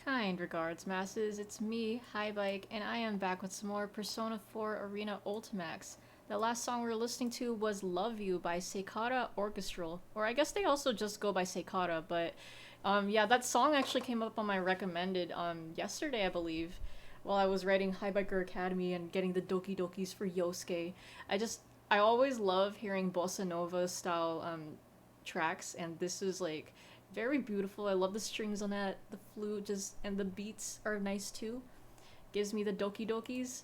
Kind regards, masses. It's me, High Bike, and I am back with some more Persona 4 Arena Ultimax. The last song we were listening to was Love You by Seikata Orchestral. Or I guess they also just go by Seikata, but yeah, that song actually came up on my recommended yesterday, I believe, while I was writing High Biker Academy and getting the Doki Dokis for Yosuke. I always love hearing bossa nova style tracks, and this is like very beautiful. I love the strings on that, the flute, just and the beats are nice too. Gives me the Doki Dokis.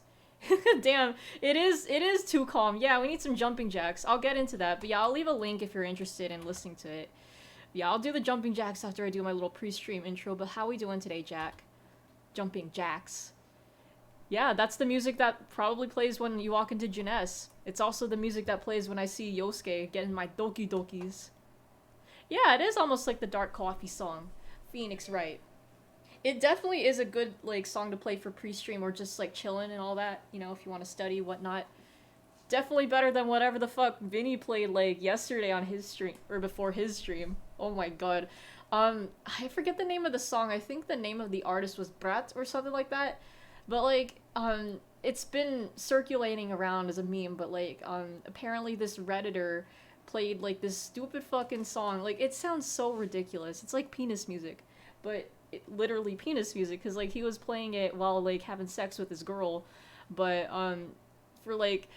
Damn, it is too calm. Yeah, we need some jumping jacks. I'll get into that, but yeah, I'll leave a link if you're interested in listening to it. Yeah, I'll do the jumping jacks after I do my little pre-stream intro. But how we doing today, Jack? Jumping jacks. Yeah, that's the music that probably plays when you walk into Junes. It's also the music that plays when I see Yosuke getting my Doki Dokis. Yeah, it is almost like the Dark Coffee song. Phoenix, right. It definitely is a good like song to play for pre-stream or just like chilling and all that, you know, if you want to study, whatnot. Definitely better than whatever the fuck Vinny played like yesterday on his stream or before his stream. Oh my god. I forget the name of the song. I think the name of the artist was Brat or something like that. But like, it's been circulating around as a meme, but like, apparently this Redditor played like this stupid fucking song. Like, it sounds so ridiculous. It's like penis music, but literally penis music, because like he was playing it while like having sex with his girl, but for like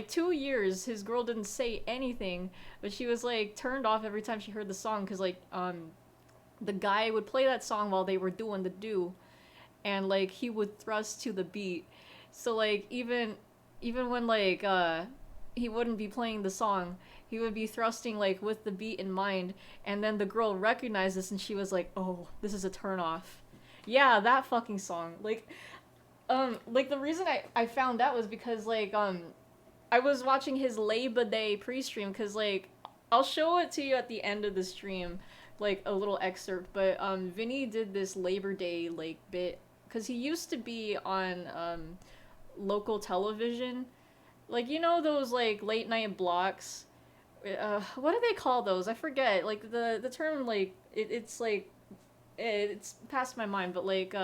2 years his girl didn't say anything, but she was like turned off every time she heard the song because like the guy would play that song while they were doing the do, and like he would thrust to the beat. So like even when like he wouldn't be playing the song, he would be thrusting like with the beat in mind, and then the girl recognized this and she was like, "Oh, this is a turn off." Yeah, that fucking song. Like the reason I found out was because like I was watching his Laybuh Day pre-stream cuz like I'll show it to you at the end of the stream, like a little excerpt, but Vinny did this Labor Day like bit cuz he used to be on local television. Like, you know those like late night blocks, what do they call those? I forget. Like the term like it's like it's past my mind, but like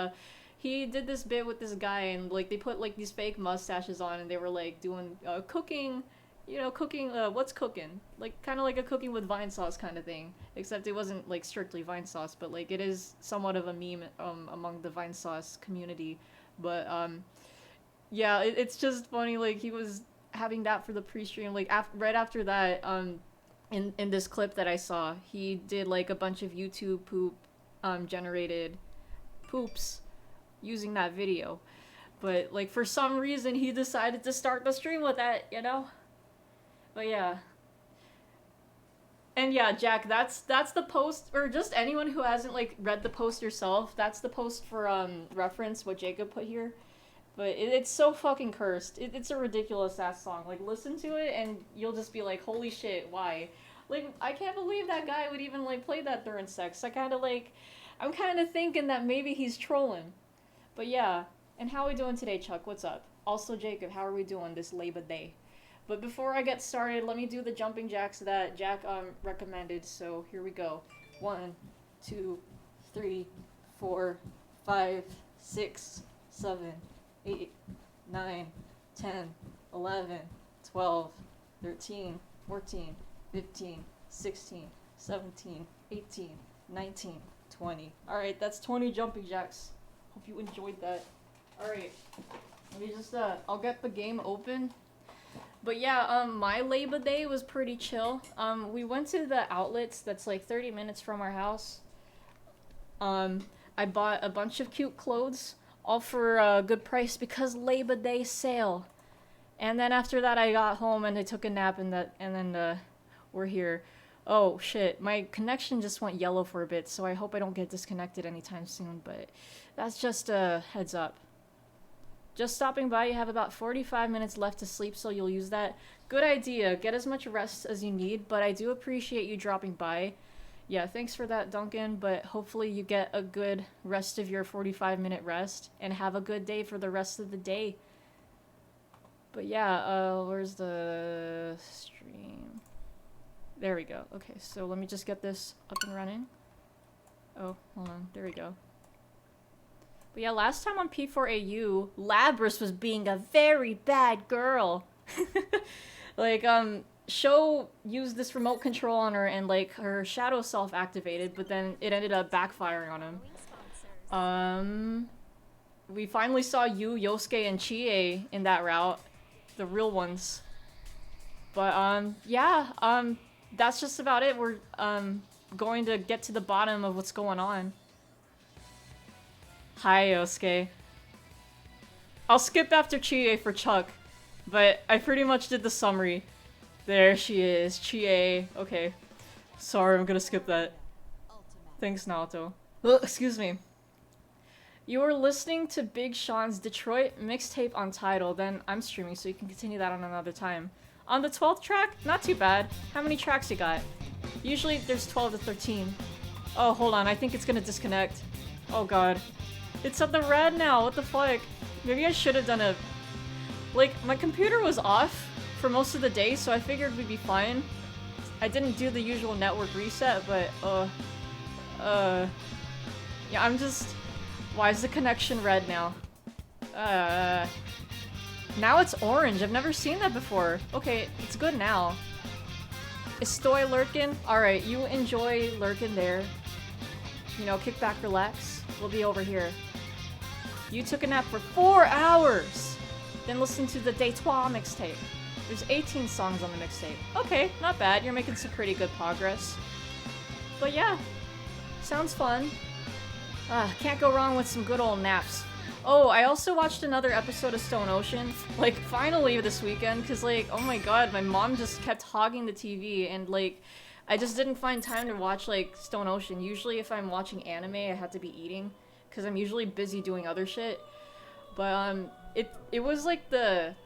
he did this bit with this guy, and like they put like these fake mustaches on, and they were like doing cooking, you know, cooking what's cooking? Like kind of like a cooking with vine sauce kind of thing, except it wasn't like strictly vine sauce, but like it is somewhat of a meme among the vine sauce community. But yeah, it's just funny like he was having that for the pre-stream like right after that in this clip that I saw, he did like a bunch of YouTube poop generated poops using that video. But like for some reason he decided to start the stream with that, you know? But yeah. And yeah, Jack, that's the post, or just anyone who hasn't like read the post yourself, that's the post for reference what Jacob put here. But it's so fucking cursed. It's a ridiculous ass song. Like, listen to it and you'll just be like, holy shit, why? Like, I can't believe that guy would even like play that during sex. I'm kind of thinking that maybe he's trolling. But yeah. And how are we doing today, Chuck? What's up? Also, Jacob, how are we doing this Labor Day? But before I get started, let me do the jumping jacks that Jack recommended. So here we go. 1, 2, 3, 4, 5, 6, 7, 8, 9, 10, 11, 12, 13, 14, 15, 16, 17, 18, 19, 20. Alright, that's 20 jumping jacks. Hope you enjoyed that. Alright, let me just, I'll get the game open. But yeah, my Labor Day was pretty chill. We went to the outlets that's like 30 minutes from our house. I bought a bunch of cute clothes, all for a good price because Labor Day sale. And then after that, I got home and I took a nap, and then we're here. Oh shit, my connection just went yellow for a bit, so I hope I don't get disconnected anytime soon. But that's just a heads up. Just stopping by, you have about 45 minutes left to sleep, so you'll use that. Good idea. Get as much rest as you need, but I do appreciate you dropping by. Yeah, thanks for that, Duncan, but hopefully you get a good rest of your 45-minute rest, and have a good day for the rest of the day. But yeah, where's the stream? There we go. Okay, so let me just get this up and running. Oh, hold on. There we go. But yeah, last time on P4AU, Labrys was being a very bad girl. Like, Sho used this remote control on her and, like, her shadow self activated, but then it ended up backfiring on him. We finally saw Yu, Yosuke, and Chie in that route. The real ones. But, yeah, that's just about it. We're, going to get to the bottom of what's going on. Hi, Yosuke. I'll skip after Chie for Chuck, but I pretty much did the summary. There she is, Chie. Okay. Sorry, I'm gonna skip that. Thanks, Naoto. Ugh, excuse me. You were listening to Big Sean's Detroit mixtape on Tidal, then I'm streaming, so you can continue that on another time. On the 12th track? Not too bad. How many tracks you got? Usually there's 12 to 13. Oh, hold on, I think it's gonna disconnect. Oh god. It's at the red now, what the fuck? Maybe I should have done a... Like, my computer was off for most of the day, so I figured we'd be fine. I didn't do the usual network reset, but, yeah, I'm just... Why is the connection red now? Now it's orange. I've never seen that before. Okay, it's good now. Estoy lurking? Alright, you enjoy lurking there. You know, kick back, relax. We'll be over here. You took a nap for 4 hours! Then listen to the Day Trois mixtape. There's 18 songs on the mixtape. Okay, not bad. You're making some pretty good progress. But yeah, sounds fun. Can't go wrong with some good old naps. Oh, I also watched another episode of Stone Ocean, like, finally this weekend, because, like, oh my god, my mom just kept hogging the TV, and, like, I just didn't find time to watch, like, Stone Ocean. Usually if I'm watching anime, I have to be eating, because I'm usually busy doing other shit. But, it was, like, well,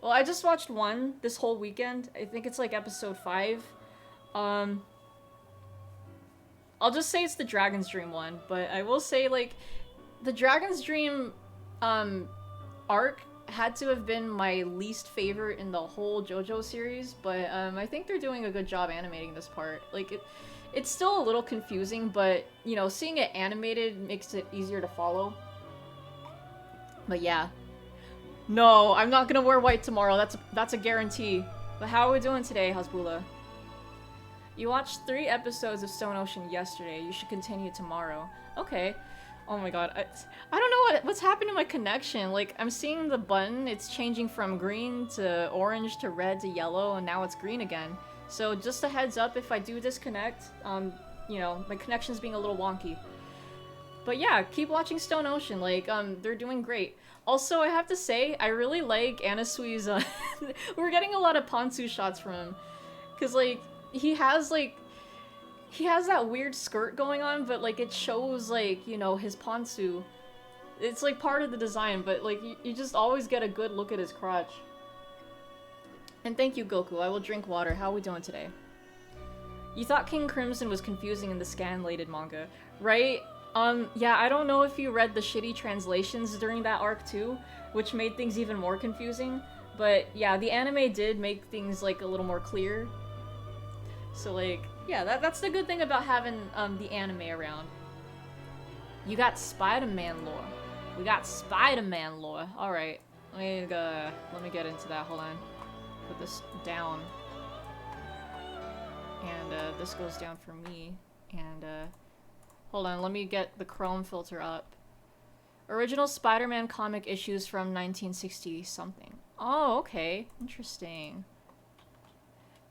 I just watched one this whole weekend. I think it's, like, episode 5. I'll just say it's the Dragon's Dream one, but I will say, like, the Dragon's Dream, arc had to have been my least favorite in the whole JoJo series, but, I think they're doing a good job animating this part. Like, it's still a little confusing, but, you know, seeing it animated makes it easier to follow. But yeah. No, I'm not gonna wear white tomorrow, that's a guarantee. But how are we doing today, Hasbula? You watched 3 episodes of Stone Ocean yesterday. You should continue tomorrow. Okay. Oh my god. I don't know what's happened to my connection. Like, I'm seeing the button. It's changing from green to orange to red to yellow, and now it's green again. So just a heads up, if I do disconnect, you know, my connection's being a little wonky. But yeah, keep watching Stone Ocean. Like, they're doing great. Also, I have to say, I really like Anasui's, we're getting a lot of Pantsu shots from him. Cause, like, he has that weird skirt going on, but, like, it shows, like, you know, his Pantsu. It's, like, part of the design, but, like, you just always get a good look at his crotch. And thank you, Goku. I will drink water. How are we doing today? You thought King Crimson was confusing in the scanlated manga, right? Yeah, I don't know if you read the shitty translations during that arc too, which made things even more confusing. But yeah, the anime did make things, like, a little more clear. So, like, yeah, that's the good thing about having, the anime around. You got Spider-Man lore. We got Spider-Man lore. Alright. Let me get into that. Hold on. Put this down. And, this goes down for me. And, hold on, let me get the Chrome filter up. Original Spider-Man comic issues from 1960-something. Oh, okay. Interesting.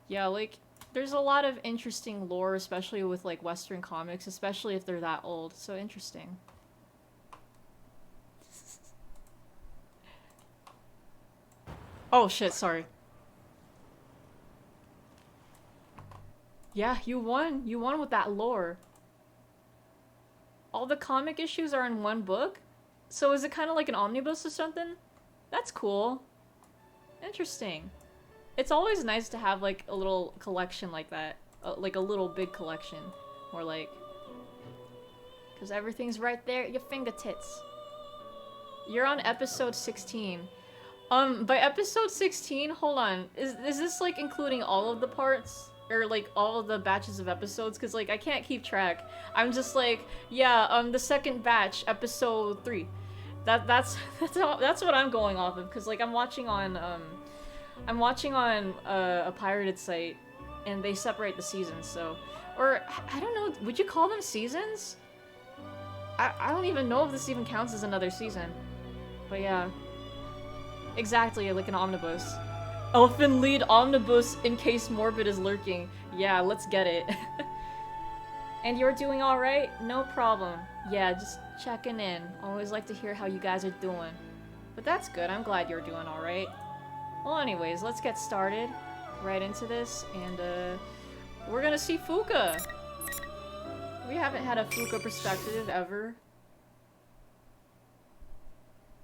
Yeah, like, there's a lot of interesting lore, especially with, like, Western comics, especially if they're that old. So interesting. Oh, shit, sorry. Yeah, you won. You won with that lore. All the comic issues are in one book? So is it kind of like an omnibus or something? That's cool. Interesting. It's always nice to have, like, a little collection like that. Like a little big collection. Or like... Because everything's right there at your fingertips. You're on episode 16. By episode 16, hold on. Is this, like, including all of the parts? Or, like, all of the batches of episodes? Because, like, I can't keep track. I'm just like, yeah, the second batch, episode 3. That's what I'm going off of, cause like I'm watching on a pirated site, and they separate the seasons. So, or I don't know. Would you call them seasons? I don't even know if this even counts as another season. But yeah, exactly like an omnibus. Elfin lead omnibus in case Morbid is lurking. Yeah, let's get it. And you're doing alright? No problem. Yeah, just checking in. Always like to hear how you guys are doing. But that's good, I'm glad you're doing alright. Well anyways, let's get started. Right into this, and we're gonna see Fuka! We haven't had a Fuka perspective ever.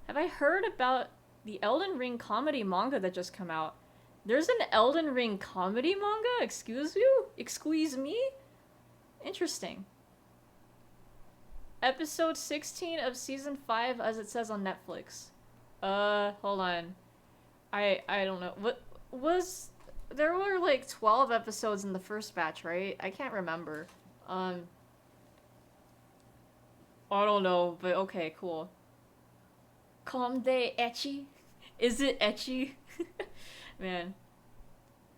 Have I heard about the Elden Ring comedy manga that just came out? There's an Elden Ring comedy manga? Excuse you? Excuse me? Interesting. Episode 16 of season 5 as it says on Netflix. Hold on. I don't know. What was... There were like 12 episodes in the first batch, right? I can't remember. I don't know, but okay, cool. Comde ecchi? Is it ecchi? Man.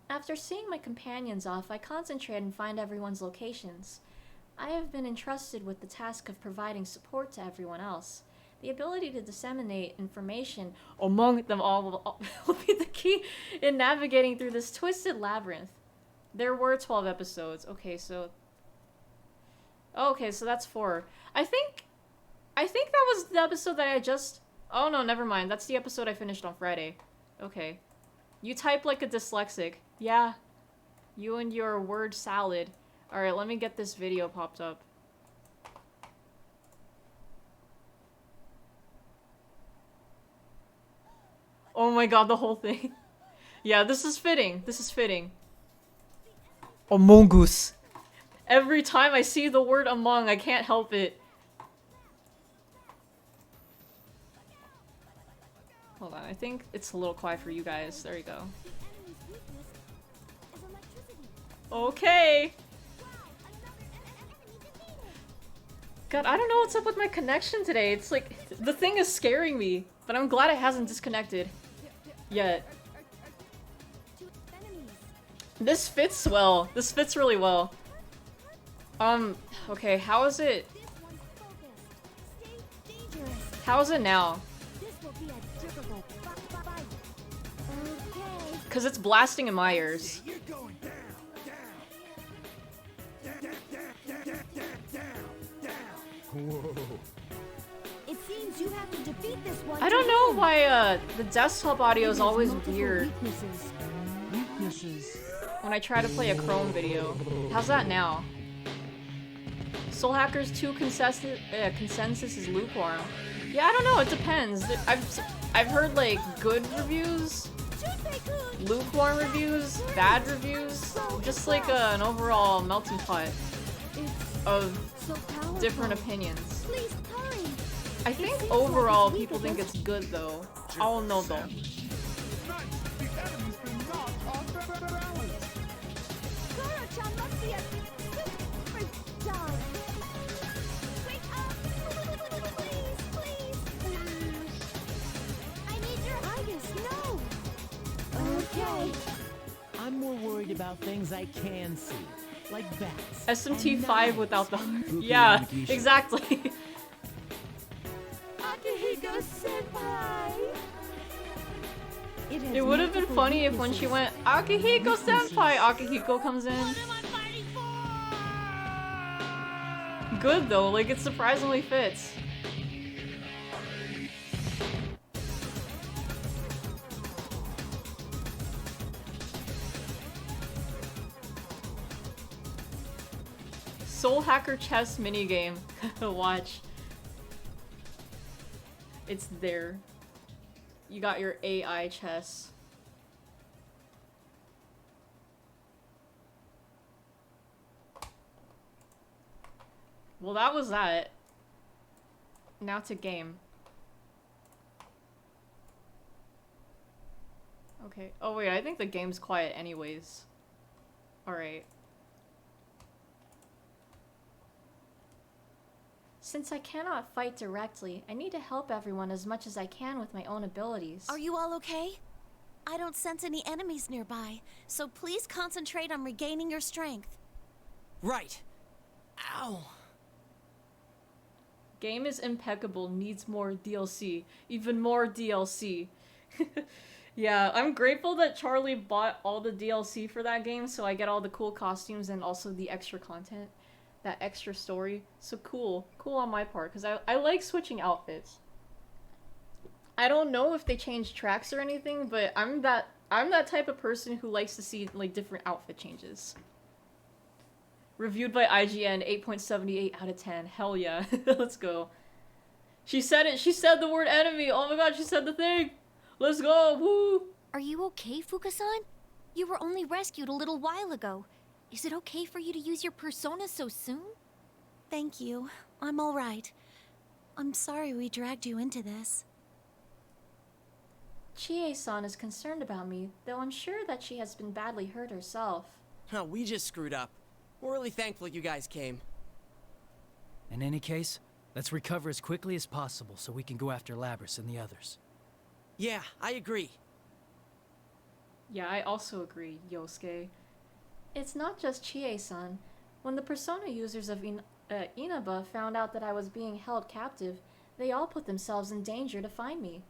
After seeing my companions off, I concentrate and find everyone's locations. I have been entrusted with the task of providing support to everyone else. The ability to disseminate information among them all will be the key in navigating through this twisted labyrinth. There were 12 episodes. Okay, so that's 4. I think that was the episode that I just... Oh no, never mind. That's the episode I finished on Friday. Okay. You type like a dyslexic. Yeah. You and your word salad. Alright, let me get this video popped up. Oh my god, the whole thing. Yeah, this is fitting. This is fitting. Among Us. Every time I see the word among, I can't help it. Hold on, I think it's a little quiet for you guys. There you go. Okay. God, I don't know what's up with my connection today. It's like, the thing is scaring me, but I'm glad it hasn't disconnected yet. This fits well. This fits really well. Okay, how is it? How is it now? Because it's blasting in my ears. It seems you have to defeat this one. I don't know why the desktop audio is always weird when I try to play a Chrome video. How's that now? Soul Hackers 2 consensus is lukewarm. Yeah, I don't know, it depends. I've heard like good reviews, lukewarm reviews, bad reviews, just like an overall melting pot of different opinions. I think overall people think it's good though. I don't know though. Okay. I'm more worried about things I can see, like bats. SMT5 without the... Yeah, exactly. It would have been funny if when she went, Akihiko senpai, Akihiko comes in. Good though, like it surprisingly fits. Soul Hacker chess minigame. Watch. It's there. You got your AI chess. Well, that was that. Now to game. Okay. Oh wait, I think the game's quiet anyways. Alright. Since I cannot fight directly, I need to help everyone as much as I can with my own abilities. Are you all okay? I don't sense any enemies nearby, so please concentrate on regaining your strength. Right. Ow. Game is impeccable, needs more DLC. Even more DLC. Yeah, I'm grateful that Charlie bought all the DLC for that game, so I get all the cool costumes and also the extra content. That extra story. So cool. Cool on my part, because I like switching outfits. I don't know if they change tracks or anything, but I'm that type of person who likes to see like different outfit changes. Reviewed by IGN, 8.78 out of 10. Hell yeah. Let's go. She said it. She said the word enemy. Oh my god, she said the thing. Let's go. Woo. Are you okay, Fuka-san? You were only rescued a little while ago. Is it okay for you to use your persona so soon? Thank you. I'm all right. I'm sorry we dragged you into this. Chie-san is concerned about me, though I'm sure that she has been badly hurt herself. Huh, we just screwed up. We're really thankful you guys came. In any case, let's recover as quickly as possible so we can go after Labrys and the others. Yeah, I agree. Yeah, I also agree, Yosuke. It's not just Chie-san. When the persona users of Inaba found out that I was being held captive, they all put themselves in danger to find me.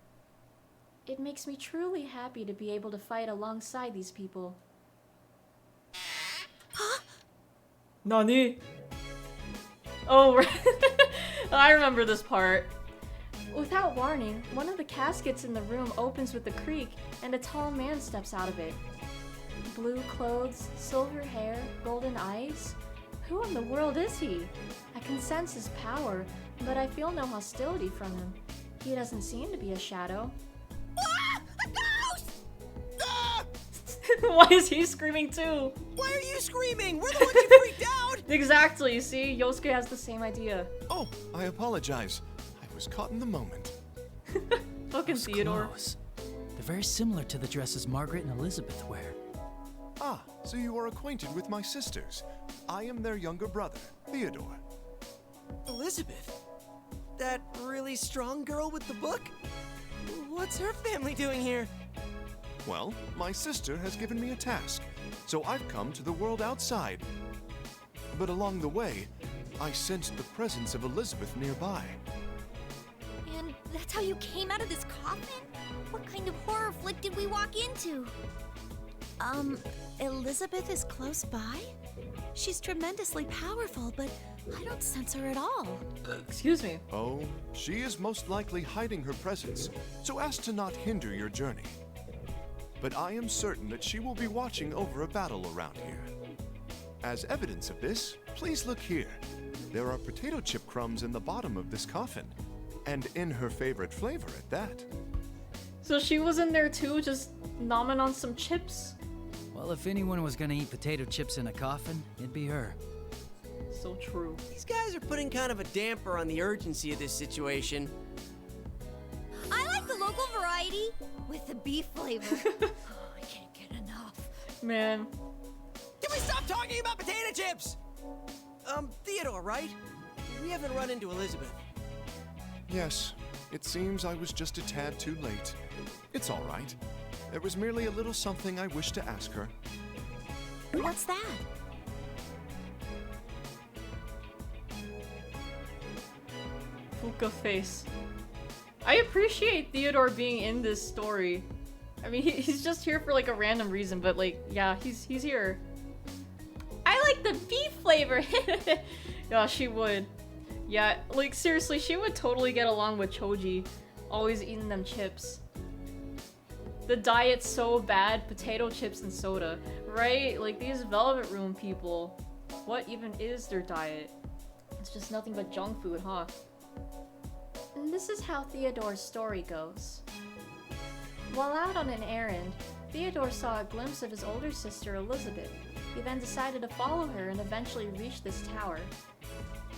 It makes me truly happy to be able to fight alongside these people. Nani? Oh, I remember this part. Without warning, one of the caskets in the room opens with a creak, and a tall man steps out of it. Blue clothes, silver hair, golden eyes. Who in the world is he? I can sense his power, but I feel no hostility from him. He doesn't seem to be a shadow. Ah! A ghost! Ah! Why is he screaming too? Why are you screaming? We're the ones you freaked out! Exactly, see? Yosuke has the same idea. Oh, I apologize. I was caught in the moment. Fucking Those Theodore. clothes. They're very similar to the dresses Margaret and Elizabeth wear. Ah, so you are acquainted with my sisters. I am their younger brother, Theodore. Elizabeth? That really strong girl with the book? What's her family doing here? Well, my sister has given me a task, so I've come to the world outside. But along the way, I sensed the presence of Elizabeth nearby. And that's how you came out of this coffin? What kind of horror flick did we walk into? Elizabeth is close by? She's tremendously powerful, but I don't sense her at all. Excuse me. Oh, she is most likely hiding her presence, so as to not hinder your journey. But I am certain that she will be watching over a battle around here. As evidence of this, please look here. There are potato chip crumbs in the bottom of this coffin, and in her favorite flavor at that. So she was in there too, just nomming on some chips? Well, if anyone was gonna eat potato chips in a coffin, it'd be her. So true. These guys are putting kind of a damper on the urgency of this situation. I like the local variety with the beef flavor. Oh, I can't get enough. Man. Can we stop talking about potato chips? Theodore, right? We haven't run into Elizabeth. Yes, it seems I was just a tad too late. It's all right. There was merely a little something I wished to ask her. What's that? Fuka face. I appreciate Theodore being in this story. I mean, he's just here for like a random reason, but like, yeah, he's here. I like the beef flavor. Yeah, she would. Yeah, like seriously, she would totally get along with Choji, always eating them chips. The diet's so bad, potato chips and soda, right? Like these Velvet Room people, what even is their diet? It's just nothing but junk food, huh? And this is how Theodore's story goes. While out on an errand, Theodore saw a glimpse of his older sister Elizabeth. He then decided to follow her and eventually reach this tower.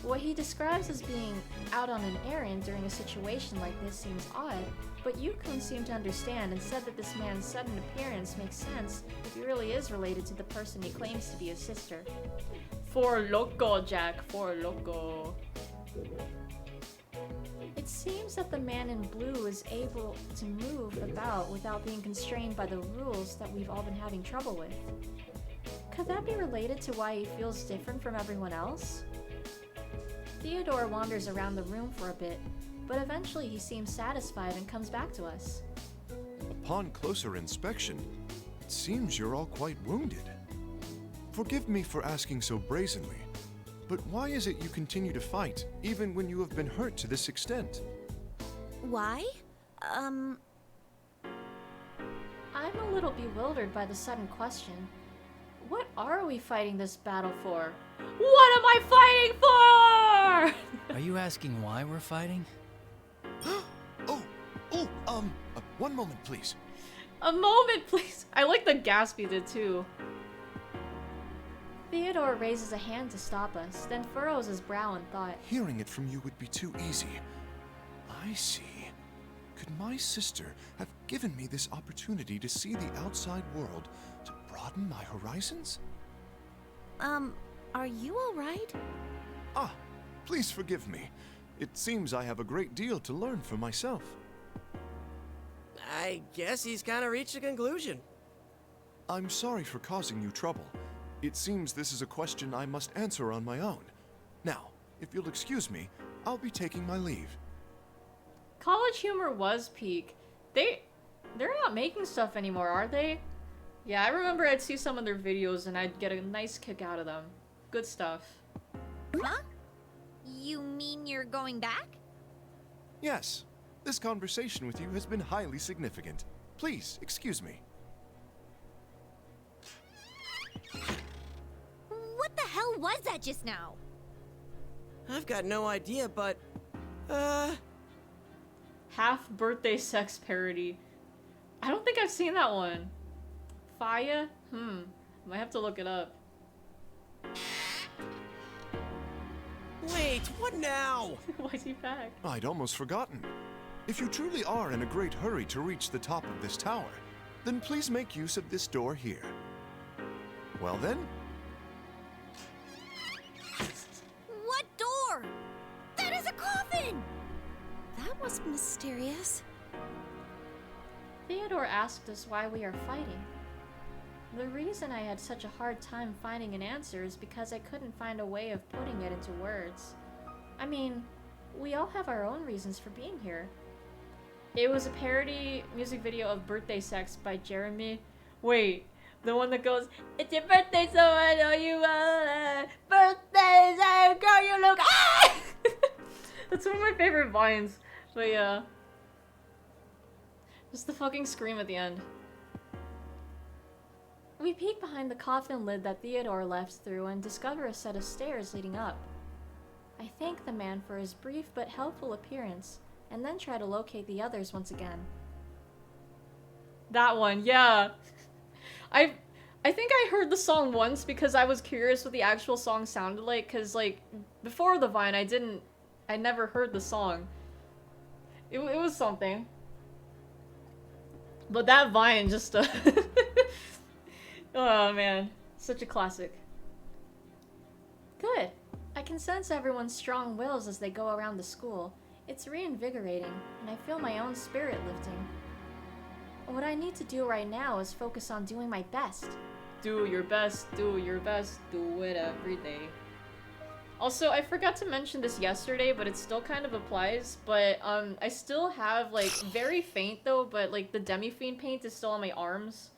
What he describes as being out on an errand during a situation like this seems odd, but Yukon seemed to understand and said that this man's sudden appearance makes sense if he really is related to the person he claims to be his sister. For loco, Jack, for loco. It seems that the man in blue is able to move about without being constrained by the rules that we've all been having trouble with. Could that be related to why he feels different from everyone else? Theodore wanders around the room for a bit, but eventually he seems satisfied and comes back to us. Upon closer inspection, it seems you're all quite wounded. Forgive me for asking so brazenly, but why is it you continue to fight, even when you have been hurt to this extent? Why? I'm a little bewildered by the sudden question. What are we fighting this battle for? What am I fighting for? Are you asking why we're fighting? One moment, please. A moment, please. I like the gasp he did too. Theodore raises a hand to stop us, then furrows his brow in thought. Hearing it from you would be too easy. I see. Could my sister have given me this opportunity to see the outside world, to broaden my horizons? Are you alright? Ah, please forgive me. It seems I have a great deal to learn for myself. I guess he's kind of reached a conclusion. I'm sorry for causing you trouble. It seems this is a question I must answer on my own. Now, if you'll excuse me, I'll be taking my leave. College Humor was peak. They're not making stuff anymore, are they? Yeah, I remember I'd see some of their videos and I'd get a nice kick out of them. Good stuff. Huh? You mean you're going back? Yes, this conversation with you has been highly significant. Please, excuse me. What the hell was that just now? I've got no idea, but... Half birthday sex parody. I don't think I've seen that one. Faya? Might have to look it up. Wait, what now? Why is he back? I'd almost forgotten. If you truly are in a great hurry to reach the top of this tower, then please make use of this door here. Well then, What door? That is a coffin! That was mysterious. Theodore asked us why we are fighting. The reason I had such a hard time finding an answer is because I couldn't find a way of putting it into words. I mean, we all have our own reasons for being here. It was a parody music video of Birthday Sex by Jeremy. Wait, the one that goes, "It's your birthday, so I know you will. Birthday sex, girl, you look ah!" That's one of my favorite vines. But yeah. Just the fucking scream at the end. We peek behind the coffin lid that Theodore left through and discover a set of stairs leading up. I thank the man for his brief but helpful appearance, and then try to locate the others once again. That one, yeah. I think I heard the song once because I was curious what the actual song sounded like, cause like before the Vine I never heard the song. It was something. But that Vine just oh man, such a classic. Good. I can sense everyone's strong wills as they go around the school. It's reinvigorating, and I feel my own spirit lifting. What I need to do right now is focus on doing my best. Do your best, do your best, do it every day. Also, I forgot to mention this yesterday, but it still kind of applies, but I still have, like, very faint though, but like the Demi-Fiend paint is still on my arms.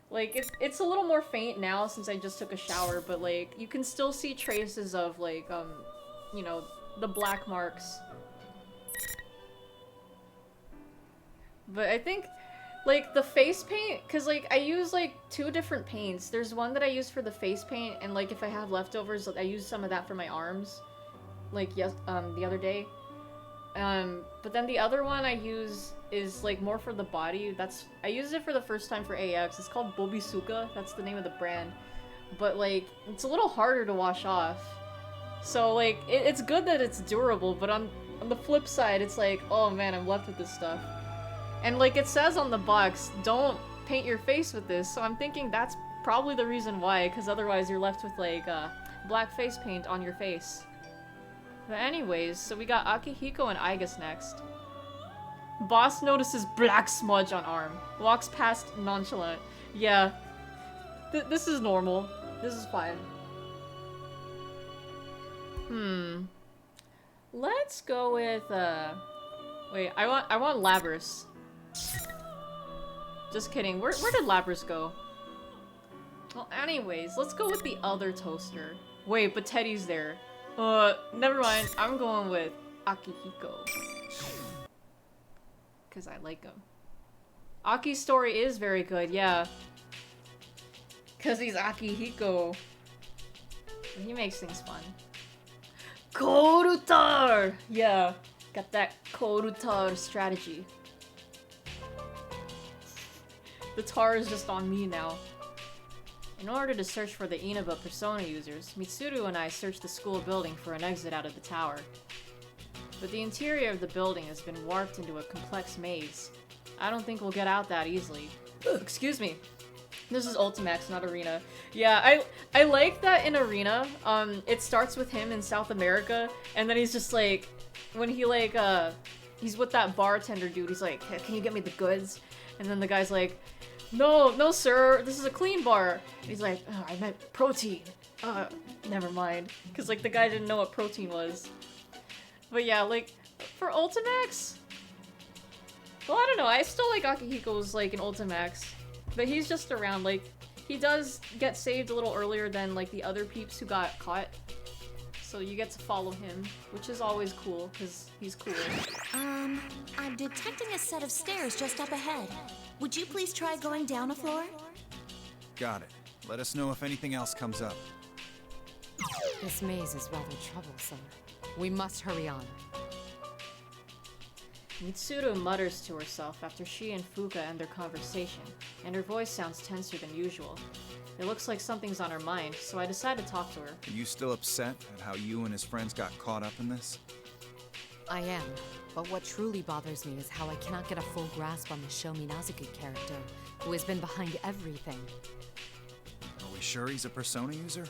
Like, it's a little more faint now since I just took a shower, but like, you can still see traces of like, you know, the black marks. But I think, like, the face paint, because, like, I use, like, 2 different paints. There's one that I use for the face paint, and, like, if I have leftovers, I use some of that for my arms. Like, yes, the other day. But then the other one I use is, like, more for the body. I used it for the first time for AX. It's called Bobisuka. That's the name of the brand. But, like, it's a little harder to wash off. So, like, it's good that it's durable, but on the flip side, it's like, oh man, I'm left with this stuff. And like it says on the box, don't paint your face with this, so I'm thinking that's probably the reason why, because otherwise you're left with like black face paint on your face. But anyways, so we got Akihiko and Aigus next. Boss notices black smudge on arm. Walks past nonchalant. Yeah. This is normal. This is fine. Let's go with, wait, I want Labrys. Just kidding. Where did Labrys go? Well, anyways, let's go with the other toaster. Wait, but Teddy's there. Never mind. I'm going with Akihiko. Because I like him. Aki's story is very good, yeah. Because he's Akihiko. And he makes things fun. Korutar! Yeah. Got that Korutar strategy. The tar is just on me now. In order to search for the Inaba persona users, Mitsuru and I searched the school building for an exit out of the tower. But the interior of the building has been warped into a complex maze. I don't think we'll get out that easily. Excuse me. This is Ultimax, not Arena. Yeah, I like that in Arena, it starts with him in South America, and then he's just like, when he like, he's with that bartender dude, he's like, hey, can you get me the goods? And then the guy's like, no sir, this is a clean bar. And he's like, oh, I meant protein. Never mind. Cause like the guy didn't know what protein was. But yeah, like, for Ultimax, well, I don't know, I still like Akihiko's like in Ultimax. But he's just around, like, he does get saved a little earlier than, like, the other peeps who got caught. So you get to follow him, which is always cool, because he's cool. I'm detecting a set of stairs just up ahead. Would you please try going down a floor? Got it. Let us know if anything else comes up. This maze is rather troublesome. We must hurry on. Mitsuru mutters to herself after she and Fuka end their conversation, and her voice sounds tenser than usual. It looks like something's on her mind, so I decide to talk to her. Are you still upset at how you and his friends got caught up in this? I am, but what truly bothers me is how I cannot get a full grasp on the Sho Minazuki character, who has been behind everything. Are we sure he's a persona user?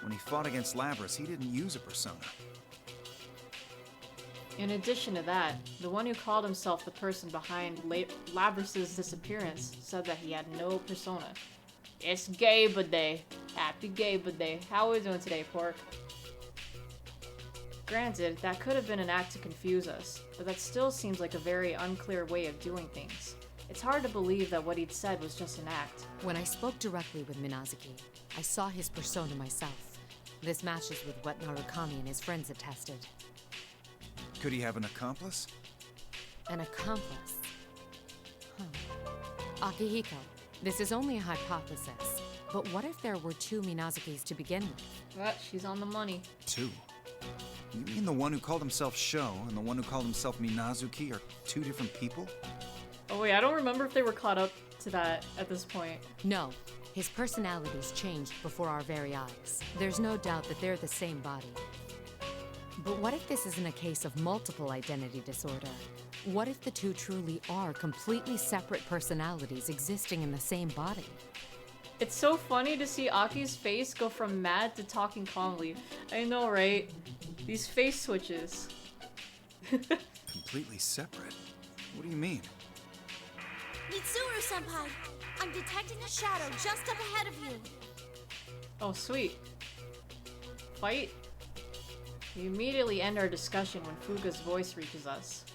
When he fought against Labrys, he didn't use a persona. In addition to that, the one who called himself the person behind Labrys' disappearance said that he had no persona. It's Laybuh Day. Happy Laybuh Day. How are we doing today, Pork? Granted, that could have been an act to confuse us, but that still seems like a very unclear way of doing things. It's hard to believe that what he'd said was just an act. When I spoke directly with Minazuki, I saw his persona myself. This matches with what Narukami and his friends attested. Could he have an accomplice? An accomplice? Akihiko, this is only a hypothesis, but what if there were two Minazukis to begin with? But she's on the money. Two? You mean the one who called himself Sho and the one who called himself Minazuki are two different people? Oh wait, I don't remember if they were caught up to that at this point. No, his personalities changed before our very eyes. There's no doubt that they're the same body. But what if this isn't a case of multiple identity disorder? What if the two truly are completely separate personalities existing in the same body? It's so funny to see Aki's face go from mad to talking calmly. I know, right? These face switches. Completely separate? What do you mean? Mitsuru-senpai! I'm detecting a shadow just up ahead of you! Oh, sweet. Fight? We immediately end our discussion when Fuga's voice reaches us.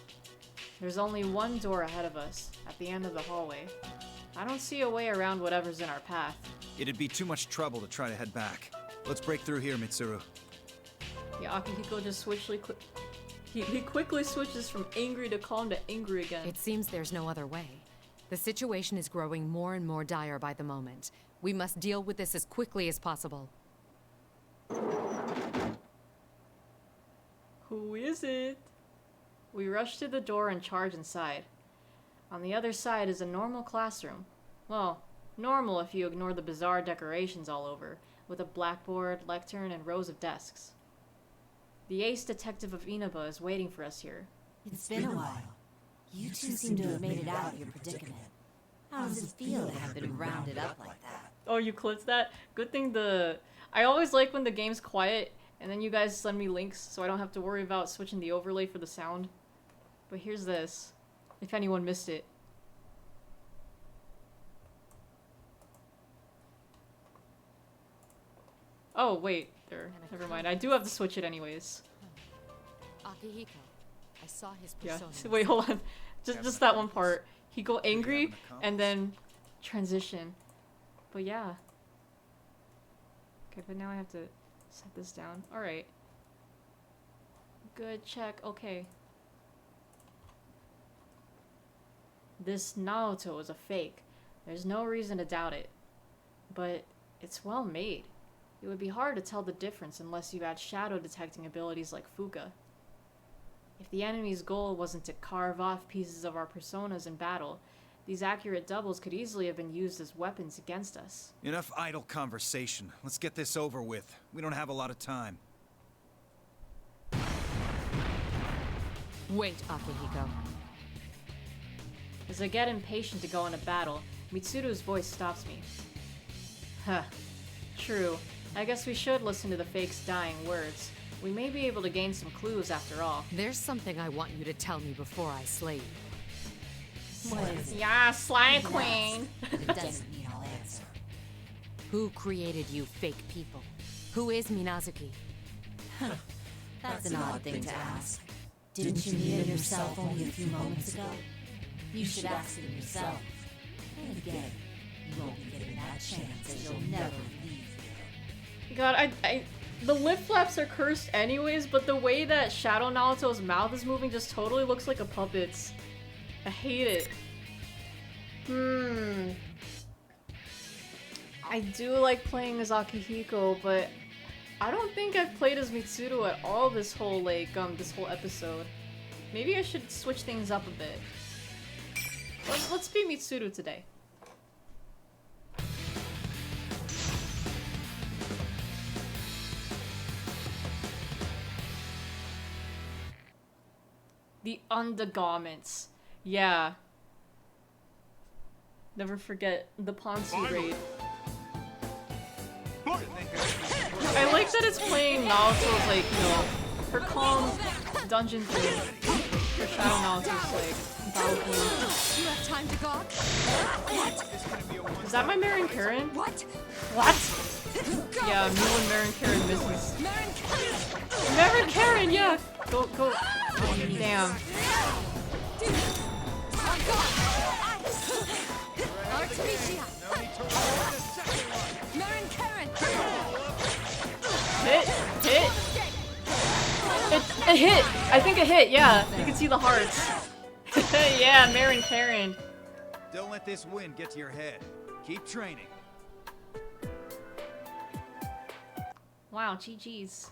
There's only one door ahead of us, at the end of the hallway. I don't see a way around whatever's in our path. It'd be too much trouble to try to head back. Let's break through here, Mitsuru. Yeah, Akihiko just he quickly switches from angry to calm to angry again. It seems there's no other way. The situation is growing more and more dire by the moment. We must deal with this as quickly as possible. Who is it? We rush to the door and charge inside. On the other side is a normal classroom. Well, normal if you ignore the bizarre decorations all over, with a blackboard, lectern, and rows of desks. The ace detective of Inaba is waiting for us here. It's been a while. You two seem to have made it out of your predicament. How does it feel to have been rounded up like that? Oh, you clipped that? Good thing I always like when the game's quiet And then you guys send me links so I don't have to worry about switching the overlay for the sound. But here's this, if anyone missed it. Oh, wait. There. Never mind. I do have to switch it anyways. Akihiko. I saw his Yeah. persona. Wait, hold on. Just that one part. He go angry and then transition. But yeah. Okay, but now I have to set this down. Alright. Good, check. Okay. This Naoto is a fake. There's no reason to doubt it. But it's well made. It would be hard to tell the difference unless you had shadow detecting abilities like Fuka. If the enemy's goal wasn't to carve off pieces of our personas in battle, these accurate doubles could easily have been used as weapons against us. Enough idle conversation. Let's get this over with. We don't have a lot of time. Wait, Akihiko. As I get impatient to go into battle, Mitsuru's voice stops me. Huh. True. I guess we should listen to the fake's dying words. We may be able to gain some clues after all. There's something I want you to tell me before I slay you. What is it? Yeah, Sly Yes. Queen! It doesn't mean I'll answer. Who created you fake people? Who is Minazuki? That's an odd thing to ask. Didn't you meet him yourself only a few moments ago? You should ask him yourself. And again, you won't be getting that chance as you'll never leave here. God, the lip flaps are cursed anyways, but the way that Shadow Naoto's mouth is moving just totally looks like a puppet's. I hate it. I do like playing as Akihiko, but I don't think I've played as Mitsuru at all this whole, this whole episode. Maybe I should switch things up a bit. Let's be Mitsuru today. The undergarments. Yeah. Never forget the Ponzu raid. I like that it's playing Naoto's, her calm dungeon theme. For Shadow Naoto's, battle theme. You have time to gawk? Is that my Marin Karen? What? What? Yeah, me when Marin Karen misses. Marin Karen! Marin Karen, yeah! Go. Damn. Artemisia! Marin Karen! Hit! It hit! I think it hit, yeah. You can see the hearts. Yeah, Marin Karen. Don't let this wind get to your head. Keep training. Wow, GG's.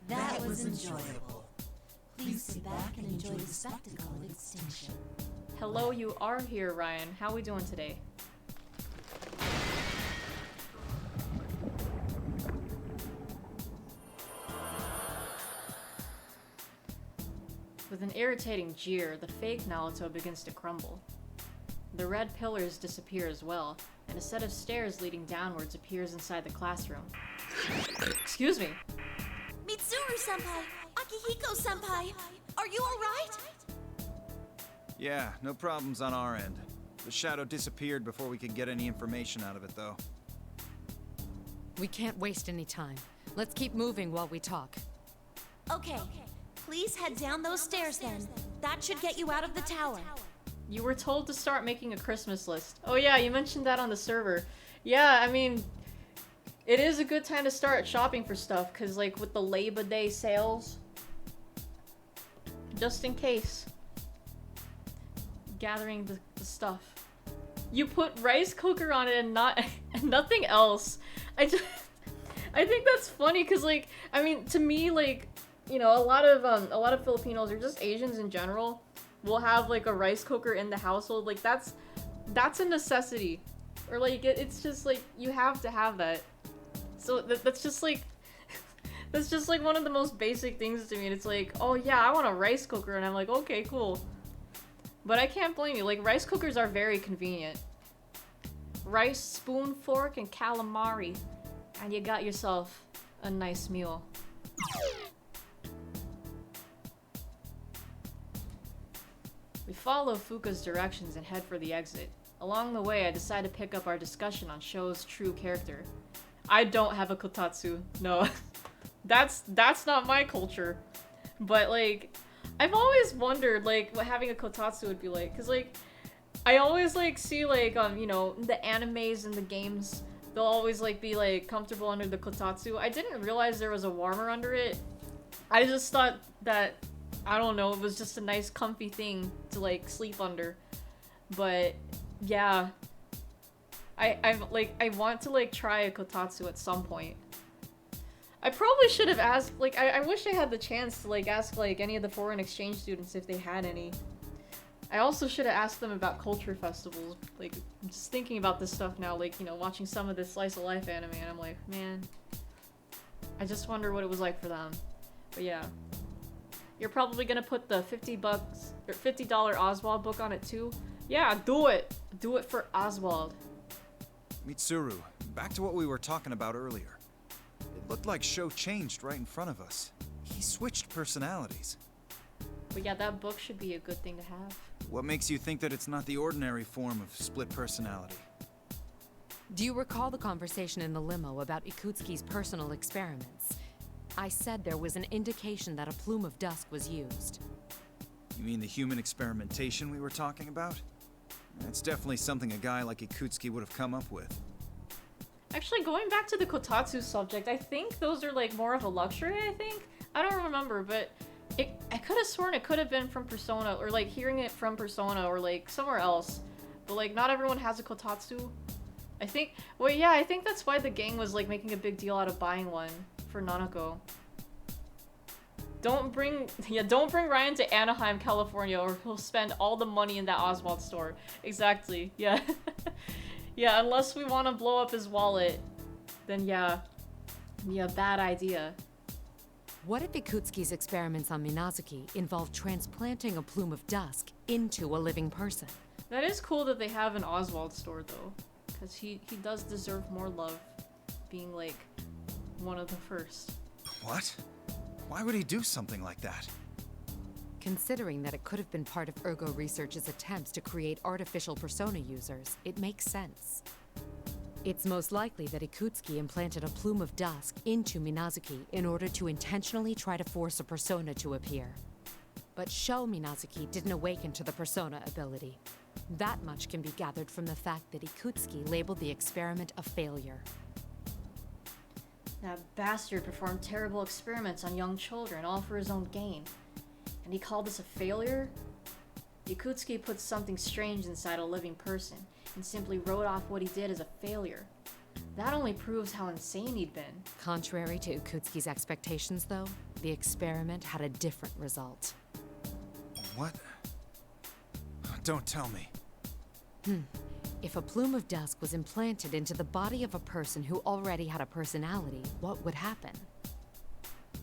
That was enjoyable. Please sit back and enjoy the spectacle of extinction. Hello, you are here, Ryan. How we doing today? With an irritating jeer, the fake Naruto begins to crumble. The red pillars disappear as well, and a set of stairs leading downwards appears inside the classroom. Excuse me. Mitsuru-senpai! Akihiko-senpai! Are you alright? Yeah, no problems on our end. The shadow disappeared before we could get any information out of it, though. We can't waste any time. Let's keep moving while we talk. Okay. Please head down those stairs then. That should get you out of the tower. You were told to start making a Christmas list. Oh yeah, you mentioned that on the server. Yeah, I mean, it is a good time to start shopping for stuff, because with the Laybuh Day sales, just in case. Gathering the stuff. You put rice cooker on it and nothing else. I think that's funny, because I mean, to me, a lot of Filipinos, or just Asians in general, will have a rice cooker in the household. That's a necessity, or it's just you have to have that. So that's just that's just one of the most basic things to me. And it's oh yeah, I want a rice cooker, and I'm okay, cool. But I can't blame you. Rice cookers are very convenient. rice, spoon, fork, and calamari. And you got yourself a nice meal. We follow Fuka's directions and head for the exit. Along the way, I decide to pick up our discussion on Sho's true character. I don't have a kotatsu. No. That's not my culture. But, like, I've always wondered, like, what having a kotatsu would be like. Because, like, I always, like, see, like, you know, the animes and the games, they'll always, like, be, like, comfortable under the kotatsu. I didn't realize there was a warmer under it. I just thought that, I don't know, it was just a nice comfy thing to, like, sleep under. But, yeah. I want to, like, try a kotatsu at some point. I probably should have asked, like, I wish I had the chance to, like, ask, like, any of the foreign exchange students if they had any. I also should have asked them about culture festivals. Like, I'm just thinking about this stuff now, like, you know, watching some of this slice of life anime, and I'm like, man, I just wonder what it was like for them. But yeah. You're probably gonna put the $50 or $50 Oswald book on it too? Yeah, do it! Do it for Oswald. Mitsuru, back to what we were talking about earlier. It looked like Sho changed right in front of us. He switched personalities. But yeah, that book should be a good thing to have. What makes you think that it's not the ordinary form of split personality? Do you recall the conversation in the limo about Ikutsuki's personal experiments? I said there was an indication that a plume of dust was used. You mean the human experimentation we were talking about? That's definitely something a guy like Ikutsuki would have come up with. Actually, going back to the kotatsu subject, I think those are, like, more of a luxury, I think? I don't remember, but I could have sworn it could have been from Persona, or, like, hearing it from Persona, or, like, somewhere else. But, like, not everyone has a kotatsu. I think, well, yeah, I think that's why the gang was, like, making a big deal out of buying one for Nanako. Don't bring Ryan to Anaheim, California, or he'll spend all the money in that Oswald store. Exactly, yeah. Yeah, unless we want to blow up his wallet, then yeah, bad idea. What if Ikutsuki's experiments on Minazuki involved transplanting a plume of dust into a living person? That is cool that they have an Oswald store, though, because he does deserve more love, being, like, one of the first. What? Why would he do something like that? Considering that it could have been part of Ergo Research's attempts to create artificial persona users, it makes sense. It's most likely that Ikutsuki implanted a plume of dust into Minazuki in order to intentionally try to force a persona to appear. But Sho Minazuki didn't awaken to the persona ability. That much can be gathered from the fact that Ikutsuki labeled the experiment a failure. That bastard performed terrible experiments on young children, all for his own gain. And he called this a failure? Ikutsuki put something strange inside a living person, and simply wrote off what he did as a failure. That only proves how insane he'd been. Contrary to Ikutsuki's expectations, though, the experiment had a different result. What? Don't tell me. If a plume of dust was implanted into the body of a person who already had a personality, what would happen?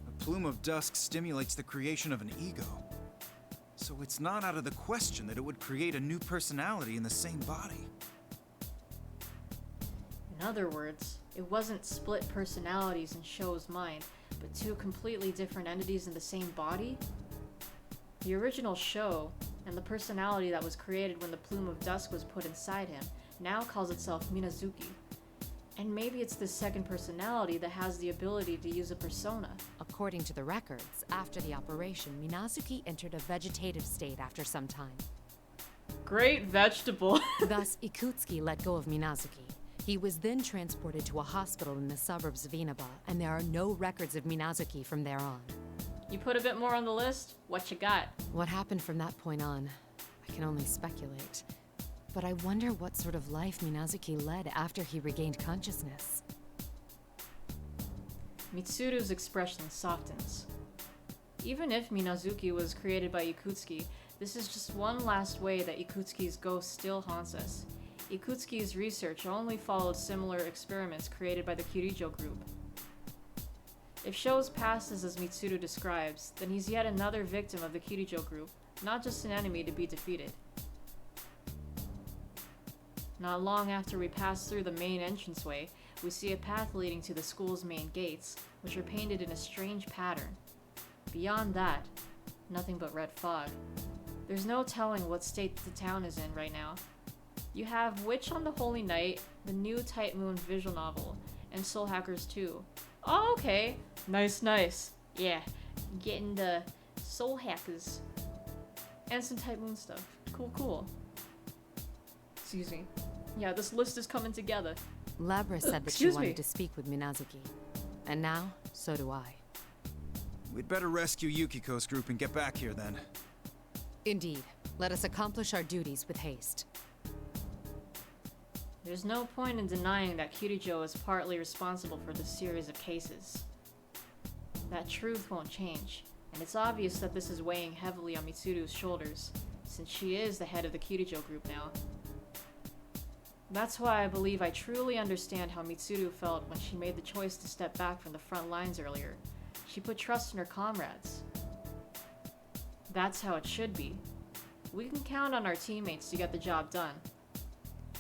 A plume of dust stimulates the creation of an ego. So it's not out of the question that it would create a new personality in the same body. In other words, it wasn't split personalities in Sho's mind, but two completely different entities in the same body? The original Sho, and the personality that was created when the plume of dust was put inside him, now calls itself Minazuki. And maybe it's the second personality that has the ability to use a persona. According to the records, after the operation, Minazuki entered a vegetative state after some time. Great vegetable. Thus, Ikutsuki let go of Minazuki. He was then transported to a hospital in the suburbs of Inaba, and there are no records of Minazuki from there on. You put a bit more on the list? What you got? What happened from that point on, I can only speculate. But I wonder what sort of life Minazuki led after he regained consciousness. Mitsuru's expression softens. Even if Minazuki was created by Ikutsuki, this is just one last way that Ikutsuki's ghost still haunts us. Ikutsuki's research only followed similar experiments created by the Kirijo group. If Sho's past is as Mitsuru describes, then he's yet another victim of the Kirijo group, not just an enemy to be defeated. Not long after we pass through the main entranceway, we see a path leading to the school's main gates, which are painted in a strange pattern. Beyond that, nothing but red fog. There's no telling what state the town is in right now. You have Witch on the Holy Night, the new Tight Moon visual novel, and Soul Hackers 2. Oh, okay. Nice, nice. Yeah, getting the Soul Hackers. And some Tight Moon stuff. Cool, cool. Excuse me. Yeah, this list is coming together. Labra said that she Excuse wanted me. to speak with Minazuki. And now, so do I. We'd better rescue Yukiko's group and get back here then. Indeed. Let us accomplish our duties with haste. There's no point in denying that Kirijo is partly responsible for this series of cases. That truth won't change, and it's obvious that this is weighing heavily on Mitsuru's shoulders, since she is the head of the Kirijo group now. That's why I believe I truly understand how Mitsuru felt when she made the choice to step back from the front lines earlier. She put trust in her comrades. That's how it should be. We can count on our teammates to get the job done.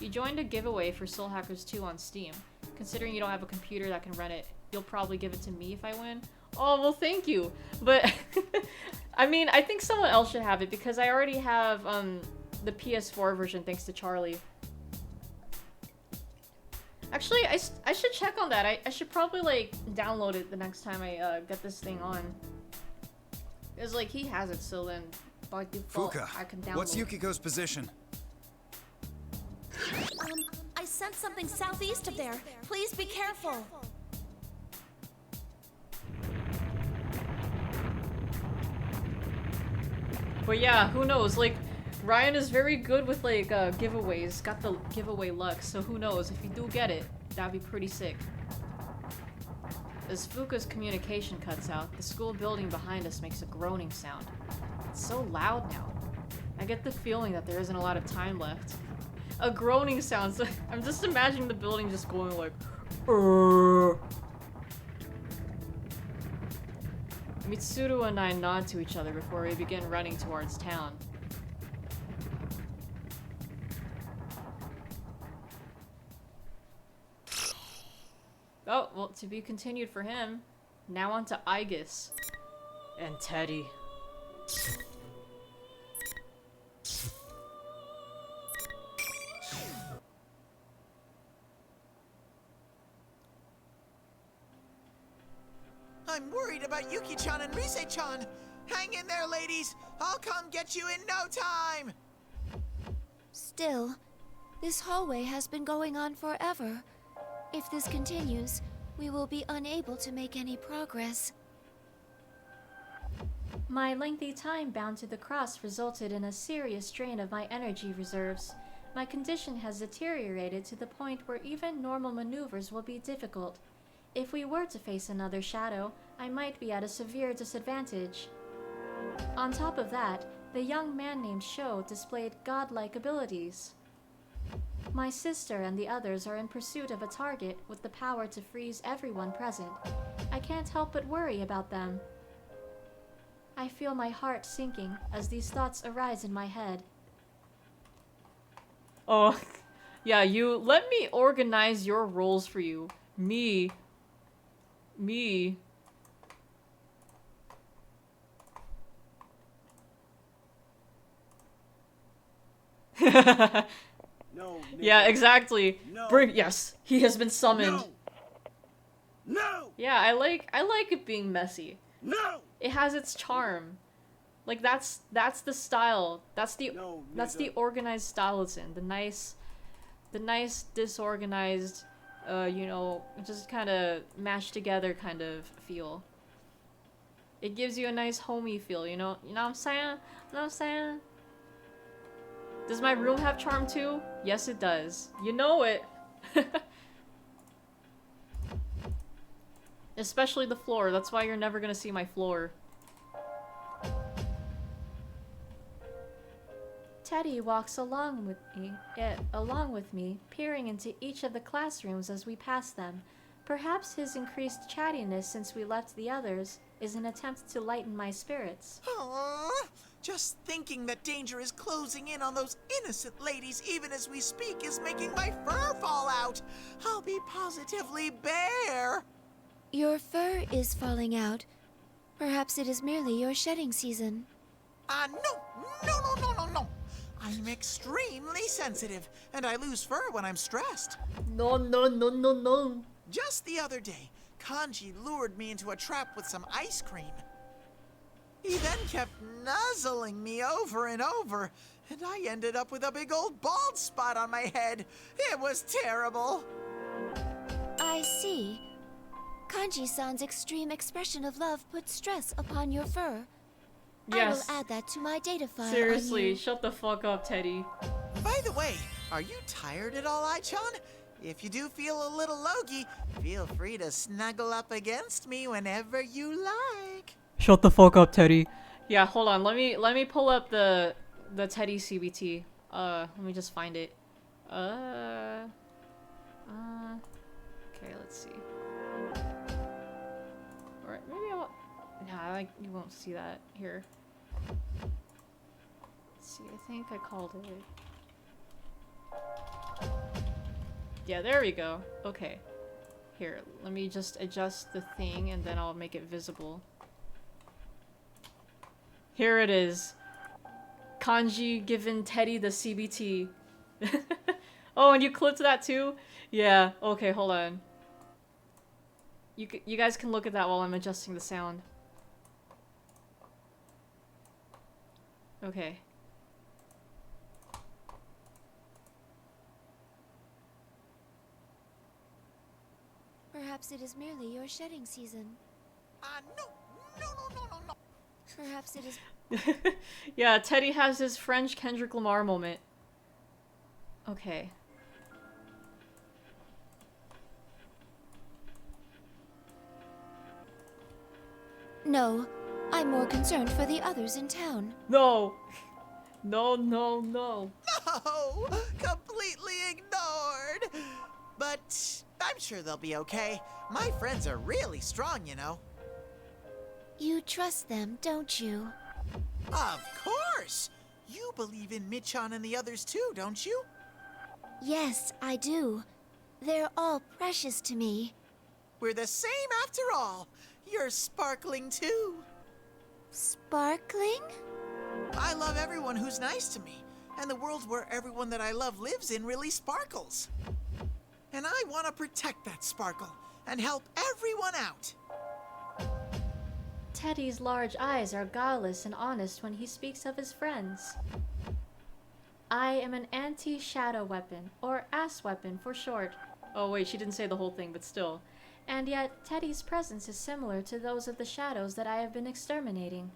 You joined a giveaway for Soul Hackers 2 on Steam. Considering you don't have a computer that can run it, you'll probably give it to me if I win. Oh, well, thank you. But, I mean, I think someone else should have it because I already have the PS4 version thanks to Charlie. Actually, I should check on that. I should probably, like, download it the next time I get this thing on. Because, like, he has it, so then by default, Fuka, I can download what's it. Yukiko's position? I sensed something southeast of there. Please be careful. But yeah, who knows? Like, Ryan is very good with, like, giveaways. Got the giveaway luck, so who knows? If you do get it, that'd be pretty sick. As Fuka's communication cuts out, the school building behind us makes a groaning sound. It's so loud now. I get the feeling that there isn't a lot of time left. A groaning sound, so I'm just imagining the building just going like, Mitsuru and I nod to each other before we begin running towards town. Oh, well, to be continued for him. Now on to Aegis. And Teddy. I'm worried about Yuki-chan and Rise-chan. Hang in there, ladies. I'll come get you in no time. Still, this hallway has been going on forever. If this continues, we will be unable to make any progress. My lengthy time bound to the cross resulted in a serious drain of my energy reserves. My condition has deteriorated to the point where even normal maneuvers will be difficult. If we were to face another shadow, I might be at a severe disadvantage. On top of that, the young man named Sho displayed godlike abilities. My sister and the others are in pursuit of a target with the power to freeze everyone present. I can't help but worry about them. I feel my heart sinking as these thoughts arise in my head. Oh, yeah, you let me organize your roles for you. Me. No. Yeah, exactly. No. Yes, he has been summoned. No. Yeah, I like it being messy. No. It has its charm. Like that's the style. That's the organized style it's in. The nice disorganized, you know, just kind of mashed together kind of feel. It gives you a nice homey feel, you know? You know what I'm saying? You know what I'm saying? Does my room have charm too? Yes, it does. You know it. Especially the floor. That's why you're never gonna see my floor. Teddy walks along with me, peering into each of the classrooms as we pass them. Perhaps his increased chattiness since we left the others is an attempt to lighten my spirits. Aww, Just thinking that danger is closing in on those innocent ladies even as we speak is making my fur fall out. I'll be positively bare. Your fur is falling out. Perhaps it is merely your shedding season. No. I'm extremely sensitive, and I lose fur when I'm stressed. No. Just the other day, Kanji lured me into a trap with some ice cream. He then kept nuzzling me over and over, and I ended up with a big old bald spot on my head. It was terrible. I see. Kanji-san's extreme expression of love puts stress upon your fur. Yes. I will add that to my data file. Seriously, shut the fuck up, Teddy. By the way, are you tired at all, Ai-chan? If you do feel a little logy, feel free to snuggle up against me whenever you like. Shut the fuck up, Teddy. Yeah, hold on. Let me pull up the Teddy CBT. Let me just find it. Okay, let's see. Or maybe I'll. Nah, you won't see that here. Let's see. I think I called it. Yeah, there we go. Okay. Here, let me just adjust the thing and then I'll make it visible. Here it is. Kanji giving Teddy the CBT. Oh, and you clipped that too? Yeah, okay, hold on. You guys can look at that while I'm adjusting the sound. Okay. Perhaps it is merely your shedding season. No. Perhaps it is. Yeah, Teddy has his French Kendrick Lamar moment. Okay. No, I'm more concerned for the others in town. No! No. No! Completely ignored! But I'm sure they'll be okay. My friends are really strong, you know. You trust them, don't you? Of course! You believe in Michan and the others too, don't you? Yes, I do. They're all precious to me. We're the same after all. You're sparkling too. Sparkling? I love everyone who's nice to me, and the world where everyone that I love lives in really sparkles. And I want to protect that sparkle and help everyone out. Teddy's large eyes are guileless and honest when he speaks of his friends. I am an anti-shadow weapon, or ass weapon for short. Oh wait, she didn't say the whole thing, but still. And yet, Teddy's presence is similar to those of the shadows that I have been exterminating.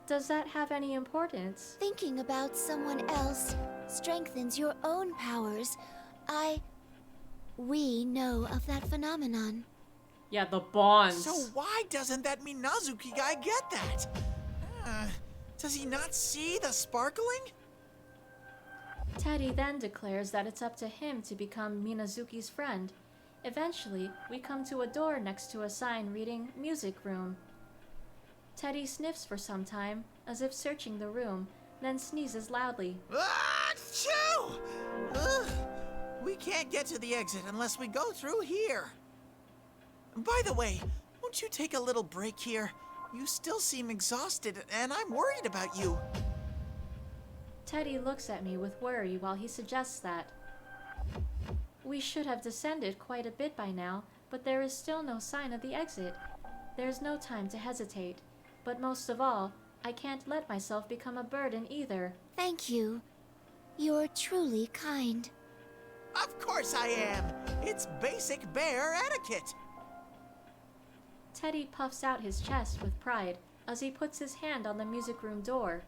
Does that have any importance? Thinking about someone else strengthens your own powers. We know of that phenomenon. Yeah, the bonds. So why doesn't that Minazuki guy get that? Does he not see the sparkling? Teddy then declares that it's up to him to become Minazuki's friend. Eventually, we come to a door next to a sign reading Music Room. Teddy sniffs for some time, as if searching the room, then sneezes loudly. Achoo! We can't get to the exit unless we go through here. By the way, won't you take a little break here? You still seem exhausted, and I'm worried about you. Teddy looks at me with worry while he suggests that. We should have descended quite a bit by now, but there is still no sign of the exit. There's no time to hesitate. But most of all, I can't let myself become a burden either. Thank you. You're truly kind. Of course I am. It's basic bear etiquette. Teddy puffs out his chest with pride as he puts his hand on the music room door.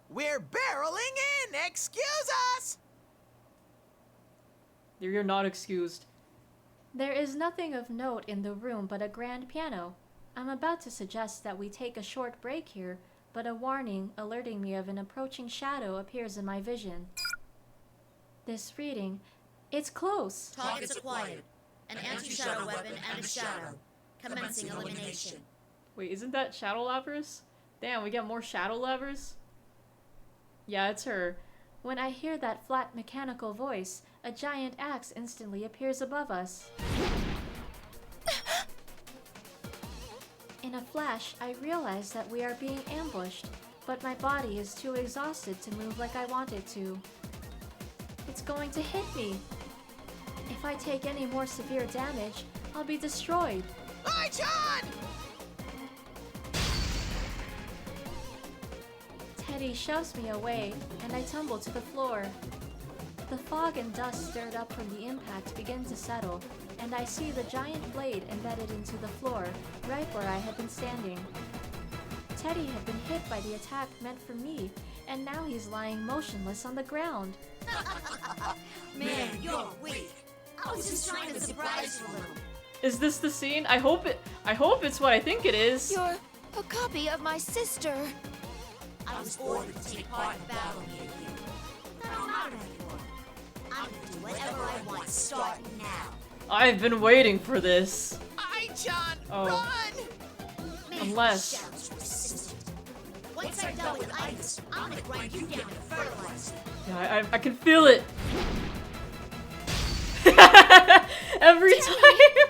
We're barreling in! Excuse us! You're not excused. There is nothing of note in the room but a grand piano. I'm about to suggest that we take a short break here, but a warning alerting me of an approaching shadow appears in my vision. This reading, it's close. Targets acquired. An anti-shadow weapon and a shadow. Commencing elimination. Wait, isn't that Shadow Labrys? Damn, we got more Shadow Labrys? Yeah, it's her. When I hear that flat mechanical voice, a giant axe instantly appears above us. In a flash, I realize that we are being ambushed, but my body is too exhausted to move like I want it to. It's going to hit me. If I take any more severe damage, I'll be destroyed. Ai-chan! Teddy shoves me away, and I tumble to the floor. The fog and dust stirred up from the impact begin to settle, and I see the giant blade embedded into the floor, right where I had been standing. Teddy had been hit by the attack meant for me, and now he's lying motionless on the ground. Man, you're weak. I was just trying to surprise you a little. Is this the scene? I hope it's what I think it is. You're a copy of my sister. I was ordered to take part in the battle near you. But I'm not anymore. I'm gonna do whatever I want starting now. I've been waiting for this. Ai-chan, Oh. run! Man, Unless- Shadow's persistent. Once I'm done with ice, I'm gonna grind you down to fertilizer. Yeah, I can feel it. Every time.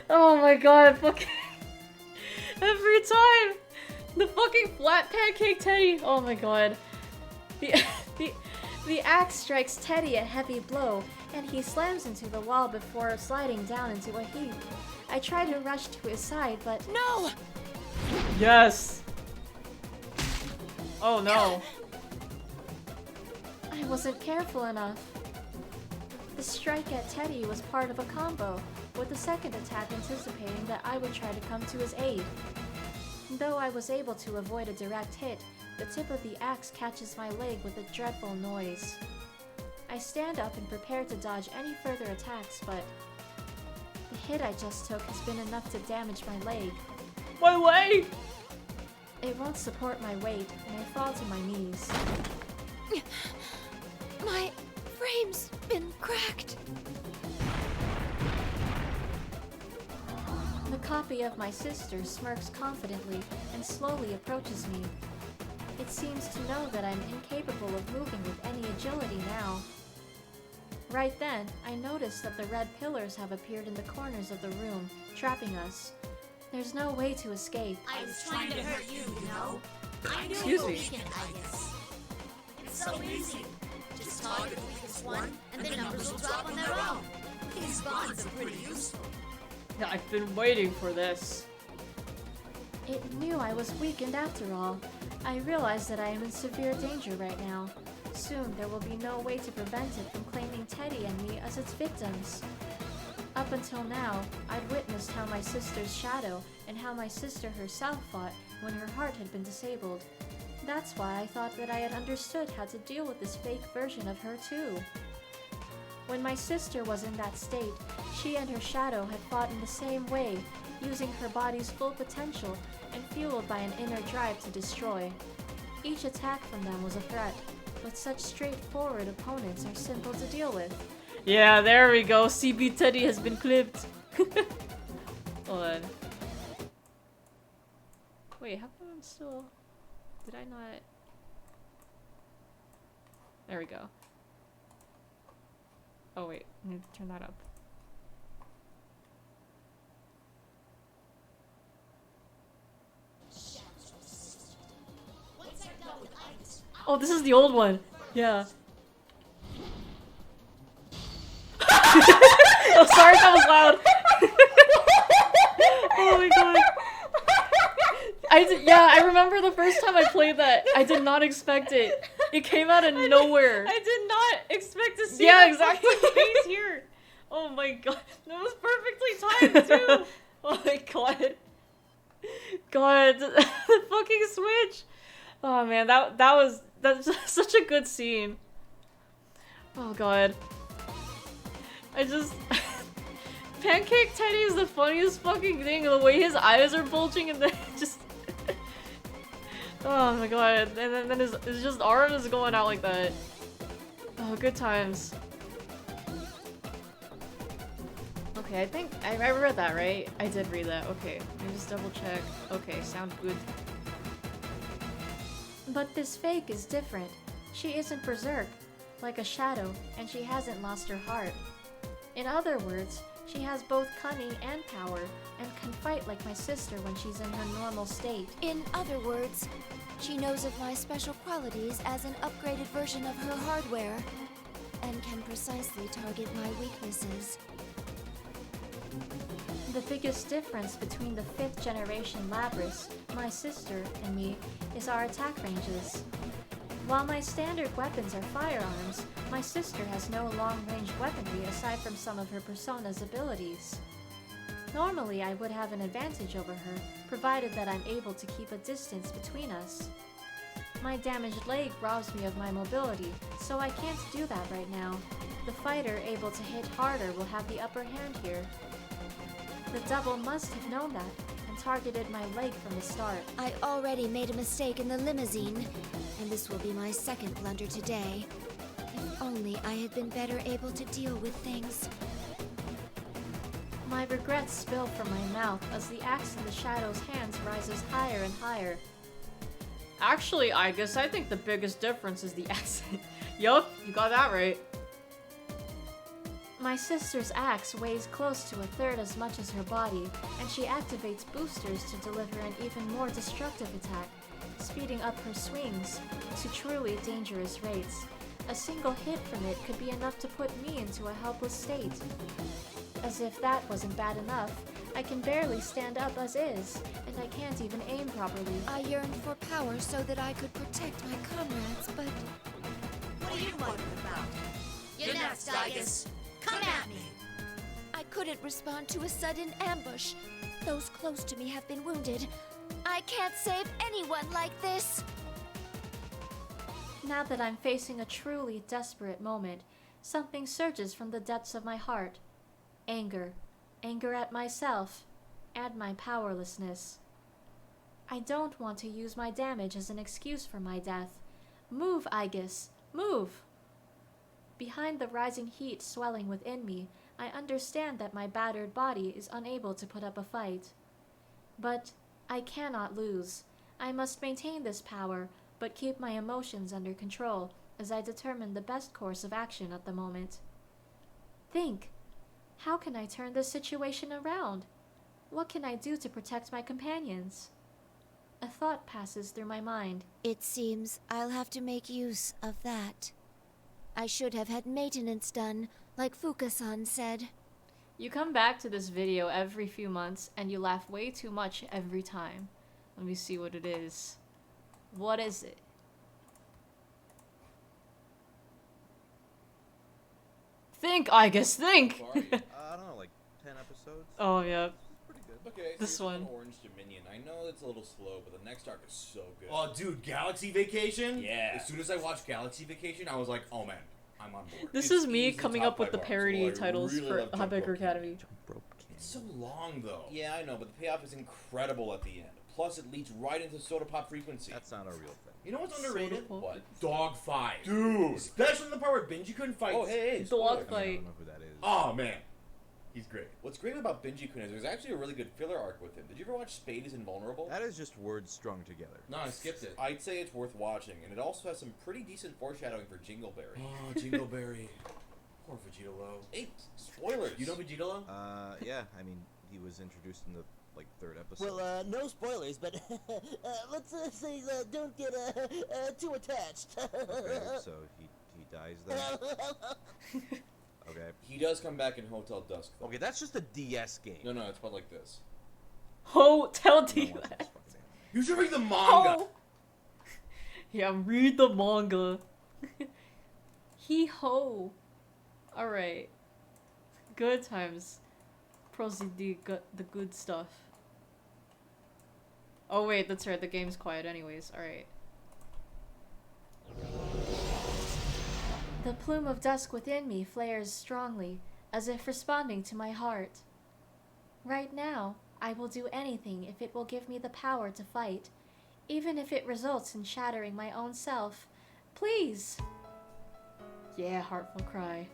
Oh my god, fucking. Every time. The fucking flat pancake Teddy. Oh my god. The axe strikes Teddy a heavy blow, and he slams into the wall before sliding down into a heap. I try to rush to his side, but No! Yes. Oh no. I wasn't careful enough. The strike at Teddy was part of a combo, with the second attack anticipating that I would try to come to his aid. Though I was able to avoid a direct hit, the tip of the axe catches my leg with a dreadful noise. I stand up and prepare to dodge any further attacks, but the hit I just took has been enough to damage my leg. My leg! It won't support my weight, and I fall to my knees. My frame's been cracked. The copy of my sister smirks confidently and slowly approaches me. It seems to know that I'm incapable of moving with any agility now. Right then, I notice that the red pillars have appeared in the corners of the room, trapping us. There's no way to escape. I was trying to hurt you, you know? I knew Excuse you were me. weakened, I guess. It's so easy. Just target the weakest one, and the numbers will drop on their own. These bonds are pretty useful. I've been waiting for this. It knew I was weakened after all. I realize that I am in severe danger right now. Soon there will be no way to prevent it from claiming Teddy and me as its victims. Up until now, I'd witnessed how my sister's shadow and how my sister herself fought when her heart had been disabled. That's why I thought that I had understood how to deal with this fake version of her too. When my sister was in that state, she and her shadow had fought in the same way, using her body's full potential and fueled by an inner drive to destroy. Each attack from them was a threat, but such straightforward opponents are simple to deal with. Yeah, there we go. CB Teddy has been clipped. Hold on. Wait, how come I'm still... Did I not... There we go. Oh wait, I need to turn that up. Oh, this is the old one. Yeah. Oh, sorry, that was loud. Oh my god. I remember the first time I played that. I did not expect it. It came out of nowhere. I did not expect to see Yeah, that exactly. fucking face here. Oh my god, that was perfectly timed too. Oh my god. God, the fucking switch. Oh man, that's such a good scene. Oh god. I just Pancake Teddy is the funniest fucking thing. The way his eyes are bulging and then just oh my god. And then his just arm is going out like that. Oh, good times. Okay, I think I read that, right? I did read that. Okay, let me just double check. Okay, sound good. But this fake is different. She isn't berserk, like a shadow, and she hasn't lost her heart. In other words, she has both cunning and power, and can fight like my sister when she's in her normal state. In other words, she knows of my special qualities as an upgraded version of her hardware, and can precisely target my weaknesses. The biggest difference between the 5th generation Labrys, my sister, and me is our attack ranges. While my standard weapons are firearms, my sister has no long-range weaponry aside from some of her persona's abilities. Normally, I would have an advantage over her, provided that I'm able to keep a distance between us. My damaged leg robs me of my mobility, so I can't do that right now. The fighter able to hit harder will have the upper hand here. The double must have known that, and targeted my leg from the start. I already made a mistake in the limousine, and this will be my second blunder today. If only I had been better able to deal with things. My regrets spill from my mouth as the axe in the shadow's hands rises higher and higher. Actually, I guess I think the biggest difference is the accent. Yup, you got that right. My sister's axe weighs close to a third as much as her body, and she activates boosters to deliver an even more destructive attack, speeding up her swings to truly dangerous rates. A single hit from it could be enough to put me into a helpless state. As if that wasn't bad enough, I can barely stand up as is, and I can't even aim properly. I yearned for power so that I could protect my comrades, but... What are you muttering about? You're next, Igus. Come at me! I couldn't respond to a sudden ambush. Those close to me have been wounded. I can't save anyone like this! Now that I'm facing a truly desperate moment, something surges from the depths of my heart. Anger. Anger at myself. And my powerlessness. I don't want to use my damage as an excuse for my death. Move, Igus. Move! Behind the rising heat swelling within me, I understand that my battered body is unable to put up a fight. But I cannot lose. I must maintain this power, but keep my emotions under control as I determine the best course of action at the moment. Think. How can I turn this situation around? What can I do to protect my companions? A thought passes through my mind. It seems I'll have to make use of that. I should have had maintenance done, like Fuka-san said. You come back to this video every few months and you laugh way too much every time. Let me see what it is. What is it? Think, I guess, think! I don't know, like 10 episodes? Oh, yeah. Pretty good. Okay, so This one. Orange Dominion. I know it's a little slow, but the next arc is so good. Oh, dude, Galaxy Vacation? Yeah. As soon as I watched Galaxy Vacation, I was like, oh man, I'm on board. This It's is me easy coming top up with 5 the arcs. parody Well, I titles really for love High Jump Biker Rope Academy. It's so long though. Yeah, I know, but the payoff is incredible at the end. Plus, it leads right into Soda Pop Frequency. That's not a real thing. You know what's underrated? What? Dog fight. Dude! Especially the part where Benji couldn't fight. Oh, hey, Dog spoiler. I fight. don't know who that is. Oh man. He's great. What's great about Benji-kun is there's actually a really good filler arc with him. Did you ever watch Spade is Invulnerable? That is just words strung together. No, I skipped it. I'd say it's worth watching, and it also has some pretty decent foreshadowing for Jingleberry. Oh, Jingleberry. Poor Vegeta Low. Hey, spoilers! You know Vegeta Low? Yeah, I mean, he was introduced in the, like, 3rd episode. Well, no spoilers, but let's say don't get too attached. Okay, so he dies then? Okay. He does come back in Hotel Dusk, though. Okay, that's just a DS game. No, it's about like this. Oh, tell I D don't watch that. this fucking game. You should read the manga! Oh. Yeah, read the manga. Hee ho. Alright. Good times. Proceed the good stuff. Oh wait, that's right, the game's quiet anyways. Alright. The plume of dusk within me flares strongly, as if responding to my heart. Right now, I will do anything if it will give me the power to fight, even if it results in shattering my own self. Please! Yeah, heartful cry.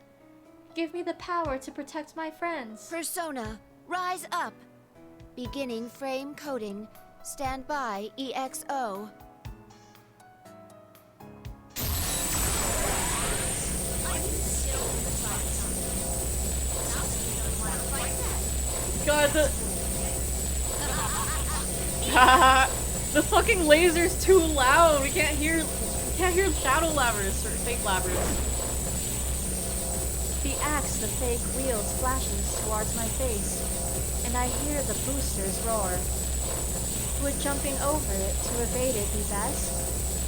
Give me the power to protect my friends. Persona, rise up. Beginning frame coding. Stand by, EXO. God, the fucking laser's too loud. We can't hear shadow labyrinths or fake labyrinths. The axe the fake wields flashes towards my face, and I hear the boosters roar. Would jumping over it to evade it be best?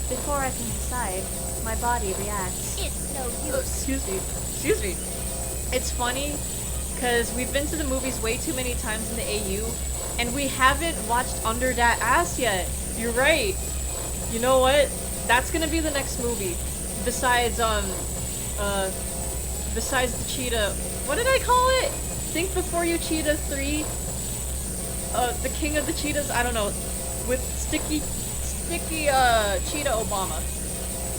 Before I can decide, my body reacts. It's no use. Excuse me. It's funny, because we've been to the movies way too many times in the AU, and we haven't watched Under That Ass yet. You're right. You know what? That's gonna be the next movie. Besides the cheetah. What did I call it? Think Before You Cheetah 3? The King of the Cheetahs? I don't know. With sticky cheetah Obama.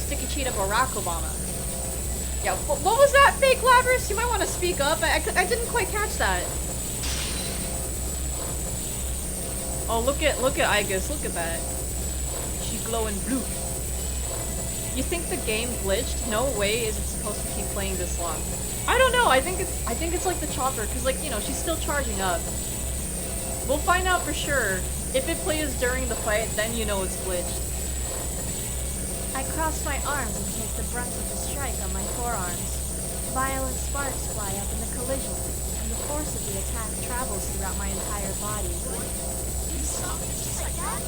Sticky cheetah Barack Obama. Yeah, what was that, fake labyrinth? You might want to speak up. I didn't quite catch that. Oh, look at Igus. Look at that. She's glowing blue. You think the game glitched? No way is it supposed to keep playing this long. I don't know. I think it's like the chopper, because like, you know, she's still charging up. We'll find out for sure. If it plays during the fight, then you know it's glitched. I cross my arms and take the brunt of the strike on my forearms. Violent sparks fly up in the collision, and the force of the attack travels throughout my entire body. You saw me just like that?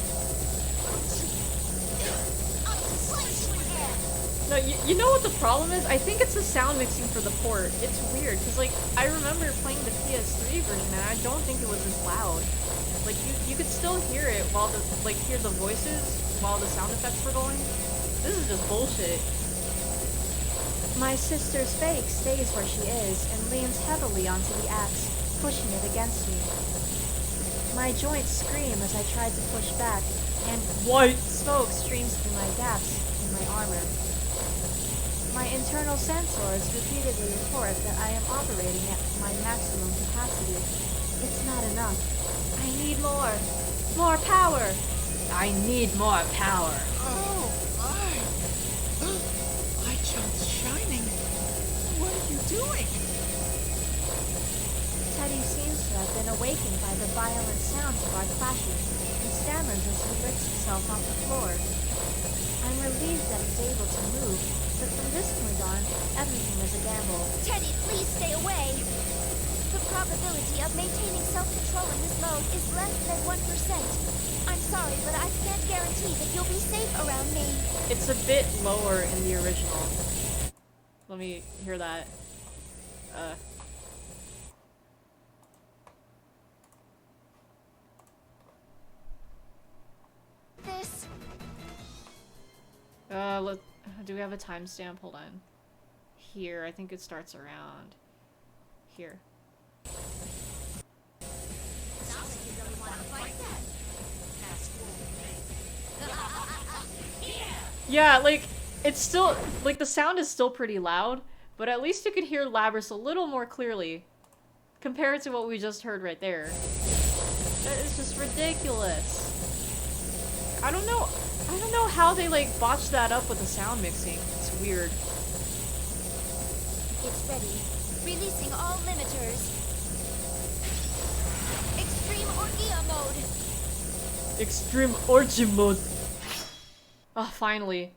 No, you know what the problem is? I think it's the sound mixing for the port. It's weird, because like, I remember playing the PS3 version and I don't think it was as loud. Like, you could still hear it while hear the voices while the sound effects were going. This is just bullshit. My sister's fake stays where she is and leans heavily onto the axe, pushing it against me. My joints scream as I try to push back, and white smoke streams through my gaps in my armor. My internal sensors repeatedly report that I am operating at my maximum capacity. It's not enough. I need more. More power. I need more power. Oh, my jump's shining. What are you doing? Teddy seems to have been awakened by the violent sounds of our clashing and stammers as he lifts himself off the floor. I'm relieved that he's able to move, but from this point on, everything is a gamble. Teddy, please stay away. The probability of maintaining self-control in this mode is less than 1%. I'm sorry, but I can't guarantee that you'll be safe around me. It's a bit lower in the original. Let me hear that. This... do we have a timestamp? Hold on. Here, I think it starts around here. Yeah, like, it's still, like, the sound is still pretty loud, but at least you could hear Labrys a little more clearly compared to what we just heard right there. That is just ridiculous. I don't know how they, like, botched that up with the sound mixing. It's weird. It's ready. Releasing all limiters. Extreme Orgia mode. Extreme Orgy mode. Oh, finally.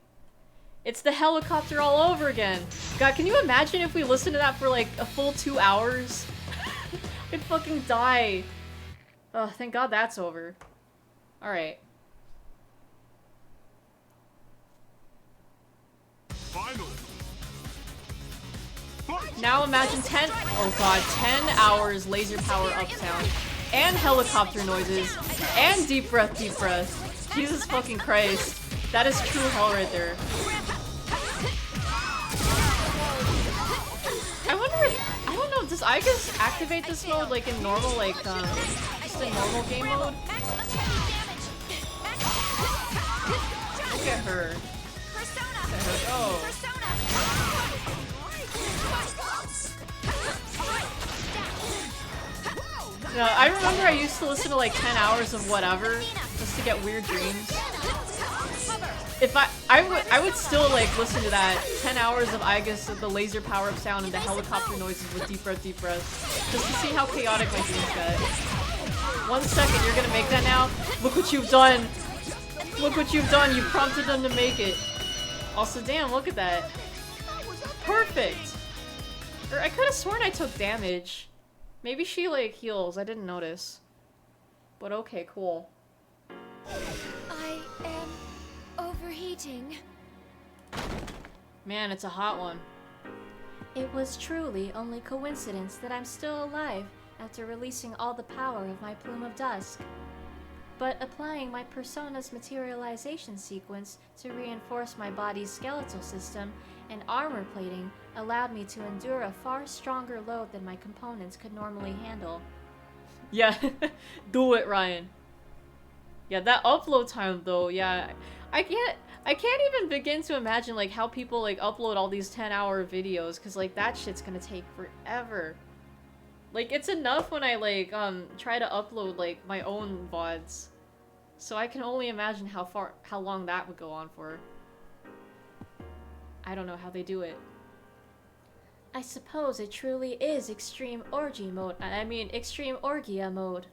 It's the helicopter all over again. God, can you imagine if we listened to that for like a full 2 hours? I'd fucking die. Oh, thank God that's over. Alright. Now imagine 10 hours laser power uptown, and helicopter noises, and deep breath. Jesus fucking Christ. That is true hell right there. I wonder if, I don't know, does Igus activate this mode like in normal, like, just in normal game mode? Look at her. Look at her go. No, I remember I used to listen to like 10 hours of whatever just to get weird dreams. If I would still like listen to that 10 hours of I guess the laser power up sound and the helicopter noises with deep breath, just to see how chaotic my dreams get. 1 second, you're gonna make that now? Look what you've done! Look what you've done! You prompted them to make it. Also, damn, look at that. Perfect! Or I could have sworn I took damage. Maybe she like heals, I didn't notice. But okay, cool. I am overheating. Man, it's a hot one. It was truly only coincidence that I'm still alive after releasing all the power of my plume of dusk. But applying my persona's materialization sequence to reinforce my body's skeletal system and armor plating allowed me to endure a far stronger load than my components could normally handle. Yeah, do it, Ryan. Yeah, that upload time though, yeah. I can't even begin to imagine like how people like upload all these 10-hour videos, cause like that shit's gonna take forever. Like it's enough when I like try to upload like my own VODs. So I can only imagine how long that would go on for. I don't know how they do it. I suppose it truly is extreme orgy mode. I mean, extreme orgia mode.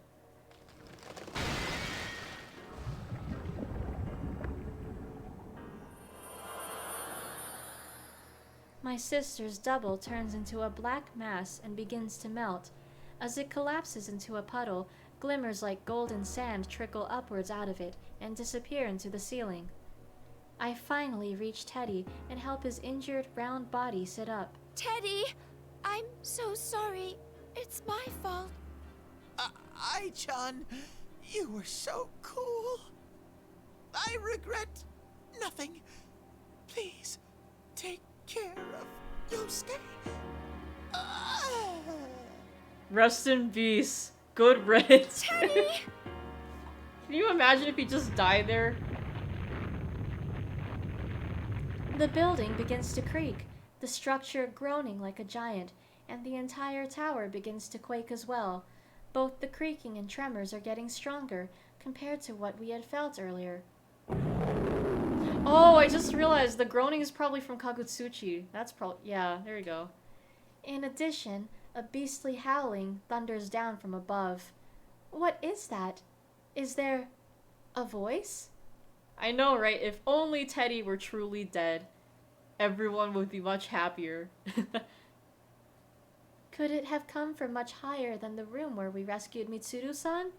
My sister's double turns into a black mass and begins to melt. As it collapses into a puddle, glimmers like golden sand trickle upwards out of it and disappear into the ceiling. I finally reach Teddy and help his injured round body sit up. Teddy! I'm so sorry. It's my fault. Ai-chan, you were so cool. I regret nothing. Please, take care of Yosuke. Rest in peace. Good riddance. Teddy! Can you imagine if he just died there? The building begins to creak, the structure groaning like a giant, and the entire tower begins to quake as well. Both the creaking and tremors are getting stronger compared to what we had felt earlier. Oh, I just realized the groaning is probably from Kagutsuchi. That's probably... yeah, there you go. In addition, a beastly howling thunders down from above. What is that? Is there a voice? I know, right? If only Teddy were truly dead, everyone would be much happier. Could it have come from much higher than the room where we rescued Mitsuru-san?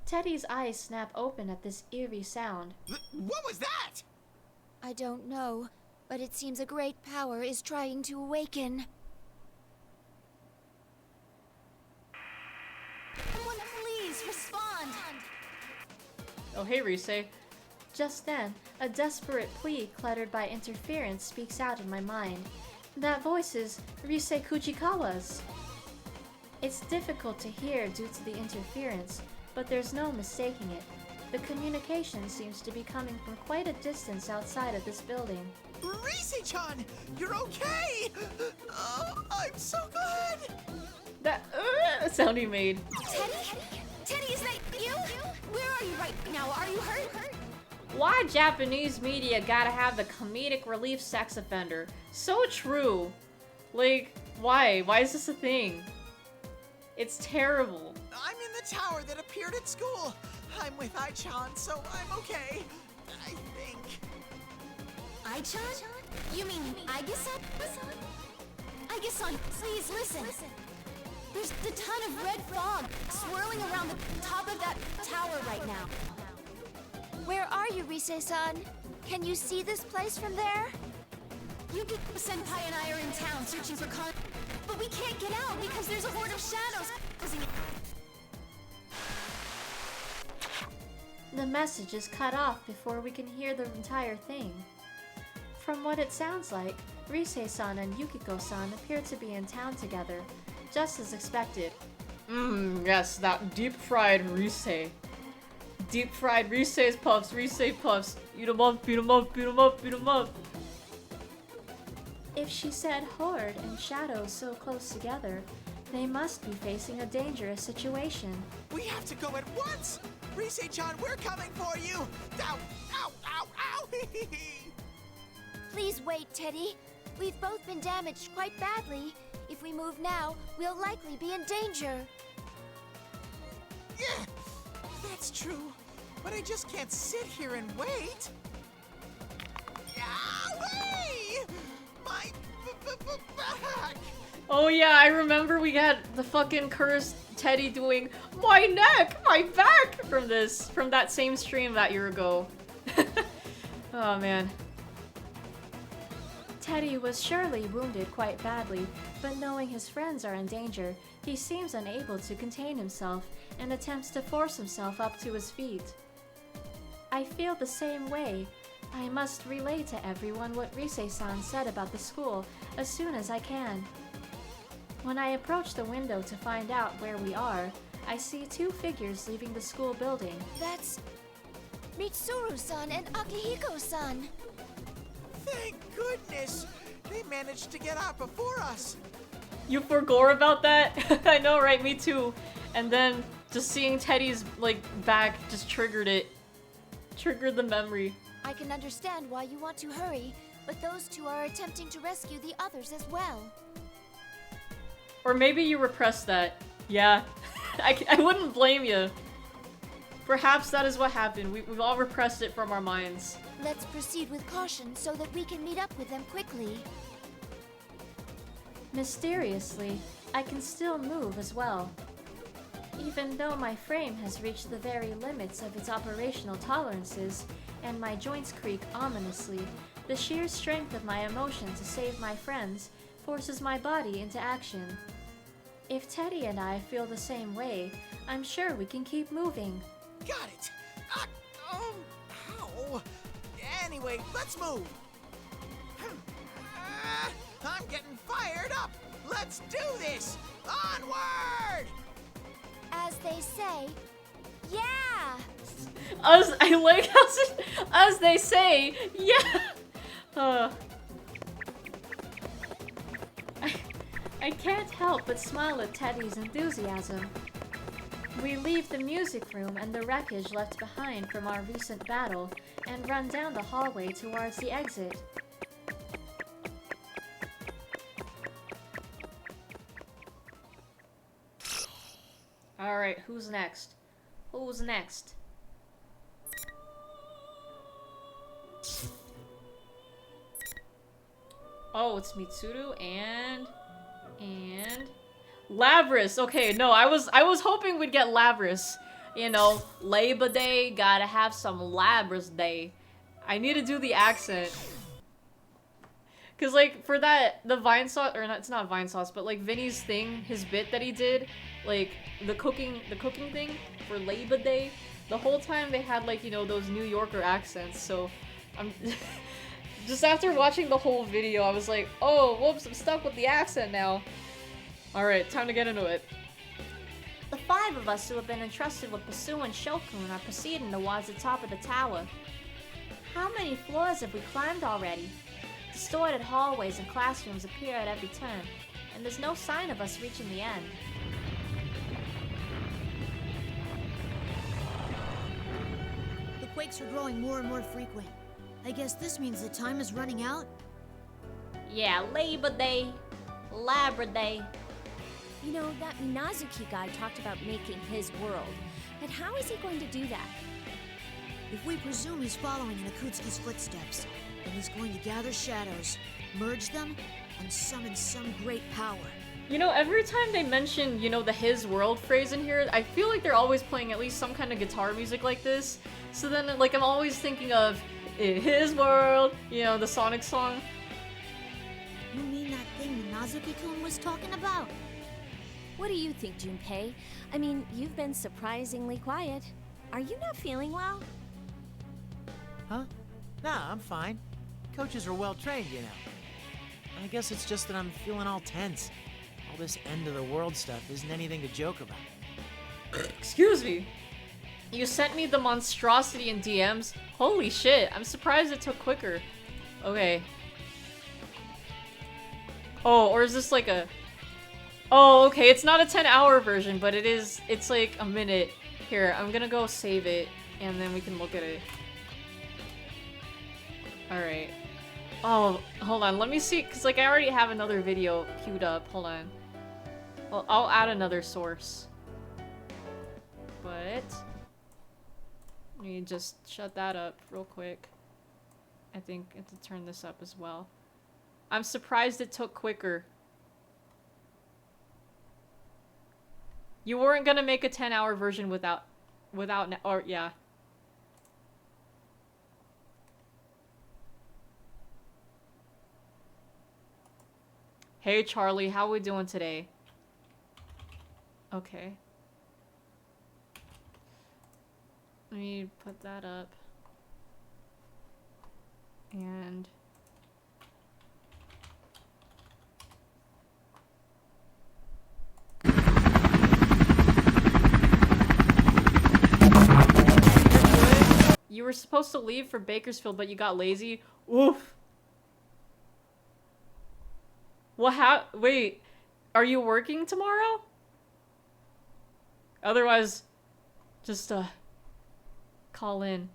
Teddy's eyes snap open at this eerie sound. What was that? I don't know, but it seems a great power is trying to awaken. Someone please respond! Oh, hey, Rise. Just then, a desperate plea cluttered by interference speaks out in my mind. That voice is Rise Kujikawa's. It's difficult to hear due to the interference, but there's no mistaking it. The communication seems to be coming from quite a distance outside of this building. Rise-chan, you're okay! Oh, I'm so glad! That sound he made. Teddy? Teddy, is that you? Where are you right now? Are you hurt? Why Japanese media gotta have the comedic relief sex offender? So true. Like, why? Why is this a thing? It's terrible. I'm in the tower that appeared at school. I'm with Ai-chan, so I'm okay. I think. Ai-chan? You mean Aigis-san? Aigis-san, please listen. There's a ton of red fog swirling around the top of that tower right now. Where are you, Rise-san? Can you see this place from there? Yuki-senpai and I are in town searching for but we can't get out because there's a horde of shadows. The message is cut off before we can hear the entire thing. From what it sounds like, Rise-san and Yukiko-san appear to be in town together, just as expected. Yes, that deep-fried Rise. Deep-fried Rise's puffs, Rise puffs. Eat 'em up, beat 'em up, beat 'em up, beat 'em up. If she said horde and shadows so close together, They must be facing a dangerous situation. We have to go at once! Rise-chan, we're coming for you! Ow! Ow! Ow! Ow! Please wait, Teddy. We've both been damaged quite badly. If we move now, we'll likely be in danger. Yeah, that's true. But I just can't sit here and wait. Owie! My back! Oh yeah, I remember we had the fucking cursed Teddy doing my neck, my back from that same stream that year ago. Oh man. Teddy was surely wounded quite badly, but knowing his friends are in danger, he seems unable to contain himself and attempts to force himself up to his feet. I feel the same way. I must relay to everyone what Rise-san said about the school as soon as I can. When I approach the window to find out where we are, I see two figures leaving the school building. That's Mitsuru-san and Akihiko-san. Thank goodness! They managed to get out before us! You forgot about that? I know, right? Me too. And then just seeing Teddy's, like, back just triggered it. Triggered the memory. I can understand why you want to hurry, but those two are attempting to rescue the others as well. Or maybe you repressed that. Yeah. I wouldn't blame you. Perhaps that is what happened. We've all repressed it from our minds. Let's proceed with caution so that we can meet up with them quickly. Mysteriously, I can still move as well. Even though my frame has reached the very limits of its operational tolerances, and my joints creak ominously, the sheer strength of my emotion to save my friends forces my body into action. If Teddy and I feel the same way, I'm sure we can keep moving. Got it! Ow! Anyway, let's move! I'm getting fired up! Let's do this! Onward! As they say, yeah! I like how as they say, yeah! I can't help but smile at Teddy's enthusiasm. We leave the music room and the wreckage left behind from our recent battle and run down the hallway towards the exit. Alright, who's next? Who's next? Oh, it's Mitsuru and Labris. Okay, no, I was hoping we'd get Labris. You know, Laybuh Day, gotta have some Labris Day. I need to do the accent. Cause like for that, the Vine Sauce, or not, it's not Vine Sauce, but like Vinny's thing, his bit that he did, like the cooking thing for Laybuh Day, the whole time they had like, you know, those New Yorker accents. So I'm just after watching the whole video, I was like, oh, whoops, I'm stuck with the accent now. All right, time to get into it. The 5 of us who have been entrusted with pursuing Shokun are proceeding towards the top of the tower. How many floors have we climbed already? Distorted hallways and classrooms appear at every turn, and there's no sign of us reaching the end. The quakes are growing more and more frequent. I guess this means the time is running out? Yeah, Laybuh Day, Labra Day. You know, that Minazuki guy talked about making his world, but how is he going to do that? If we presume he's following in Akutsuki's footsteps, then he's going to gather shadows, merge them, and summon some great power. You know, every time they mention, you know, the his world phrase in here, I feel like they're always playing at least some kind of guitar music like this. So then, like, I'm always thinking of his world, you know, the Sonic song. You mean that thing Minazuki-kun was talking about? What do you think, Junpei? I mean, you've been surprisingly quiet. Are you not feeling well? Huh? Nah, I'm fine. Coaches are well trained, you know. I guess it's just that I'm feeling all tense. All this end of the world stuff isn't anything to joke about. Excuse me. You sent me the monstrosity in DMs? Holy shit, I'm surprised it took quicker. Okay. Oh, or is this like a... Oh, okay, it's not a 10-hour version, but it's like a minute. Here, I'm gonna go save it, and then we can look at it. Alright. Oh, hold on, let me see, because like I already have another video queued up. Hold on. Well, I'll add another source. But... let me just shut that up real quick. I think I have to turn this up as well. I'm surprised it took quicker. You weren't gonna make a 10-hour version without, or yeah. Hey Charlie, how we doing today? Okay. Let me put that up. And... you were supposed to leave for Bakersfield, but you got lazy? Oof. Well, wait, are you working tomorrow? Otherwise, just, call in.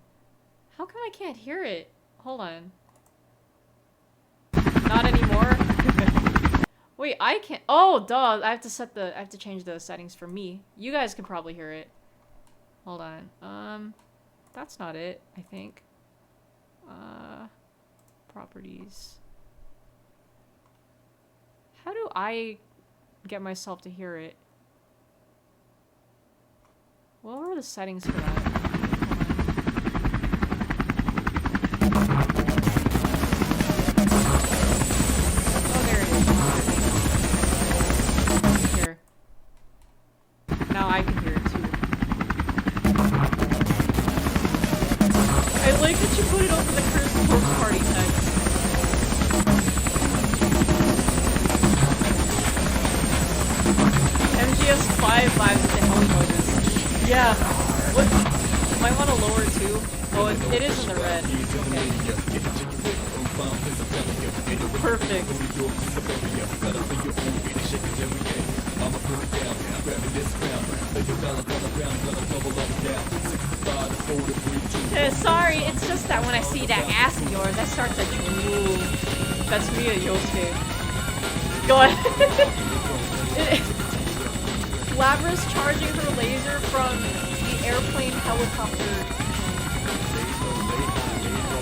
How come I can't hear it? Hold on. Not anymore? Wait, I can't- oh, duh, I have to change the settings for me. You guys can probably hear it. Hold on, that's not it, I think. Properties. How do I get myself to hear it? What were the settings for that? Oh, there it is. Here. Now I can hear it too. I like that you put it over the Curse Corpse Party text. MGS5 vibes with the heli noises. Yeah. What? Might want to lower it too. Oh, it is in the red. Okay. Perfect. Sorry, it's just that when I see that ass of yours, I start to drool. That's me at Yosuke. Go ahead. Labra's charging her laser from the airplane helicopter.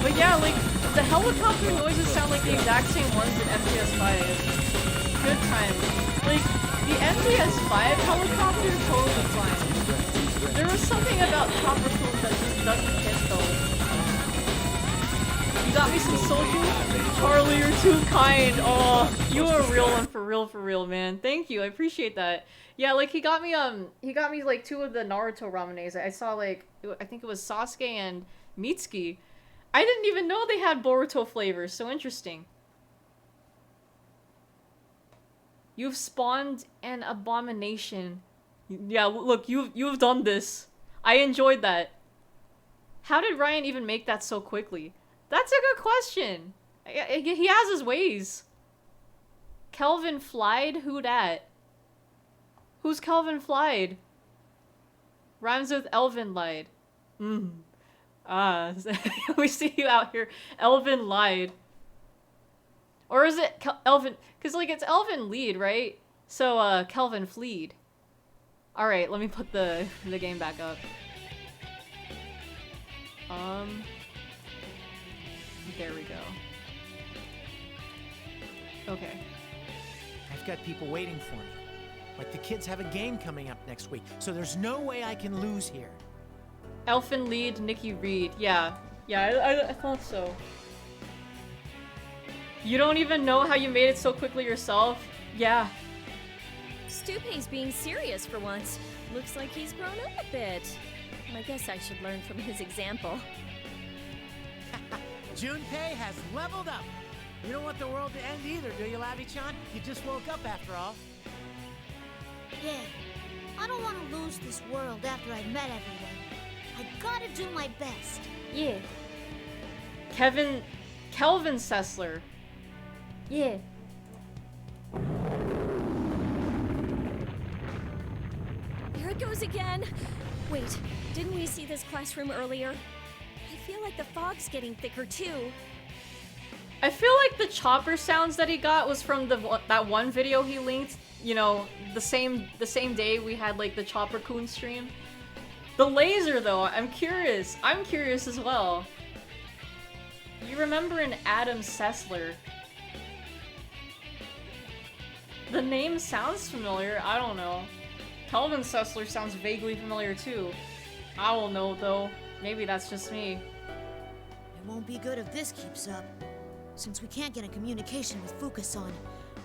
But yeah, like, the helicopter noises sound like the exact same ones in MGS5. Good time. Like, the MGS5 helicopter is totally fine. There was something about Chopper Coon that just doesn't hit though. You got me some soju? Charlie, you're too kind. Oh, you are a real one for real, man. Thank you, I appreciate that. Yeah, like he got me like 2 of the Naruto ramenes. I saw like, I think it was Sasuke and Mitsuki. I didn't even know they had Boruto flavors, so interesting. You've spawned an abomination. Yeah, look, you've done this. I enjoyed that. How did Ryan even make that so quickly? That's a good question. He has his ways. Kelvin Flied? Who dat? Who's Kelvin Flied? Rhymes with Elvin lied. We see you out here. Elvin lied. Or is it Elvin? Because, like, it's Elvin lead, right? So, Kelvin fleed. Alright, let me put the game back up. There we go. Okay. I've got people waiting for me. Like the kids have a game coming up next week, so there's no way I can lose here. Elfin lead, Nikki Reed. Yeah. Yeah, I thought so. You don't even know how you made it so quickly yourself? Yeah. Stupé's being serious for once. Looks like he's grown up a bit. I guess I should learn from his example. Junpei has leveled up. You don't want the world to end either, do you, Labby-chan? You just woke up after all. Yeah, I don't want to lose this world after I've met everyone. I gotta do my best. Yeah. Kelvin Sessler. Yeah. it goes again. Wait, didn't we see this classroom earlier? I feel like the fog's getting thicker too. I feel like the chopper sounds that he got was from that one video he linked. You know, the same day we had like the Chopper Coon stream. The laser though, I'm curious. I'm curious as well. You remember an Adam Sessler? The name sounds familiar. I don't know. Kelvin Sessler sounds vaguely familiar too. I don't know though. Maybe that's just me. It won't be good if this keeps up. Since we can't get in communication with Fukasan,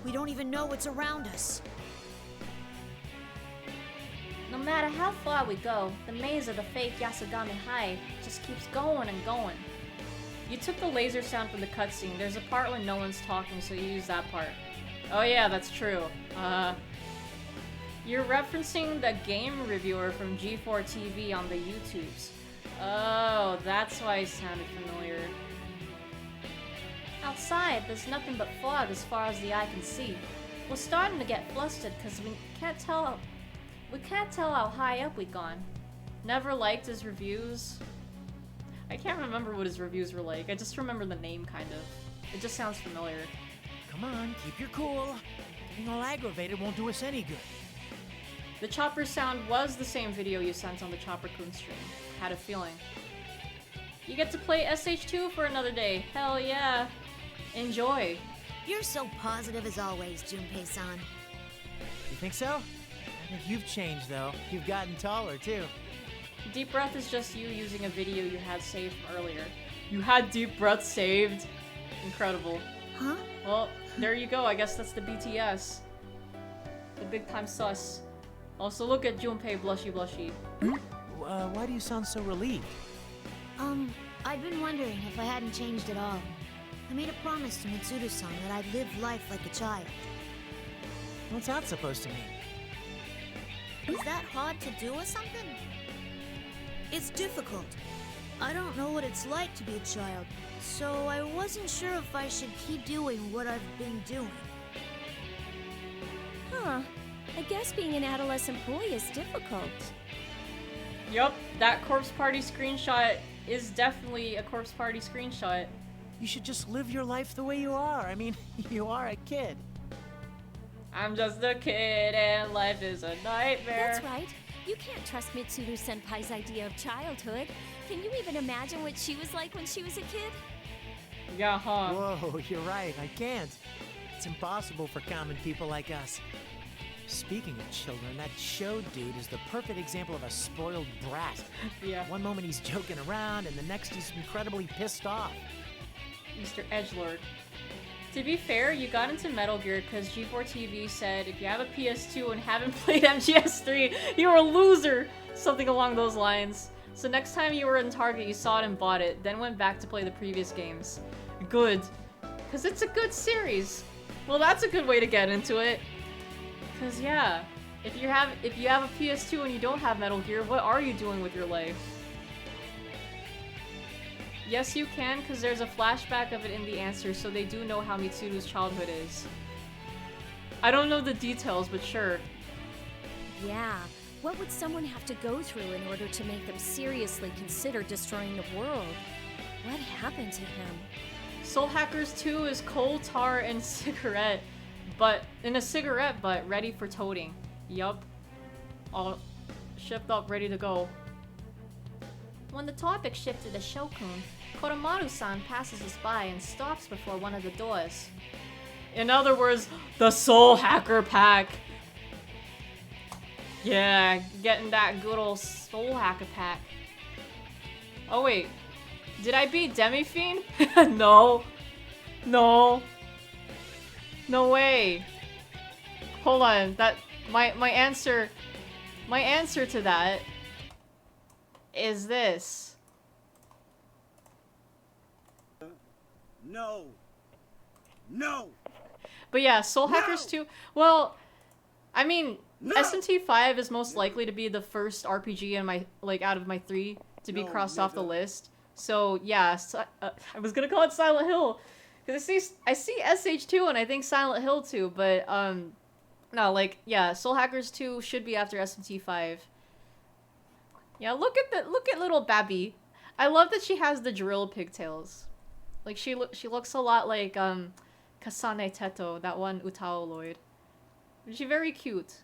we don't even know what's around us. No matter how far we go, the maze of the fake Yasogami High just keeps going and going. You took the laser sound from the cutscene. There's a part when no one's talking, so you use that part. Oh yeah, that's true. You're referencing the game reviewer from G4 TV on the YouTubes. Oh, that's why he sounded familiar. Outside, there's nothing but fog as far as the eye can see. We're starting to get flustered because we can't tell how high up we've gone. Never liked his reviews. I can't remember what his reviews were like. I just remember the name, kind of. It just sounds familiar. Come on, keep your cool. Getting all aggravated won't do us any good. The chopper sound was the same video you sent on the Chopper Coon stream. Had a feeling. You get to play SH2 for another day. Hell yeah. Enjoy. You're so positive as always, Junpei-san. You think so? I think you've changed, though. You've gotten taller, too. Deep Breath is just you using a video you had saved from earlier. You had Deep Breath saved? Incredible. Huh? Well, there you go. I guess that's the BTS. The big time sus. Also, look at Junpei blushy blushy. Why do you sound so relieved? I've been wondering if I hadn't changed at all. I made a promise to Mitsuru-san that I'd live life like a child. What's that supposed to mean? Is that hard to do or something? It's difficult. I don't know what it's like to be a child, so I wasn't sure if I should keep doing what I've been doing. Huh. I guess being an adolescent boy is difficult. Yup, that corpse party screenshot is definitely a corpse party screenshot. You should just live your life the way you are. I mean, you are a kid. I'm just a kid and life is a nightmare. That's right. You can't trust Mitsuru Senpai's idea of childhood. Can you even imagine what she was like when she was a kid? Yeah, huh? Whoa, you're right. I can't. It's impossible for common people like us. Speaking of children, that show dude is the perfect example of a spoiled brat. Yeah. One moment he's joking around, and the next he's incredibly pissed off. Mr. Edgelord. To be fair, you got into Metal Gear because G4 TV said if you have a PS2 and haven't played MGS3, you're a loser! Something along those lines. So next time you were in Target, you saw it and bought it, then went back to play the previous games. Good. Because it's a good series. Well, that's a good way to get into it. Because yeah, if you have a PS2 and you don't have Metal Gear, what are you doing with your life? Yes, you can, because there's a flashback of it in the answer, so they do know how Mitsuru's childhood is. I don't know the details, but sure. Yeah. What would someone have to go through in order to make them seriously consider destroying the world? What happened to him? Soul Hackers 2 is coal tar and cigarette, but in a cigarette butt ready for toting. Yup. All shipped up, ready to go. When the topic shifted to Shokun, Koromaru-san passes us by and stops before one of the doors. In other words, the Soul Hacker Pack. Yeah, getting that good old Soul Hacker Pack. Oh wait, did I beat Demi-Fiend? No. No. No way. Hold on, that my answer to that is this. No. No. But yeah, Soul Hackers 2. Well, I mean, SMT 5 is most likely to be the first RPG in my out of my 3 to be crossed off the list. So yeah, I was gonna call it Silent Hill because I see SH2 and I think Silent Hill too. But no, yeah, Soul Hackers 2 should be after SMT 5. Yeah, look at little Babby. I love that she has the drill pigtails. Like she looks a lot like Kasane Teto, that one Utaoloid. She's very cute.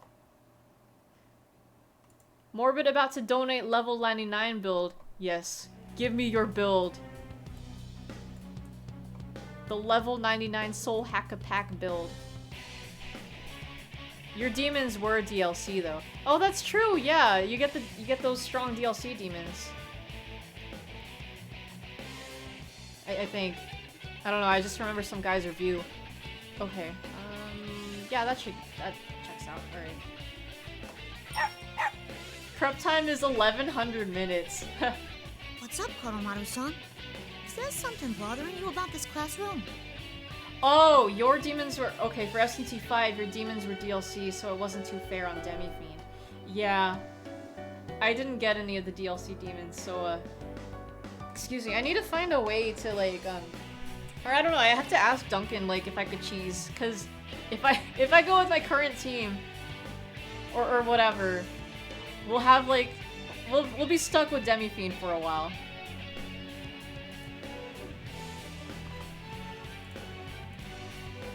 Morbid about to donate level 99 build. Yes. Give me your build. The level 99 Soul Hack-a-Pack build. Your demons were DLC though. Oh, that's true. Yeah, you get those strong DLC demons. I think. I don't know. I just remember some guy's review. Okay. Yeah, that checks out. All right. Prep time is 1100 minutes. What's up, Koromaru-san? Is there something bothering you about this classroom? Oh, your demons were... Okay, for SNT 5, your demons were DLC, so it wasn't too fair on Demi-Fiend. Yeah. I didn't get any of the DLC demons, so, excuse me. I need to find a way to, like, or I don't know, I have to ask Duncan, like, if I could cheese, because if I go with my current team, or whatever, we'll have, like... We'll be stuck with Demi-Fiend for a while.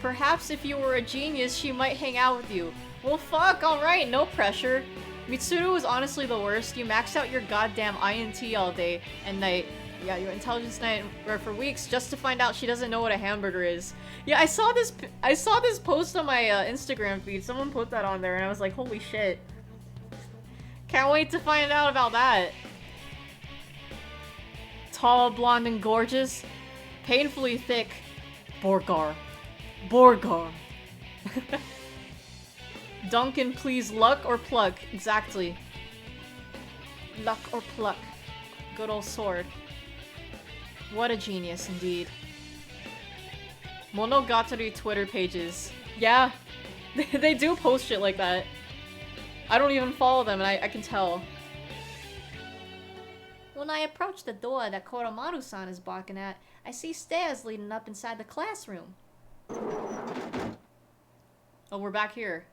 Perhaps if you were a genius, she might hang out with you. Well, fuck, alright, no pressure. Mitsuru is honestly the worst. You maxed out your goddamn INT all day and night. Yeah, your intelligence night for weeks just to find out she doesn't know what a hamburger is. Yeah, I saw this post on my Instagram feed. Someone put that on there and I was like, holy shit. Can't wait to find out about that. Tall, blonde, and gorgeous. Painfully thick. Borgar. Duncan, please, luck or pluck? Exactly. Luck or pluck. Good old sword. What a genius, indeed. Monogatari Twitter pages. Yeah, they do post shit like that. I don't even follow them, and I can tell. When I approach the door that Koromaru-san is barking at, I see stairs leading up inside the classroom. Oh, we're back here.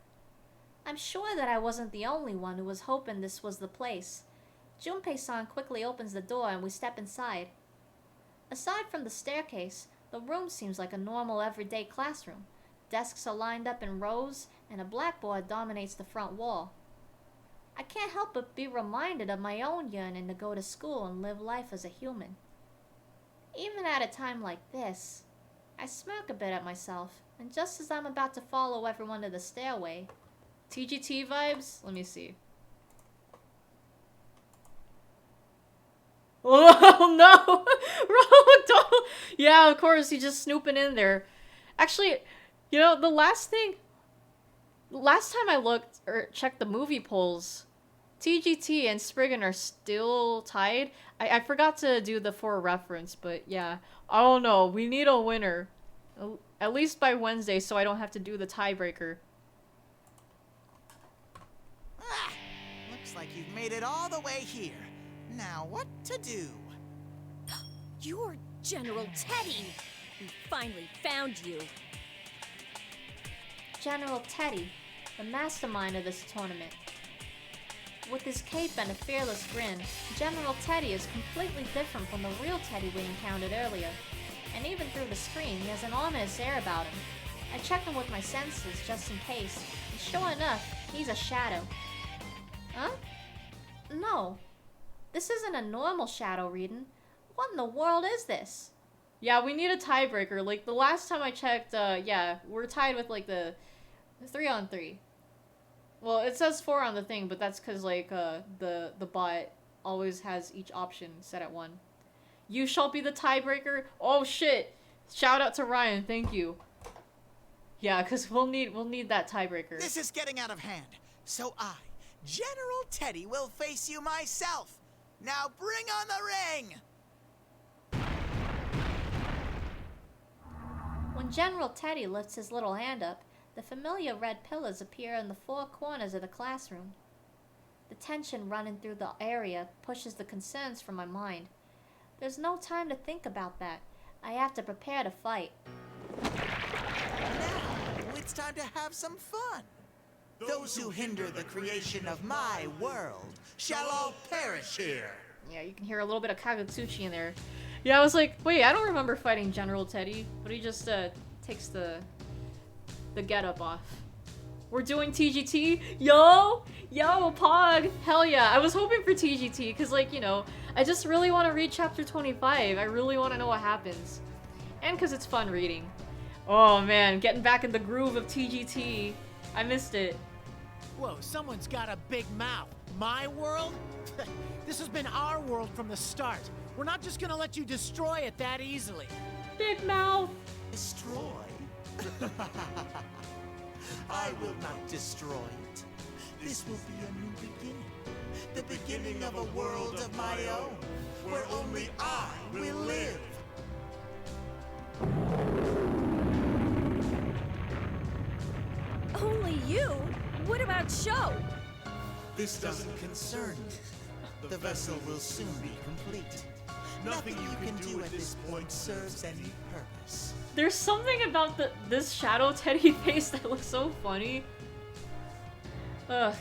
I'm sure that I wasn't the only one who was hoping this was the place. Junpei-san quickly opens the door and we step inside. Aside from the staircase, the room seems like a normal everyday classroom. Desks are lined up in rows, and a blackboard dominates the front wall. I can't help but be reminded of my own yearning to go to school and live life as a human. Even at a time like this, I smirk a bit at myself, and just as I'm about to follow everyone to the stairway... TGT vibes? Let me see. Oh no! Don't! Yeah, of course, he's just snooping in there. Actually, you know, the last time I looked, or checked the movie polls, TGT and Spriggan are still tied. I forgot to do the for reference, but yeah. I don't know, we need a winner. At least by Wednesday, so I don't have to do the tiebreaker. Ah, looks like you've made it all the way here. Now, what to do? You're General Teddy! We finally found you. General Teddy, the mastermind of this tournament. With his cape and a fearless grin, General Teddy is completely different from the real Teddy we encountered earlier. And even through the screen, he has an ominous air about him. I check him with my senses just in case, and sure enough, he's a shadow. Huh? No. This isn't a normal shadow reading. What in the world is this? Yeah, we need a tiebreaker. Like, the last time I checked, yeah, we're tied with, like, the 3-on-3. Well, it says 4 on the thing, but that's because, like, the bot always has each option set at 1. You shall be the tiebreaker? Oh, shit! Shout out to Ryan, thank you. Yeah, because we'll need that tiebreaker. This is getting out of hand, so I, General Teddy, will face you myself. Now bring on the ring! When General Teddy lifts his little hand up, the familiar red pillars appear in the 4 corners of the classroom. The tension running through the area pushes the concerns from my mind. There's no time to think about that. I have to prepare to fight. Now, it's time to have some fun. Those who hinder the creation of my world shall all perish here. Yeah, you can hear a little bit of Kagutsuchi in there. Yeah, I was like, wait, I don't remember fighting General Teddy, but he just takes the getup off. We're doing TGT? Yo, Pog, hell yeah. I was hoping for TGT because, like, you know, I just really want to read chapter 25. I really want to know what happens. And because it's fun reading. Oh man, getting back in the groove of TGT. I missed it. Whoa, someone's got a big mouth. My world? This has been our world from the start. We're not just gonna let you destroy it that easily. Big mouth. Destroy? I will not destroy it. This will be a new beginning. The beginning of a world of my own, where only I will live. Only you? What about Sho? This doesn't concern you. The vessel will soon be complete. Nothing you can do at this point serves any purpose. There's something about this Shadow Teddy face that looks so funny. Ugh.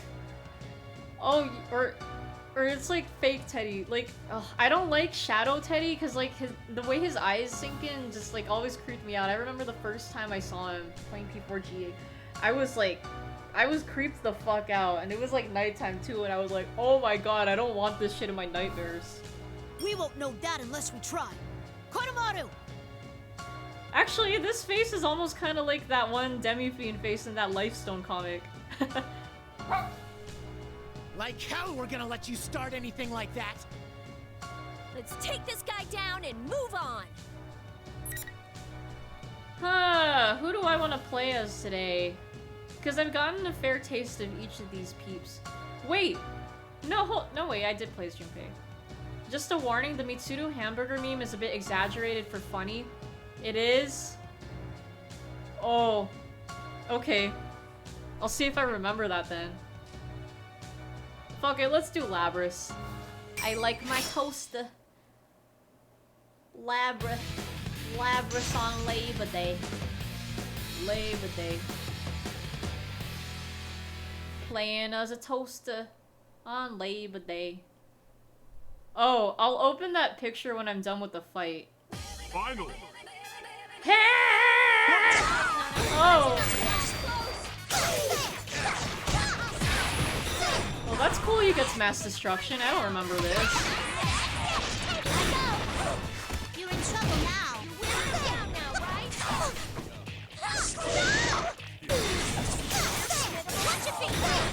Oh, or it's like fake Teddy. Like, ugh, I don't like Shadow Teddy because like the way his eyes sink in just like always creeped me out. I remember the first time I saw him playing P4G, I was creeped the fuck out, and it was like nighttime too, and I was like, oh my god, I don't want this shit in my nightmares. We won't know that unless we try. Konomaru! Actually, this face is almost kind of like that one Demi-Fiend face in that Lifestone comic. Like hell we're gonna let you start anything like that. Let's take this guy down and move on. Who do I want to play as today? Because I've gotten a fair taste of each of these peeps. Wait! No wait, I did play as Junpei. Just a warning, the Mitsuru hamburger meme is a bit exaggerated for funny. It is? Oh. Okay. I'll see if I remember that then. Fuck it, let's do Labrys. I like my toaster. Labrys on Labor Day. Labor Day. Playing as a toaster on Labor Day. Oh, I'll open that picture when I'm done with the fight. Finally. Oh. Well, that's cool he gets mass destruction. I don't remember this. You're in trouble now. You're down now, right?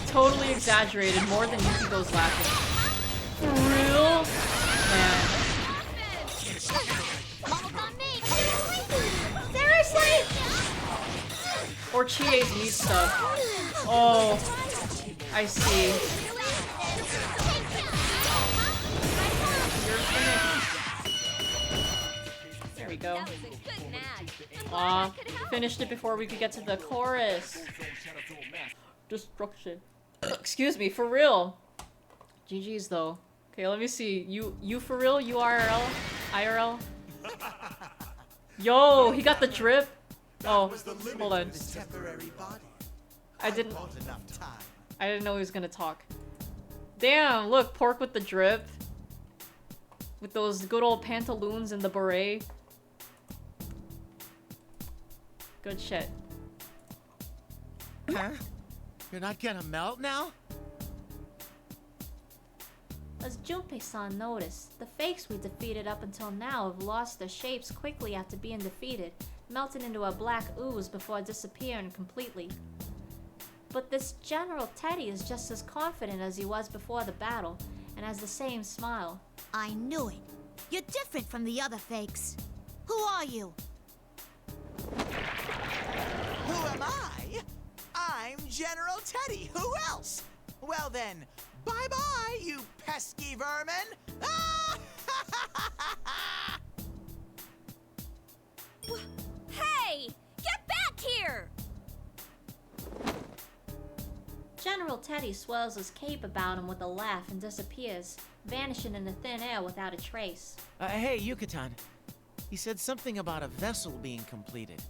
Totally exaggerated, more than Yukiko's laughing. For real? Man. Seriously? Or Chie's meat stuff. Oh, I see. There we go. Aw, finished it before we could get to the chorus. Destruction. Excuse me, for real. GG's though. Okay, let me see. You for real? URL? IRL? Yo, he got the drip. Oh, hold on. I didn't know he was gonna talk. Damn, look, pork with the drip. With those good old pantaloons and the beret. Good shit. Huh? You're not gonna melt now? As Junpei-san noticed, the fakes we defeated up until now have lost their shapes quickly after being defeated, melting into a black ooze before disappearing completely. But this General Teddy is just as confident as he was before the battle, and has the same smile. I knew it. You're different from the other fakes. Who are you? Who am I? I'm General Teddy. Who else? Well then, bye-bye, you pesky vermin! Ah! Hey! Get back here! General Teddy swirls his cape about him with a laugh and disappears, vanishing in the thin air without a trace. Hey, Yucatan. He said something about a vessel being completed.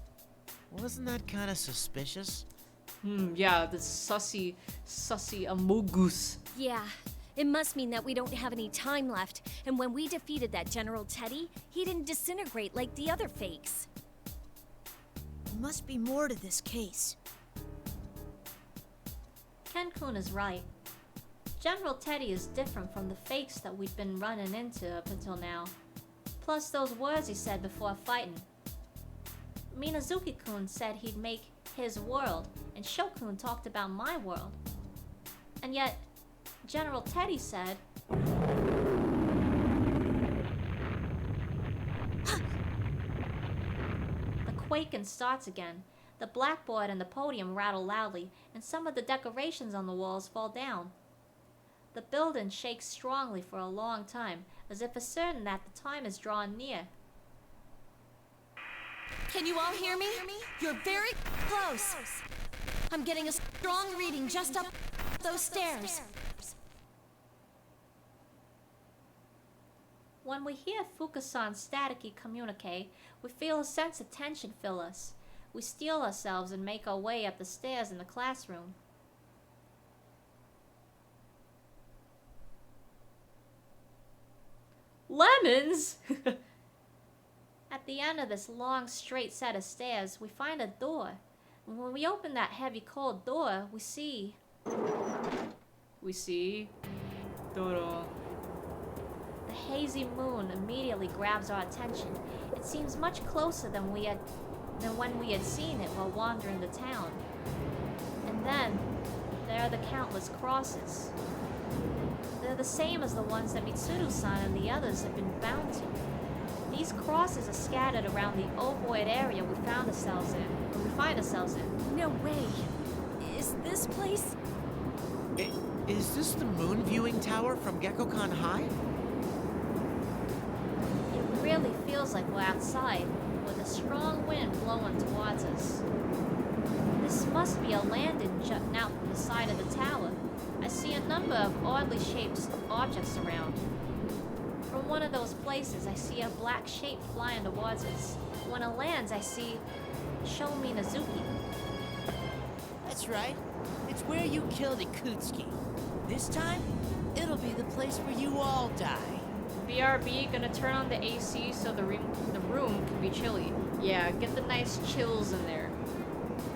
Wasn't that kind of suspicious? Yeah, the sussy amogus. Yeah, it must mean that we don't have any time left, and when we defeated that General Teddy, he didn't disintegrate like the other fakes. There must be more to this case. Ken-kun is right. General Teddy is different from the fakes that we've been running into up until now. Plus those words he said before fighting. Minazuki-kun said he'd make his world, and Shokun talked about my world. And yet, General Teddy said... The quaking starts again. The blackboard and the podium rattle loudly, and some of the decorations on the walls fall down. The building shakes strongly for a long time, as if it's certain that the time is drawing near. Can you all hear me? You're very close. I'm getting a strong reading just up those stairs. When we hear Fukasan's staticky communique, we feel a sense of tension fill us. We steel ourselves and make our way up the stairs in the classroom. Lemons? At the end of this long, straight set of stairs, we find a door. And when we open that heavy, cold door, we see... Doro. The hazy moon immediately grabs our attention. It seems much closer than when we had seen it while wandering the town. And then, there are the countless crosses. They're the same as the ones that Mitsuru-san and the others have been bound to. These crosses are scattered around the ovoid area we find ourselves in. No way. Is this place? Is this the moon viewing tower from Gekkokan High? It really feels like we're outside, with a strong wind blowing towards us. This must be a landing jutting out from the side of the tower. I see a number of oddly shaped objects around. From one of those places, I see a black shape flying towards us. When it lands, I see Sho Minazuki. That's right. It's where you killed Ikutsuki. This time, it'll be the place where you all die. BRB gonna turn on the AC so the room can be chilly. Yeah, get the nice chills in there.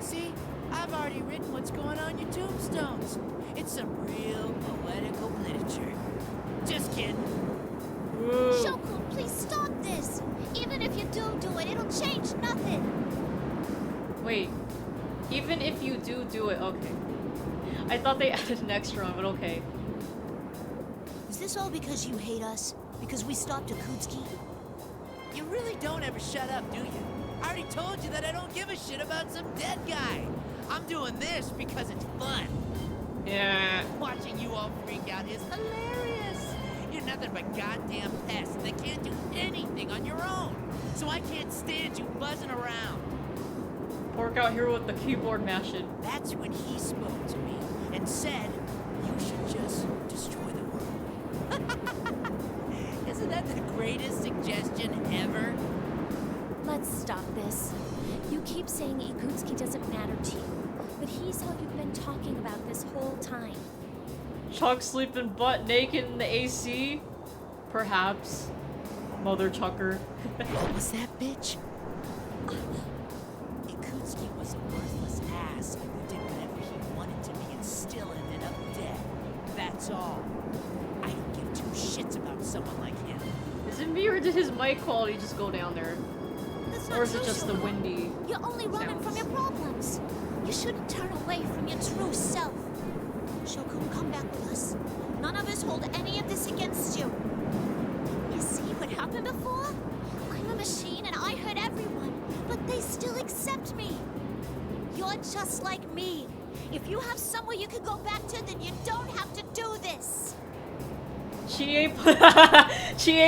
See, I've already written what's going on your tombstones. It's some real poetical literature. Just kidding. Whoa. Shokun, please stop this. Even if you do it, it'll change nothing. Wait, even if you do it, okay. I thought they added an extra one, but okay. Is this all because you hate us? Because we stopped Ikutsuki? You really don't ever shut up, do you? I already told you that I don't give a shit about some dead guy. I'm doing this because it's fun. Yeah. Watching you all freak out is hilarious. You're nothing but goddamn pests that can't do anything on your own. So I can't stand you buzzing around. Pork out here with the keyboard mashing. That's when he spoke to me and said, you should just destroy the world. Isn't that the greatest suggestion ever? Let's stop this. You keep saying Ikutsuki doesn't matter to you, but he's all you've been talking about this whole time. Chuck sleeping butt naked in the AC? Perhaps. Mother Chucker. What was that, bitch? Ikutsuki was a worthless ass who did whatever he wanted to me and still ended up dead. That's all. I don't give two shits about someone like him. Is it me or did his mic quality just go down there? Or is it just the windy? You're only running sounds? from your problems. You shouldn't turn away from your true self. Shokun, come back with us. None of us hold any of this against you. You see what happened before? I'm a machine and I hurt everyone, but they still accept me. You're just like me. If you have somewhere you can go back to, then you don't have to do this. Chie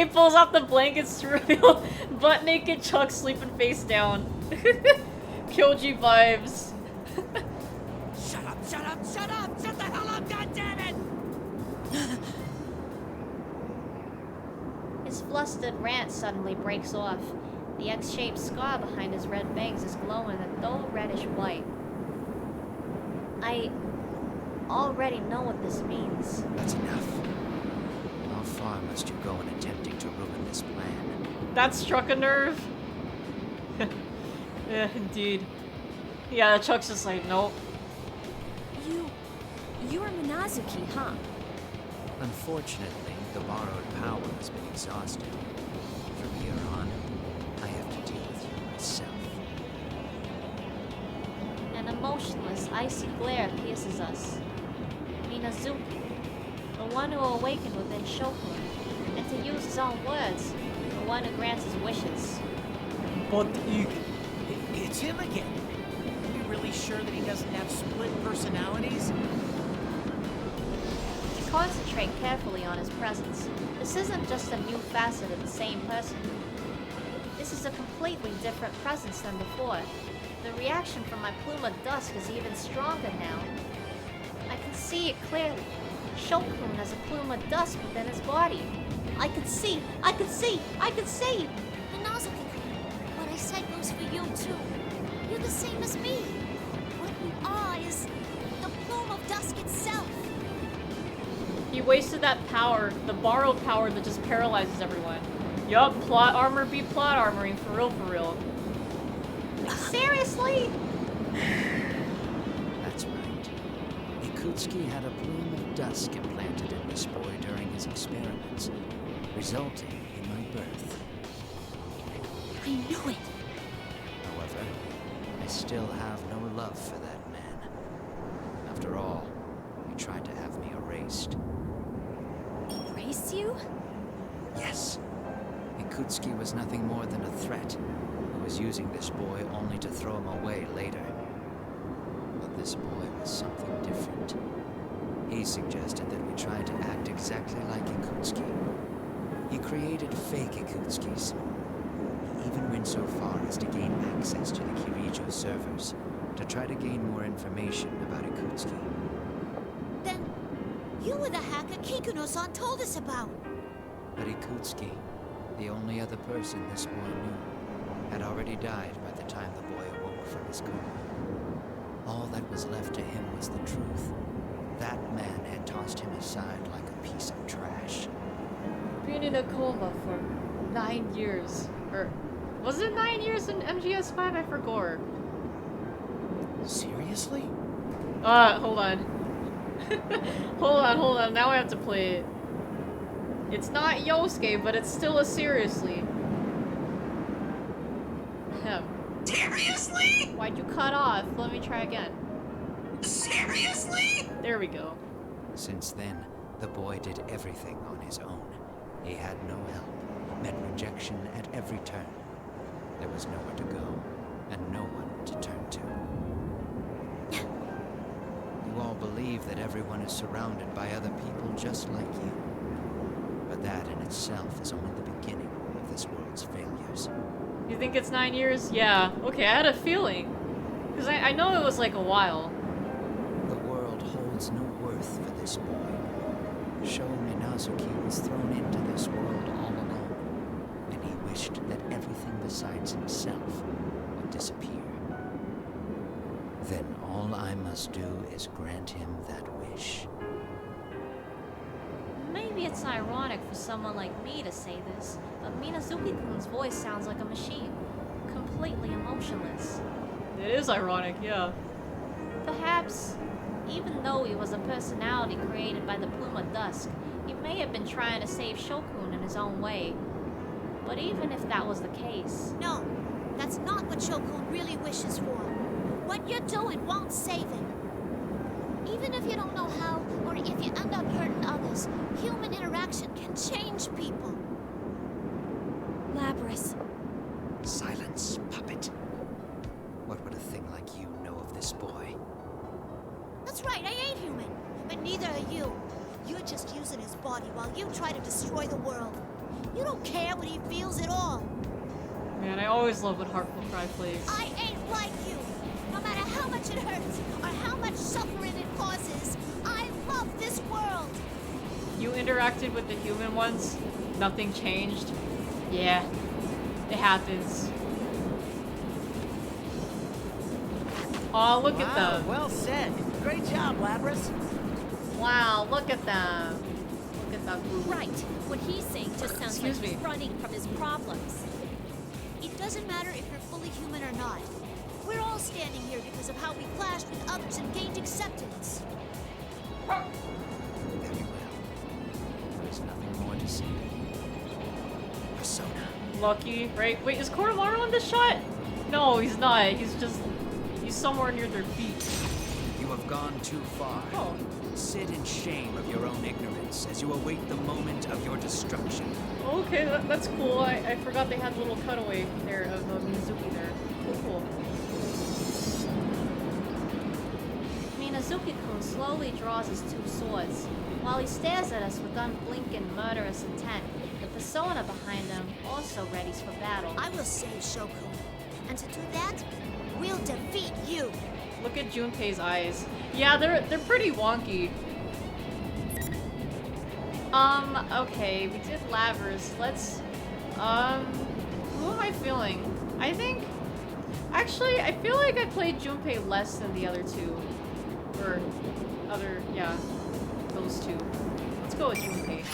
pulls off the blankets to reveal butt naked Chuck sleeping face down. Kyoji vibes. Shut up, shut up, shut up! Shut the hell up, goddammit! His flustered rant suddenly breaks off. The X-shaped scar behind his red bangs is glowing a dull reddish white. I already know what this means. That's enough. How far must you go in attempting to ruin this plan? That struck a nerve. Yeah, indeed. Yeah, Chuck's just like, nope. You're Minazuki, huh? Unfortunately, the borrowed power has been exhausted. From here on, I have to deal with you myself. An emotionless, icy glare pierces us. Minazuki, the one who awakened within Shokun, and to use his own words, the one who grants his wishes. But it's him again. Are we really sure that he doesn't have split personalities? Concentrate carefully on his presence. This isn't just a new facet of the same person. This is a completely different presence than before. The reaction from my plume of dusk is even stronger now. I can see it clearly. Shokun has a plume of dust within his body. I could see! Minazuki, what I said goes for you too. You're the same as me. What you are is the plume of dusk itself. He wasted that power, the borrowed power that just paralyzes everyone. Yup, plot armor be plot armoring, for real, for real. Like, seriously? That's right. Ikutsuki had a plume of dusk implanted in this boy during his experiments, resulting in my birth. I knew it. However, I still have no love for that man. After all, he tried to have me erased. Erase you? Yes. Ikutsuki was nothing more than a threat. He was using this boy only to throw him away later. But this boy was something different. He suggested that we try to act exactly like Ikutsuki. He created fake Ikutskis. He even went so far as to gain access to the Kirijo servers to try to gain more information about Ikutsuki. Then you were the hacker Kikuno-san told us about. But Ikutsuki, the only other person this boy knew, had already died by the time the boy awoke from his coma. All that was left to him was the truth. That man had tossed him aside like a piece of trash. Been in a coma for 9 years. Or, was it 9 years in MGS5? I forgot. Seriously? Hold on. hold on. Now I have to play it. It's not Yosuke, but it's still a seriously. Seriously? Why'd you cut off? Let me try again. Seriously? There we go. Since then, the boy did everything on his own. He had no help, met rejection at every turn. There was nowhere to go, and no one to turn to. You all believe that everyone is surrounded by other people just like you. But that in itself is only the beginning of this world's failures. You think it's 9 years? Yeah. Okay, I had a feeling. Because I know it was like a while. The world holds no worth for this boy. Sho Minazuki was thrown into this world all alone, and he wished that everything besides himself would disappear. Then all I must do is grant him that wish. Maybe it's ironic for someone like me to say this, but Minazuki-kun's voice sounds like a machine. Completely emotionless. It is ironic, yeah. Perhaps, even though he was a personality created by the Plume of Dusk, he may have been trying to save Shokun in his own way. But even if that was the case... No, that's not what Shokun really wishes for. What you're doing won't save him. Even if you don't know how, or if you end up hurting others, human interaction can change people. Labris. Silence, puppet. What would a thing like you know of this boy? That's right, I ain't human. But neither are you. You're just using his body while you try to destroy the world. You don't care what he feels at all. Man, I always love when Heartful Cry plays. I ain't like you. No matter how much it hurts, or how much suffering it causes, I love this world. You interacted with the human ones? Nothing changed? Yeah, it happens. Aw, look at them. Well said. Great job, Lapras. Wow, look at them. Look at that group. Right. What he's saying just sounds Excuse like me. he's running from his problems. It doesn't matter if you're fully human or not. We're all standing here because of how we clashed with others and gained acceptance. Very well. There's nothing more to say. Persona. Lucky, right? Wait, is Koromaru on this shot? No, he's not. He's somewhere near their feet. You have gone too far. Oh. Sit in shame of your own ignorance as you await the moment of your destruction. Okay, that's cool. I forgot they had a little cutaway there of Minazuki there. Cool. Minazuki-kun slowly draws his two swords. While he stares at us with unblinking murderous intent, the persona behind him also readies for battle. I will save Shokun. And to do that, we'll defeat you. Look at Junpei's eyes. Yeah, they're pretty wonky. Okay, we did Lavers. Let's, who am I feeling? Actually, I feel like I played Junpei less than the other two. Or, yeah, those two. Let's go with Junpei.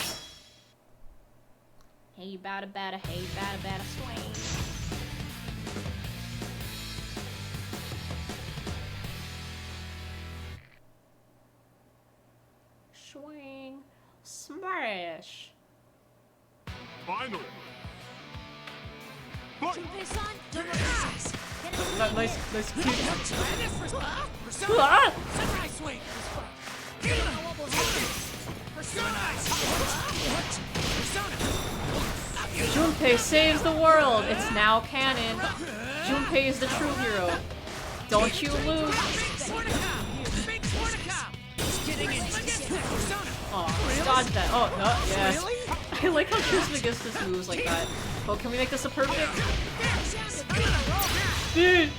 Hey, bada, hey, bada, swing. Swing. Smash. Finally. Junpei-san, don't resist. Nice kick. Persona! Samurai swing! Junpei saves the world. It's now canon. Junpei is the true hero. Don't you lose. Oh, dodge that. Oh, no, yes. I like how Trismegistus moves like that. Oh, can we make this a perfect? Dude!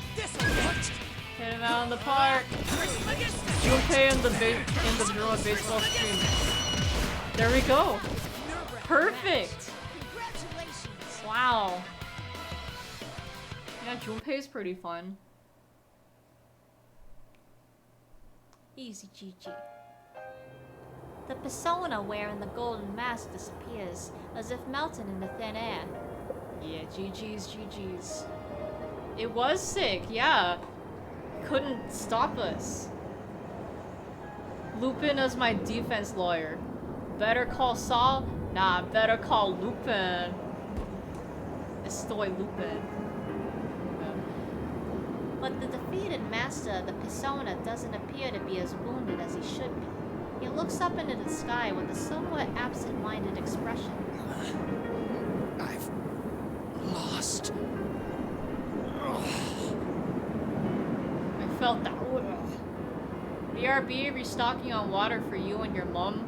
Hit him out in the park. Junpei in the drone baseball stream. There we go. Perfect. Wow. Yeah, Junpei's pretty fun. Easy GG. The persona wearing the golden mask disappears, as if melting into thin air. Yeah, GG's. It was sick, yeah. Couldn't stop us. Lupin as my defense lawyer. Better call Saul? Nah, better call Lupin. Estoy Lupin. But the defeated master, the persona, doesn't appear to be as wounded as he should be. He looks up into the sky with a somewhat absent-minded expression. I've lost. I felt that. BRB restocking on water for you and your mom.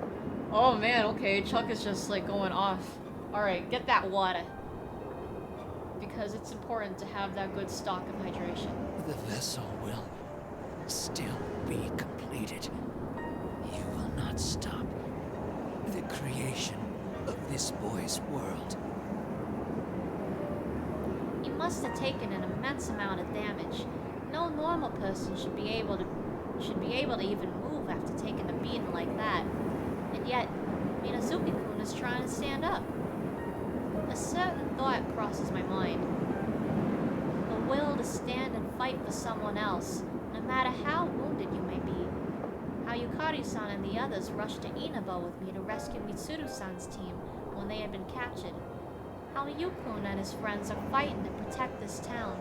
Oh man, okay, Chuck is just like going off. Alright, get that water. Because it's important to have that good stock of hydration. The vessel will still be completed. You will not stop the creation of this boy's world. He must have taken an immense amount of damage. No normal person should be able to even move after taking a beating like that. And yet, Minazuki-kun is trying to stand up. A certain thought crosses my mind. The will to stand and fight for someone else, no matter how wounded you may be. How Yukari-san and the others rushed to Inaba with me to rescue Mitsuru-san's team when they had been captured. How Yukun and his friends are fighting to protect this town.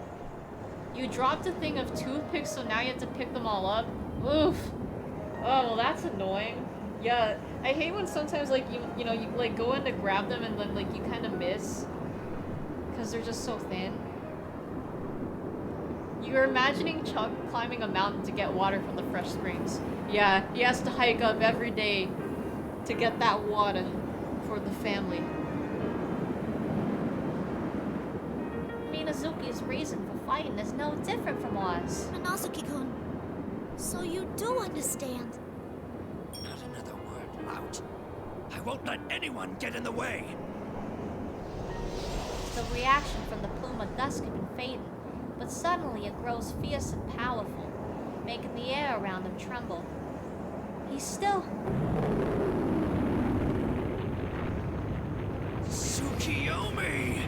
You dropped a thing of toothpicks, so now you have to pick them all up? Oof. Oh, well that's annoying. Yeah, I hate when sometimes like you know, you like go in to grab them and then like you kind of miss. Because they're just so thin. You're imagining Chuck climbing a mountain to get water from the fresh springs. Yeah, he has to hike up every day to get that water for the family. Minazuki's reason for fighting is no different from ours. Minazuki-kun, so you do understand. Not another word out. I won't let anyone get in the way. The reaction from the plume of dusk had been fading, but suddenly it grows fierce and powerful. making the air around him tremble. He's still... Tsukiyomi!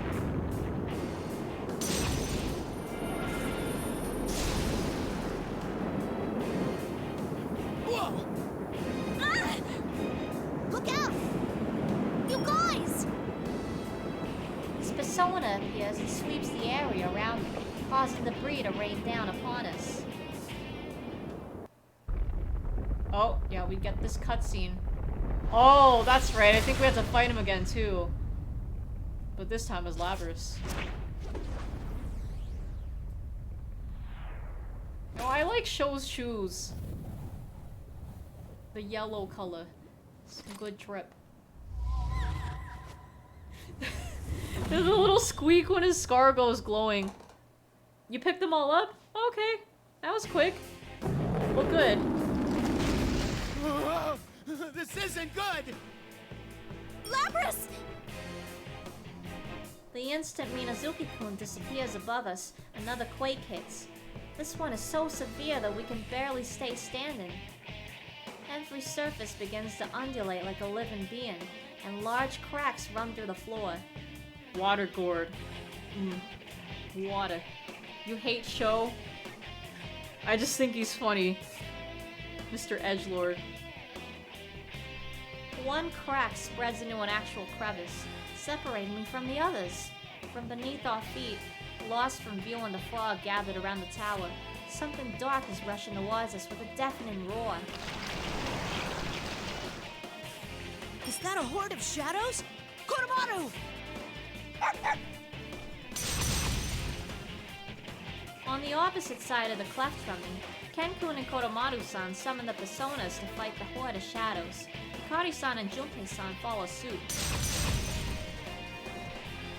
Whoa! Ah! Look out! You guys! His persona appears and sweeps the area around him, causing debris to rain down upon us. Oh, yeah, we get this cutscene. Oh, that's right. I think we have to fight him again, too. But this time as Labrys. Oh, I like Sho's shoes. The yellow color. It's a good trip. There's a little squeak when his scar goes glowing. You picked them all up? Okay. That was quick. Well, good. This isn't good! Labrys! The instant Minazuki-kun disappears above us, another quake hits. This one is so severe that we can barely stay standing. Every surface begins to undulate like a living being, and large cracks run through the floor. Water gourd. Water. You hate Sho? I just think he's funny. Mr. Edgelord. One crack spreads into an actual crevice, separating me from the others. From beneath our feet, lost from view on the fog gathered around the tower, something dark is rushing towards us with a deafening roar. Is that a horde of shadows? Koromaru! On the opposite side of the cleft from me, Ken-kun and Koromaru-san summon the personas to fight the horde of shadows. Hikari-san and Junpei-san follow suit.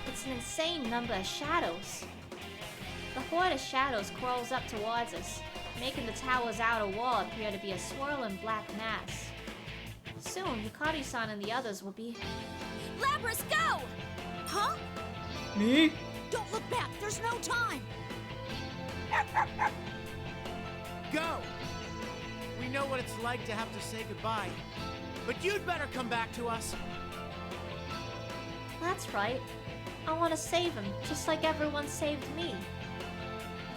It's an insane number of shadows. The horde of shadows crawls up towards us, making the tower's outer wall appear to be a swirling black mass. Soon, Hikari-san and the others will be... Labrys, go! Huh? Me? Don't look back, there's no time! Go! We know what it's like to have to say goodbye. But you'd better come back to us. That's right. I want to save him, just like everyone saved me.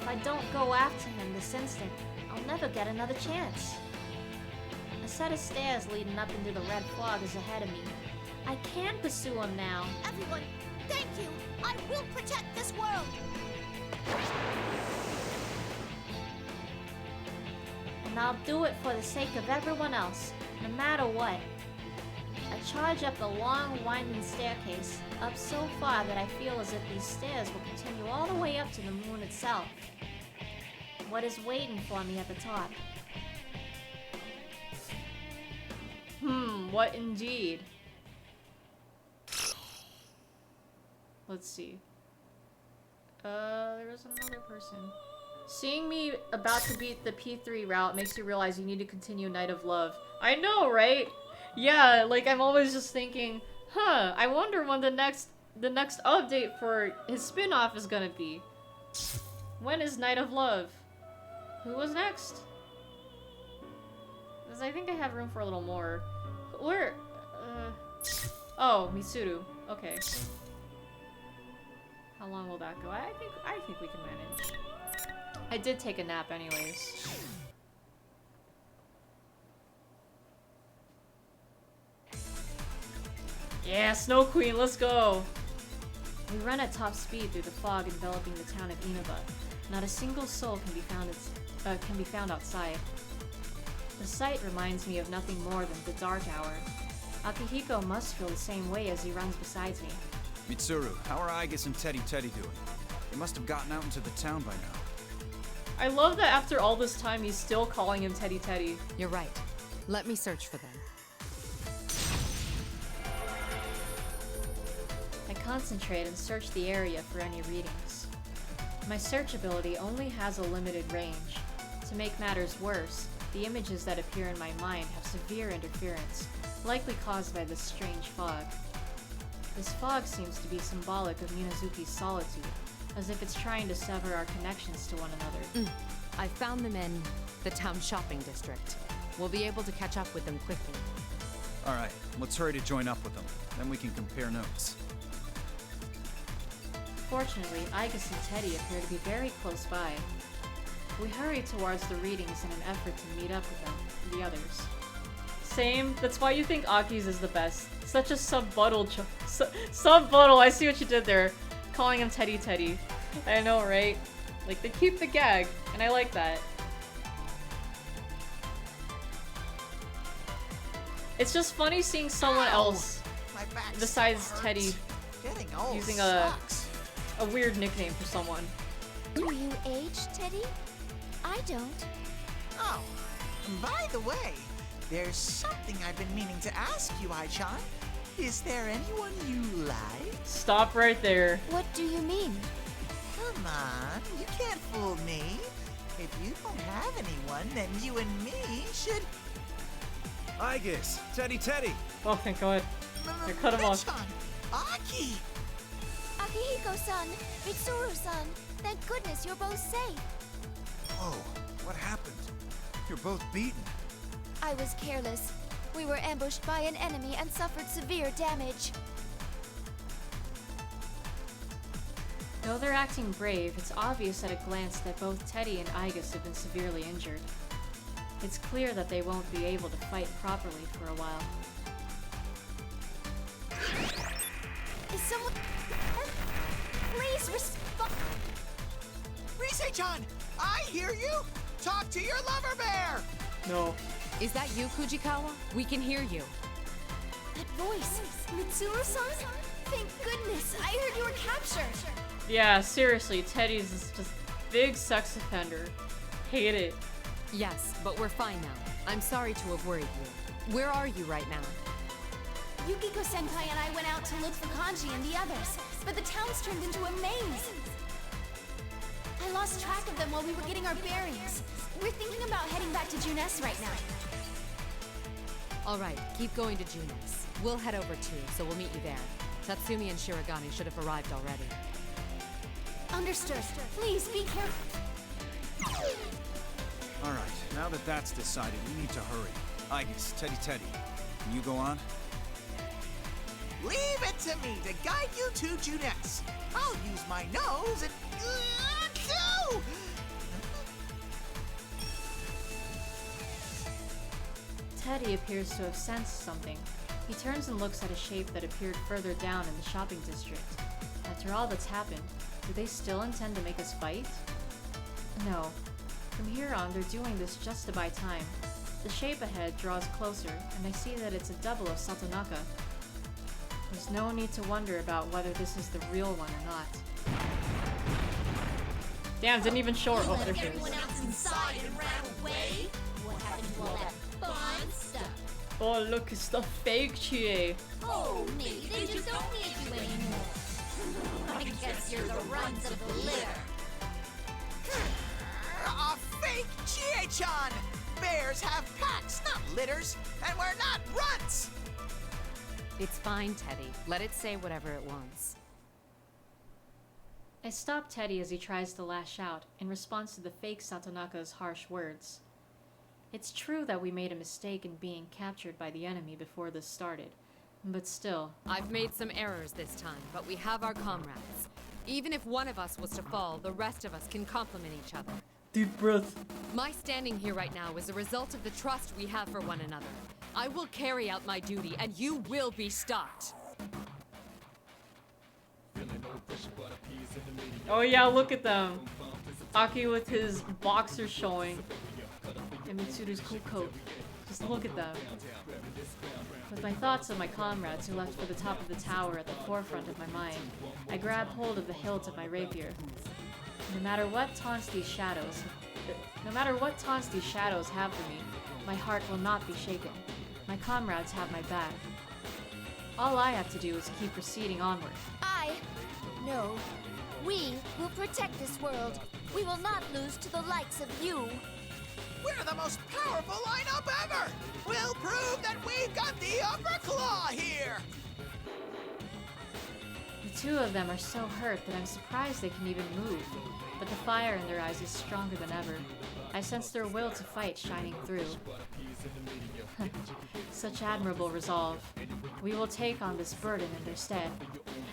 If I don't go after him this instant, I'll never get another chance. A set of stairs leading up into the red fog is ahead of me. I can pursue him now. Everyone, thank you! I will protect this world! And I'll do it for the sake of everyone else, no matter what. I charge up the long, winding staircase, up so far that I feel as if these stairs will continue all the way up to the moon itself. What is waiting for me at the top? What indeed? Let's see. There was another person. Seeing me about to beat the P3 route makes you realize you need to continue Night of Love. I know, right? Yeah, like I'm always just thinking, I wonder when the next update for his spin-off is gonna be. When is Night of Love? Who was next? Because I think I have room for a little more. Where? Oh, Mitsuru. Okay. How long will that go? I think we can manage. I did take a nap anyways. Yeah, Snow Queen, let's go! We run at top speed through the fog enveloping the town of Inaba. Not a single soul can be found outside. The sight reminds me of nothing more than the dark hour. Akihiko must feel the same way as he runs beside me. Mitsuru, how are Aigis and Teddy doing? They must have gotten out into the town by now. I love that after all this time he's still calling him Teddy. You're right. Let me search for them. I concentrate and search the area for any readings. My search ability only has a limited range. To make matters worse, the images that appear in my mind have severe interference, likely caused by this strange fog. This fog seems to be symbolic of Minazuki's solitude, as if it's trying to sever our connections to one another. I found them in the town shopping district. We'll be able to catch up with them quickly. All right, let's hurry to join up with them. Then we can compare notes. Fortunately, Igus and Teddy appear to be very close by. We hurry towards the readings in an effort to meet up with them, the others. Same. That's why you think Aki's is the best. Such a subtle, subtle. I see what you did there, calling him Teddy Teddy. I know, right? Like they keep the gag, and I like that. It's just funny seeing someone else besides Teddy using a weird nickname for someone. Do you age, Teddy? I don't. Oh, by the way, there's something I've been meaning to ask you, Ai-chan. Is there anyone you like? Stop right there. What do you mean? Come on, you can't fool me. If you don't have anyone, then you and me should... Igus, Teddy. Oh, thank God. I cut him off. Aki! Akihiko-san, Mitsuru-san, thank goodness you're both safe. Whoa, what happened? You're both beaten. I was careless. We were ambushed by an enemy and suffered severe damage. Though they're acting brave, it's obvious at a glance that both Teddy and Igus have been severely injured. It's clear that they won't be able to fight properly for a while. Is someone... Please respond... Rise-chan, I hear you! Talk to your lover bear! No. Is that you, Fujikawa? We can hear you. That voice! Mitsuru-san? Thank goodness, I heard you were captured! Yeah, seriously, Teddy's is just big sex offender. Hate it. Yes, but we're fine now. I'm sorry to have worried you. Where are you right now? Yukiko-senpai and I went out to look for Kanji and the others, but the town's turned into a maze. I lost track of them while we were getting our bearings. We're thinking about heading back to Junes right now. All right, keep going to Junes. We'll head over too, so we'll meet you there. Tatsumi and Shirogane should have arrived already. Understood. Please be careful. All right, now that that's decided, we need to hurry. Igus, Teddy, can you go on? Leave it to me to guide you to Junes. I'll use my nose and... Achoo! Teddy appears to have sensed something. He turns and looks at a shape that appeared further down in the shopping district. After all that's happened, do they still intend to make us fight? No. From here on, they're doing this just to buy time. The shape ahead draws closer, and I see that it's a double of Satonaka. There's no need to wonder about whether this is the real one or not. Damn, didn't even show her. Oh, there she is. Everyone else inside and ran away? What happened to all that fun stuff? Oh, look, it's the fake Chie. Oh, maybe they just don't need you anymore. I guess you're the runs of the litter. A fake Chie-chan! Bears have packs, not litters, and we're not runts! It's fine, Teddy. Let it say whatever it wants. I stop Teddy as he tries to lash out in response to the fake Satonaka's harsh words. It's true that we made a mistake in being captured by the enemy before this started, but still... I've made some errors this time, but we have our comrades. Even if one of us was to fall, the rest of us can complement each other. Deep breath. My standing here right now is a result of the trust we have for one another. I will carry out my duty, and you will be stopped. Oh yeah, look at them. Aki with his boxers showing. And Mitsuru's cool coat. Just look at them. With my thoughts of my comrades who left for the top of the tower at the forefront of my mind, I grab hold of the hilt of my rapier. No matter what taunts these shadows have for me, my heart will not be shaken. My comrades have my back. All I have to do is keep proceeding onward. We will protect this world. We will not lose to the likes of you. We're the most powerful lineup ever! We'll prove that we've got the upper claw here! two of them are so hurt that I'm surprised they can even move, but the fire in their eyes is stronger than ever. I sense their will to fight shining through. Such admirable resolve. We will take on this burden in their stead.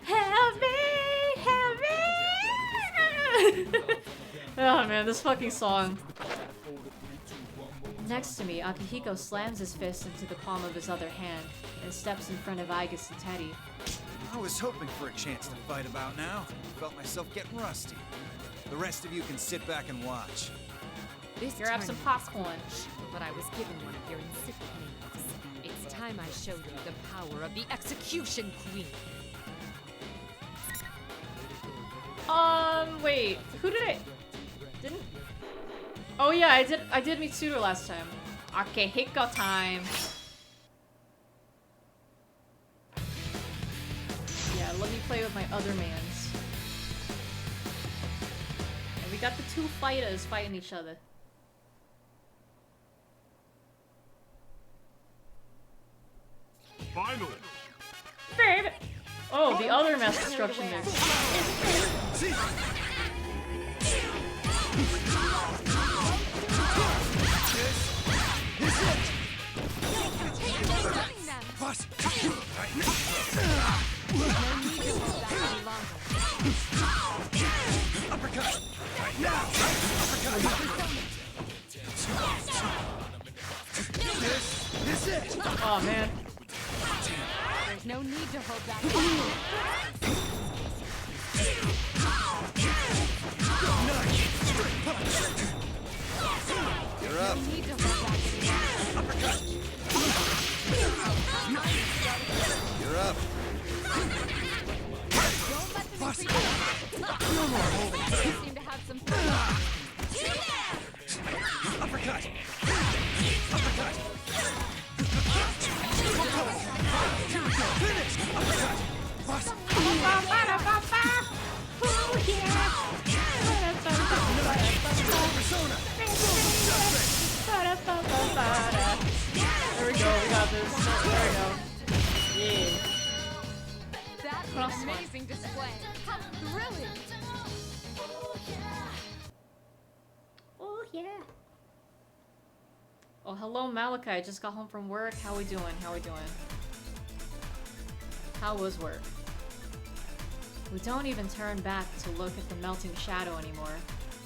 Help me! Help me! Oh man, this fucking song. Next to me, Akihiko slams his fist into the palm of his other hand and steps in front of Aigis and Teddy. I was hoping for a chance to fight about now. Felt myself getting rusty. The rest of you can sit back and watch. This Grab some popcorn. But I was given one of your insipid names. It's time I showed you the power of the Execution Queen. Wait. Who did I... Didn't... Oh yeah, I did meet Sudo last time. Akihiko time. Yeah, let me play with my other mans. And we got the two fighters fighting each other. Finally. Babe! Oh, the other mass destruction there. Uppercut! Right now! Uppercut! This it! Oh man. There's no need to hold back. You're up. No need to hold back anymore. Uppercut! You're up. Don't let them creep up. No more holding. You seem to have some fun. Uppercut! Uppercut! Finish! Uppercut! Bust! Persona! There we go, we got this. There we go. Yeah. That was an amazing display. How thrilling! Oh yeah. Oh, hello Malachi. I just got home from work. How we doing? How we doing? How was work? We don't even turn back to look at the melting shadow anymore.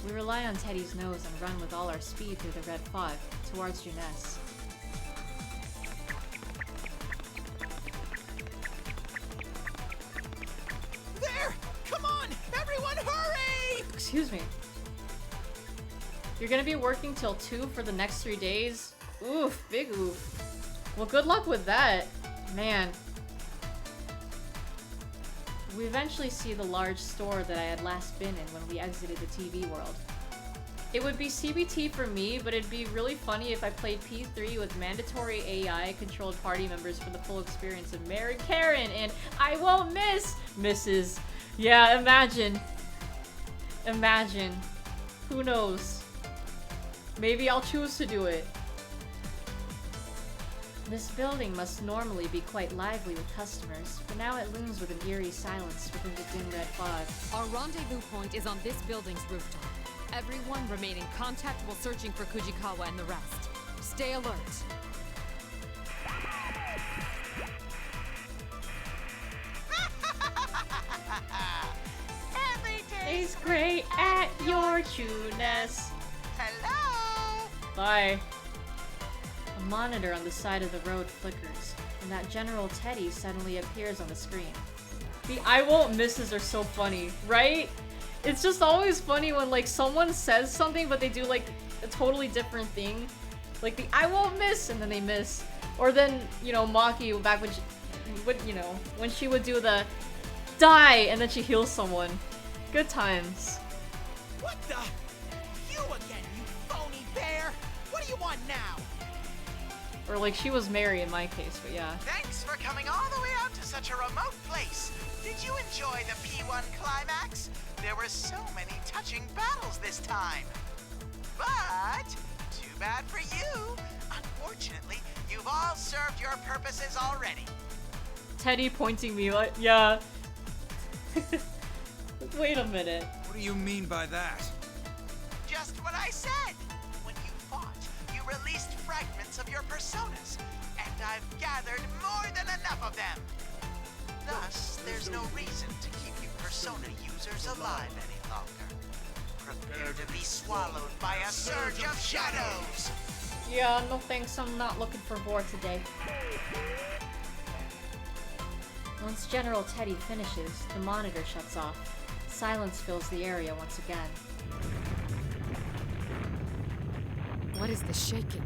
We rely on Teddy's nose and run with all our speed through the red fog towards Juness. There! Come on! Everyone hurry! Excuse me. You're gonna be working till 2 for the next 3 days? Oof, big oof. Well, good luck with that. Man. We eventually see the large store that I had last been in when we exited the TV world. It would be CBT for me, but it'd be really funny if I played P3 with mandatory AI-controlled party members for the full experience of Mary Karen and I Won't Miss Mrs. Yeah, imagine. Imagine. Who knows? Maybe I'll choose to do it. This building must normally be quite lively with customers, but now it looms with an eerie silence within the dim red fog. Our rendezvous point is on this building's rooftop. Everyone remain in contact while searching for Kujikawa and the rest. Stay alert. Every It's great at your Juness. Hello! Bye. A monitor on the side of the road flickers, and that General Teddy suddenly appears on the screen. The I Won't Misses are so funny, right? It's just always funny when like someone says something but they do like a totally different thing. Like the I won't miss and then they miss. Or then, you know, Maki back when she when she would do the die and then she heals someone. Good times. What the? You again, you phony bear! What do you want now? Or like she was Mary in my case, but yeah. Thanks for coming all the way out to such a remote place. Did you enjoy the P1 climax? There were so many touching battles this time. But, too bad for you. Unfortunately, you've all served your purposes already. Teddy pointing me like, yeah. Wait a minute. What do you mean by that? Just what I said! When you fought, you released fragments of your personas, and I've gathered more than enough of them. Thus, there's no reason to keep you persona users alive any longer. Prepare to be swallowed by a surge of shadows! Yeah, no thanks, I'm not looking for war today. Once General Teddy finishes, the monitor shuts off. Silence fills the area once again. What is the shaking?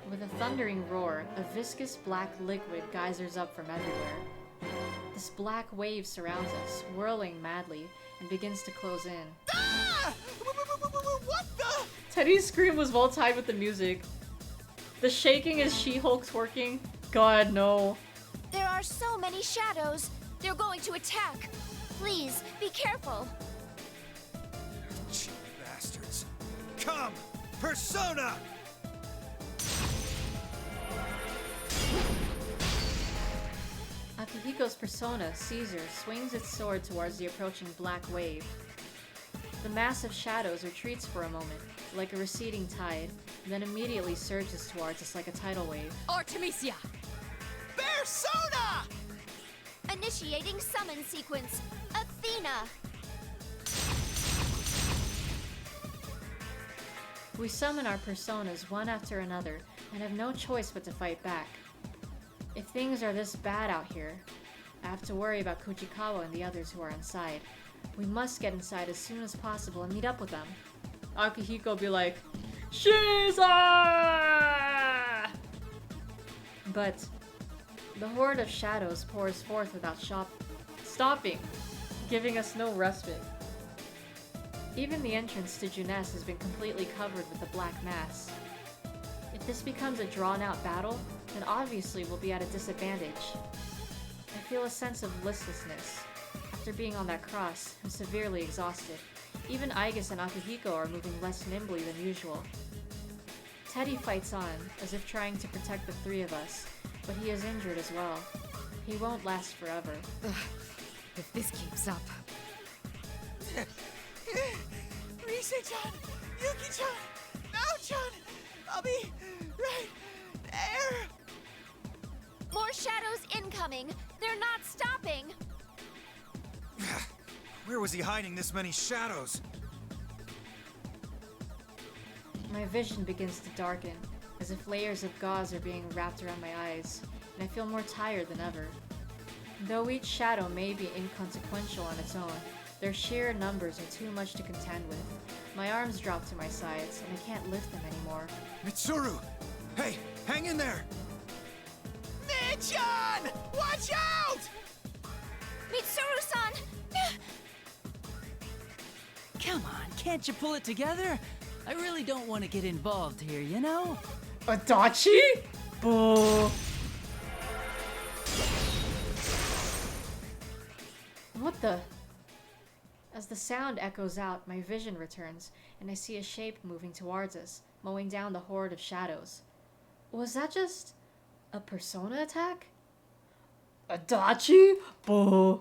With a thundering roar, a viscous black liquid geysers up from everywhere. This black wave surrounds us, whirling madly, and begins to close in. Ah! What the? Teddy's scream was well timed with the music. The shaking is She-Hulk twerking. God, no. There are so many shadows. They're going to attack. Please, be careful. Cheap bastards. Come! Persona! Akihiko's persona, Caesar, swings its sword towards the approaching black wave. The mass of shadows retreats for a moment, like a receding tide, then immediately surges towards us like a tidal wave. Artemisia! Persona! Initiating summon sequence. Athena! We summon our personas one after another, and have no choice but to fight back. If things are this bad out here, I have to worry about Kuchikawa and the others who are inside. We must get inside as soon as possible and meet up with them. Akihiko be like, Shiza! But the horde of shadows pours forth without stopping, giving us no respite. Even the entrance to Junes has been completely covered with the black mass. If this becomes a drawn-out battle, then obviously we'll be at a disadvantage. I feel a sense of listlessness. After being on that cross, I'm severely exhausted. Even Aigis and Akihiko are moving less nimbly than usual. Teddy fights on, as if trying to protect the three of us, but he is injured as well. He won't last forever. Ugh. If this keeps up... Rise-chan! Yuki-chan! Nao-chan! I'll be right there! More shadows incoming! They're not stopping! Where was he hiding this many shadows? My vision begins to darken, as if layers of gauze are being wrapped around my eyes, and I feel more tired than ever. Though each shadow may be inconsequential on its own, their sheer numbers are too much to contend with. My arms drop to my sides, and I can't lift them anymore. Mitsuru! Hey, hang in there! Mid-chan! Watch out! Mitsuru-san! Come on, can't you pull it together? I really don't want to get involved here, you know? Adachi? Boo. What the? As the sound echoes out, my vision returns, and I see a shape moving towards us, mowing down the horde of shadows. Was that just a persona attack? Adachi? Boo.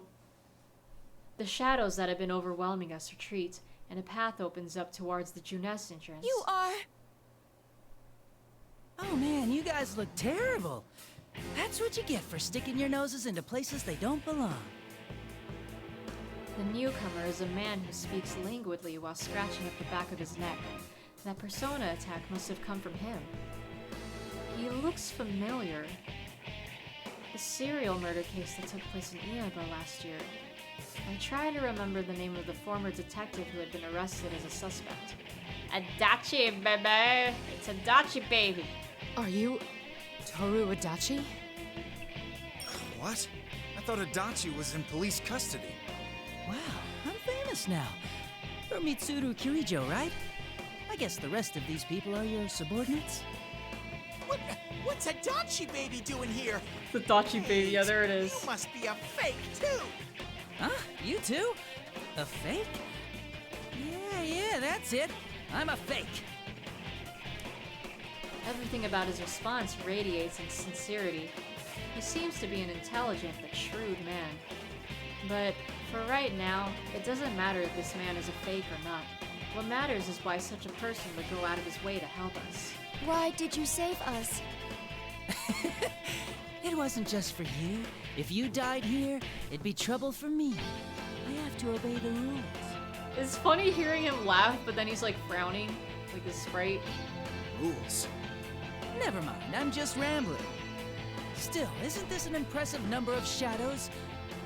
The shadows that have been overwhelming us retreat, and a path opens up towards the Junes entrance. You are... Oh man, you guys look terrible. That's what you get for sticking your noses into places they don't belong. The newcomer is a man who speaks languidly while scratching at the back of his neck. That persona attack must have come from him. He looks familiar. The serial murder case that took place in Laybuh last year. I try to remember the name of the former detective who had been arrested as a suspect. Adachi, baby! It's Adachi, baby! Are you... Toru Adachi? What? I thought Adachi was in police custody. Wow, I'm famous now. You're Mitsuru Kirijo, right? I guess the rest of these people are your subordinates? What's Adachi baby doing here? The Adachi baby, yeah, there it is. You must be a fake, too! Huh? You too? A fake? Yeah, that's it. I'm a fake. Everything about his response radiates in sincerity. He seems to be an intelligent but shrewd man. But for right now, it doesn't matter if this man is a fake or not. What matters is why such a person would go out of his way to help us. Why did you save us? It wasn't just for you. If you died here, it'd be trouble for me. I have to obey the rules. It's funny hearing him laugh, but then he's like frowning, like the sprite. Rules? Never mind, I'm just rambling. Still, isn't this an impressive number of shadows?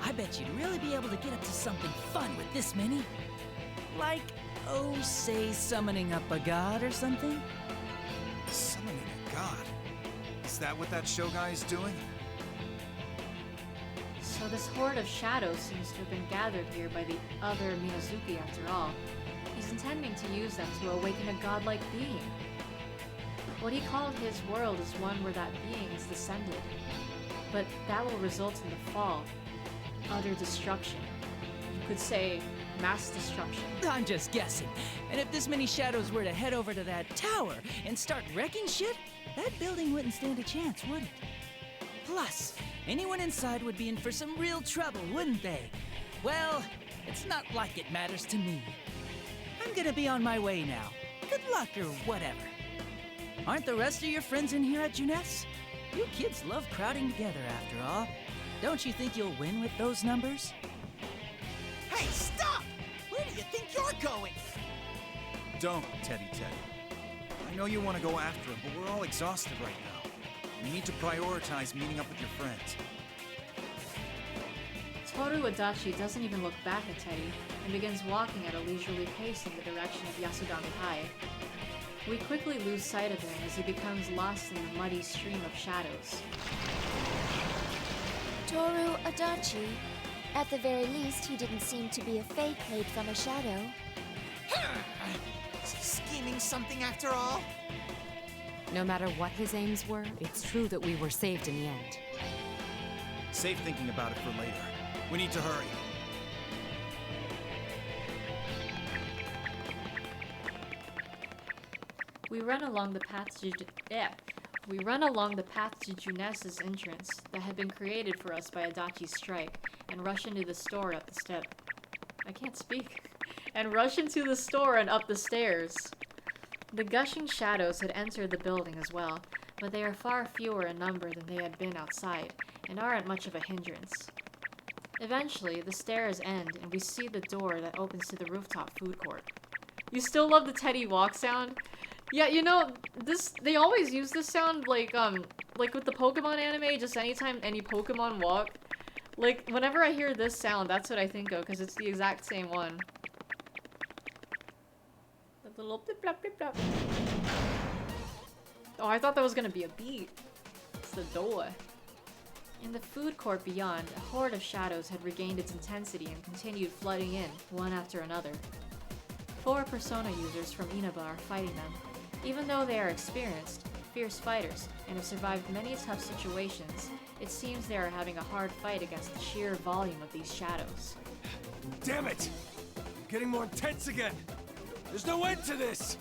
I bet you'd really be able to get up to something fun with this many. Like, oh, say summoning up a god or something? Summoning a god? Is that what that show guy is doing? So this horde of shadows seems to have been gathered here by the other Minazuki after all. He's intending to use them to awaken a godlike being. What he called his world is one where that being is descended. But that will result in the fall. Utter destruction. You could say mass destruction. I'm just guessing. And if this many shadows were to head over to that tower and start wrecking shit, that building wouldn't stand a chance, would it? Plus, anyone inside would be in for some real trouble, wouldn't they? Well, it's not like it matters to me. I'm gonna be on my way now. Good luck or whatever. Aren't the rest of your friends in here at Juness? You kids love crowding together after all. Don't you think you'll win with those numbers? Hey, stop! Where do you think you're going? Don't, Teddy. I know you want to go after him, but we're all exhausted right now. We need to prioritize meeting up with your friends. Toru Adachi doesn't even look back at Teddy and begins walking at a leisurely pace in the direction of Yasugami High. We quickly lose sight of him as he becomes lost in the muddy stream of shadows. Toru Adachi. At the very least, he didn't seem to be a fake made from a shadow. Is he scheming something after all? No matter what his aims were, it's true that we were saved in the end. Save thinking about it for later. We need to hurry. We run along the path to Juness's entrance that had been created for us by Adachi's strike, and rush into the store up the step. I can't speak. And rush into the store and up the stairs. The gushing shadows had entered the building as well, but they are far fewer in number than they had been outside, and aren't much of a hindrance. Eventually, the stairs end, and we see the door that opens to the rooftop food court. You still love the Teddy walk sound? Yeah, you know, they always use this sound, like with the Pokemon anime, just anytime any Pokemon walk. Like, whenever I hear this sound, that's what I think of, because it's the exact same one. The little blip blop blip blop. Oh, I thought that was gonna be a beat. It's the door. In the food court beyond, a horde of shadows had regained its intensity and continued flooding in, one after another. 4 Persona users from Inaba are fighting them. Even though they are experienced, fierce fighters, and have survived many tough situations, it seems they are having a hard fight against the sheer volume of these shadows. Damn it! I'm getting more intense again! There's no end to this!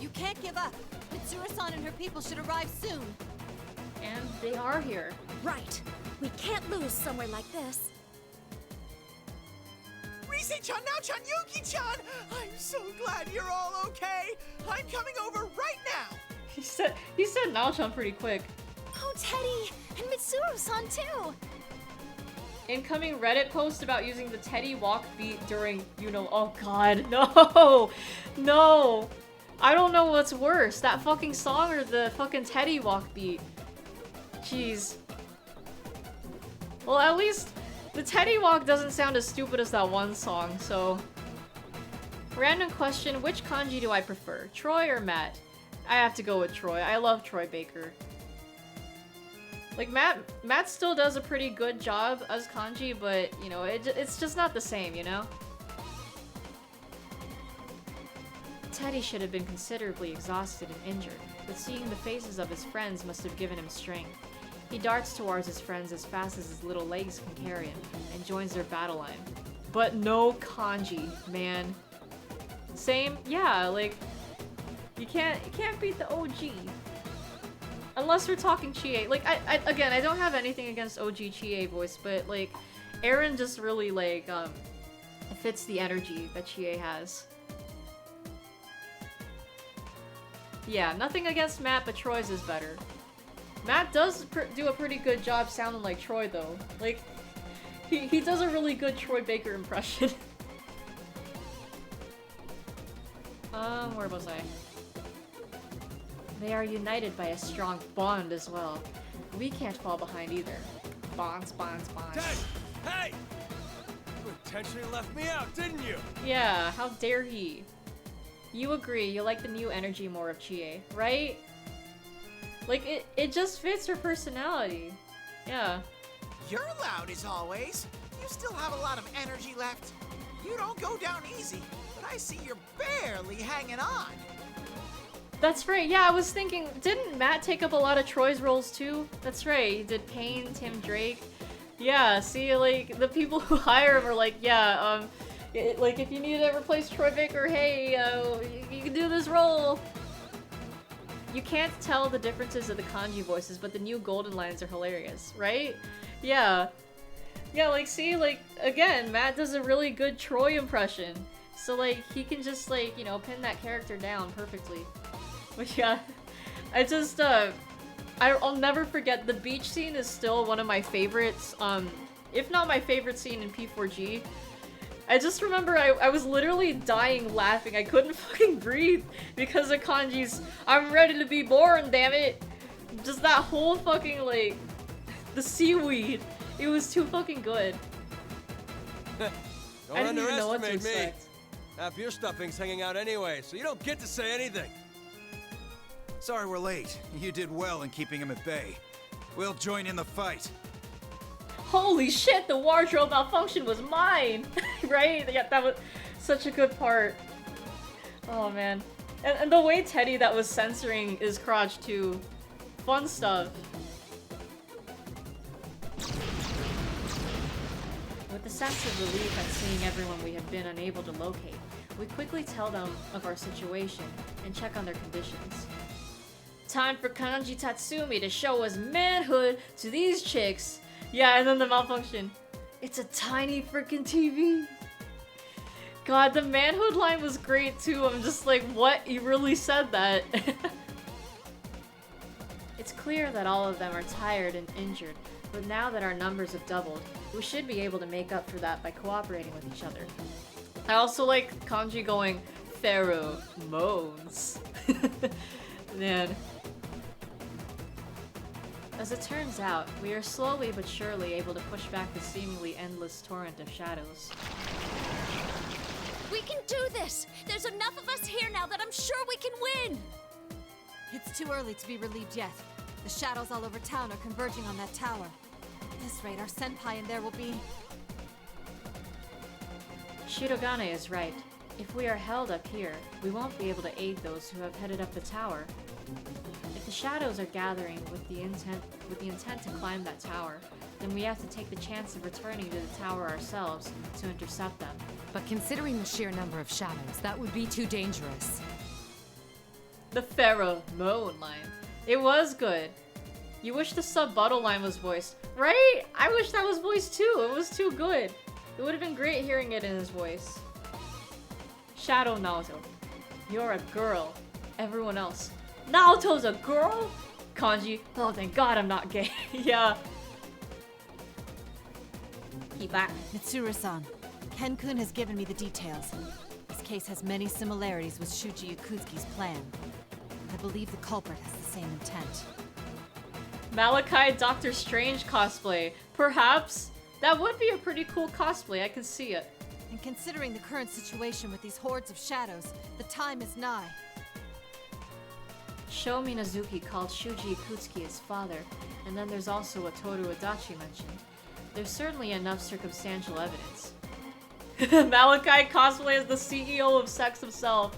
You can't give up! Mitsuru-san and her people should arrive soon! And they are here. Right. We can't lose somewhere like this. Rise-chan, Nao-chan, Yuki-chan! I'm so glad you're all okay! I'm coming over right now! He said Nao-chan pretty quick. Oh, Teddy! And Mitsuru-san too! Incoming Reddit post about using the Teddy walk beat during, oh god, no! No! I don't know what's worse, that fucking song or the fucking Teddy walk beat. Jeez. Well, at least the Teddy walk doesn't sound as stupid as that one song, so... Random question, which kanji do I prefer? Troy or Matt? I have to go with Troy. I love Troy Baker. Like, Matt still does a pretty good job as kanji, but, it's just not the same, you know? Teddy should have been considerably exhausted and injured, but seeing the faces of his friends must have given him strength. He darts towards his friends as fast as his little legs can carry him, and joins their battle line. But no kanji, man. Same, yeah, like, you can't beat the OG. Unless we're talking Chie. Like, again, I don't have anything against OG Chie voice, but, like, Aaron just really, like, fits the energy that Chie has. Yeah, nothing against Matt, but Troy's is better. Matt does do a pretty good job sounding like Troy, though. Like, he does a really good Troy Baker impression. Where was I? They are united by a strong bond as well. We can't fall behind either. Bonds, bonds, bonds. Hey! You intentionally left me out, didn't you? Yeah, how dare he? You agree, you like the new energy more of Chie, right? Like, it just fits her personality. Yeah. You're loud as always. You still have a lot of energy left. You don't go down easy, but I see you're barely hanging on. That's right, yeah, I was thinking, didn't Matt take up a lot of Troy's roles too? That's right, he did Payne, Tim Drake. Yeah, see, like, the people who hire him are like, yeah, like, if you need to replace Troy Baker, hey, you can do this role. You can't tell the differences of the kanji voices, but the new golden lines are hilarious, right? Yeah. Yeah, like, see, like, again, Matt does a really good Troy impression. So, like, he can just, like, you know, pin that character down perfectly. But yeah, I just, I'll never forget, the beach scene is still one of my favorites, if not my favorite scene in P4G. I just remember I was literally dying laughing. I couldn't fucking breathe because of Kanji's "I'm ready to be born, damn it." Just that whole fucking, like, the seaweed. It was too fucking good. Don't I didn't even know what to underestimate me. expect. Half your stuffing's hanging out anyway, so you don't get to say anything. Sorry we're late. You did well in keeping him at bay. We'll join in the fight. Holy shit, the wardrobe malfunction was mine! Right? Yeah, that was such a good part. Oh man. And the way Teddy that was censoring his crotch too. Fun stuff. With a sense of relief at seeing everyone we have been unable to locate, we quickly tell them of our situation and check on their conditions. Time for Kanji Tatsumi to show his manhood to these chicks. Yeah, and then the malfunction. It's a tiny freaking TV. God, the manhood line was great too. I'm just like, what? You really said that. It's clear that all of them are tired and injured, but now that our numbers have doubled, we should be able to make up for that by cooperating with each other. I also like Kanji going, pheromones. Man. As it turns out, we are slowly but surely able to push back the seemingly endless torrent of shadows. We can do this! There's enough of us here now that I'm sure we can win! It's too early to be relieved yet. The shadows all over town are converging on that tower. At this rate, our senpai in there will be... Shirogane is right. If we are held up here, we won't be able to aid those who have headed up the tower. If the shadows are gathering with the intent to climb that tower, then we have to take the chance of returning to the tower ourselves to intercept them. But considering the sheer number of shadows, that would be too dangerous. The pheromone line. It was good. You wish the sub-buttle line was voiced, right? I wish that was voiced too. It was too good. It would have been great hearing it in his voice. Shadow Naoto. You're a girl. Everyone else. Naoto's a girl? Kanji. Oh, thank God I'm not gay. Yeah. Keep back. Mitsuru-san, Ken-kun has given me the details. This case has many similarities with Shuji Yakutsuki's plan. I believe the culprit has the same intent. Malachi Doctor Strange cosplay. Perhaps? That would be a pretty cool cosplay. I can see it. And considering the current situation with these hordes of shadows, the time is nigh. Sho Minazuki called Shuji Ikutsuki his father, and then there's also what Toru Adachi mentioned. There's certainly enough circumstantial evidence. Malachi cosplay as the CEO of Sex himself.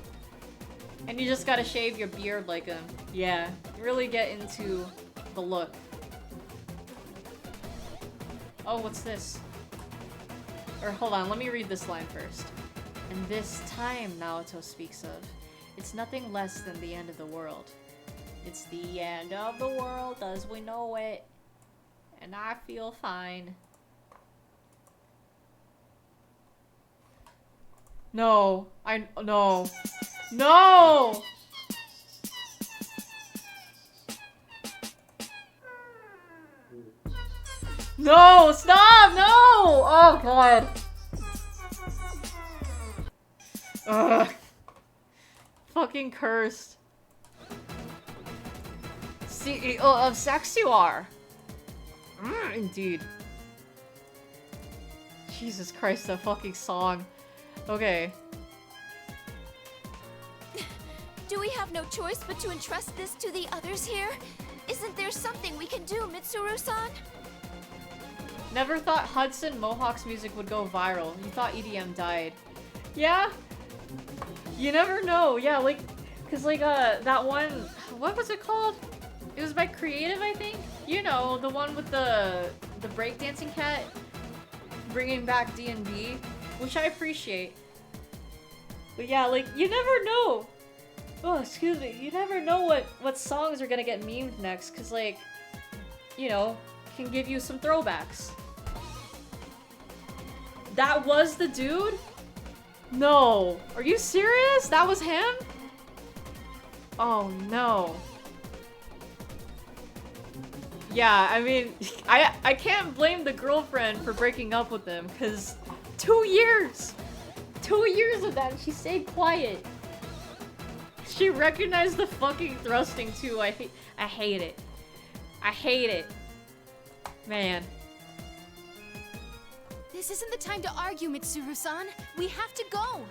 And you just gotta shave your beard like him. Yeah, really get into the look. Oh, what's this? Or hold on, let me read this line first. And this time Naoto speaks of, it's nothing less than the end of the world. It's the end of the world as we know it. And I feel fine. No. No. No! No! Stop! No! Oh god. Ugh. Fucking cursed. CEO of Sexuar. Indeed. Jesus Christ, that fucking song. Okay. Do we have no choice but to entrust this to the others here? Isn't there something we can do, Mitsuru-san? Never thought Hudson Mohawk's music would go viral. You thought EDM died. Yeah? You never know. Yeah, like, cause like, that one, what was it called? It was by Creative, I think? You know, the one with the breakdancing cat bringing back D&B, which I appreciate. But yeah, like, you never know. Oh, excuse me. You never know what songs are gonna get memed next, cause like, you know, can give you some throwbacks. That was the dude? No. Are you serious? That was him? Oh no. Yeah, I mean, I can't blame the girlfriend for breaking up with him, cause 2 years! 2 years of that and she stayed quiet. She recognized the fucking thrusting too. I hate it. I hate it. Man. This isn't the time to argue, Mitsuru-san. We have to go.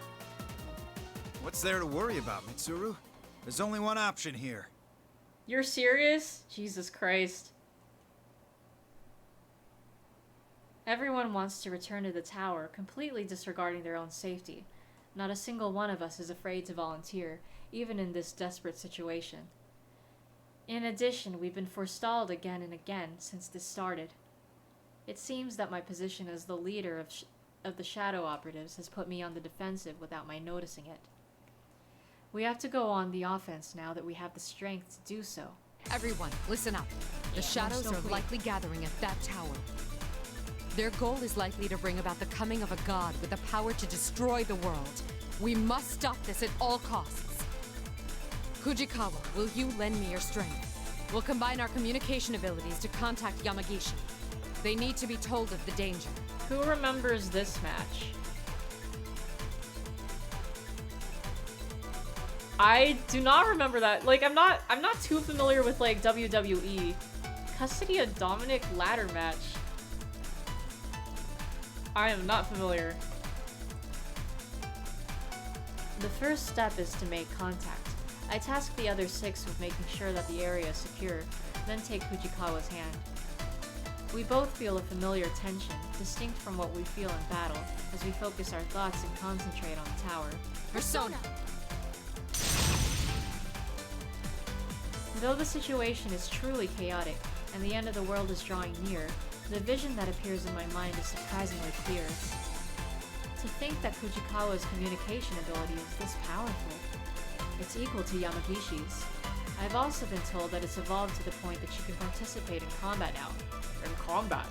What's there to worry about, Mitsuru? There's only one option here. You're serious? Jesus Christ. Everyone wants to return to the tower, completely disregarding their own safety. Not a single one of us is afraid to volunteer, even in this desperate situation. In addition, we've been forestalled again and again since this started. It seems that my position as the leader of the Shadow Operatives has put me on the defensive without my noticing it. We have to go on the offense now that we have the strength to do so. Everyone, listen up. The shadows are likely gathering at that tower. Their goal is likely to bring about the coming of a god with the power to destroy the world. We must stop this at all costs. Fujikawa, will you lend me your strength? We'll combine our communication abilities to contact Yamagishi. They need to be told of the danger. Who remembers this match? I do not remember that. Like, I'm not too familiar with like WWE. Custody of Dominic ladder match. I am not familiar. The first step is to make contact. I task the other 6 with making sure that the area is secure, then take Fujikawa's hand. We both feel a familiar tension, distinct from what we feel in battle, as we focus our thoughts and concentrate on the tower. Persona! Though the situation is truly chaotic, and the end of the world is drawing near, the vision that appears in my mind is surprisingly clear. To think that Fujikawa's communication ability is this powerful. It's equal to Yamagishi's. I've also been told that it's evolved to the point that she can participate in combat now. In combat?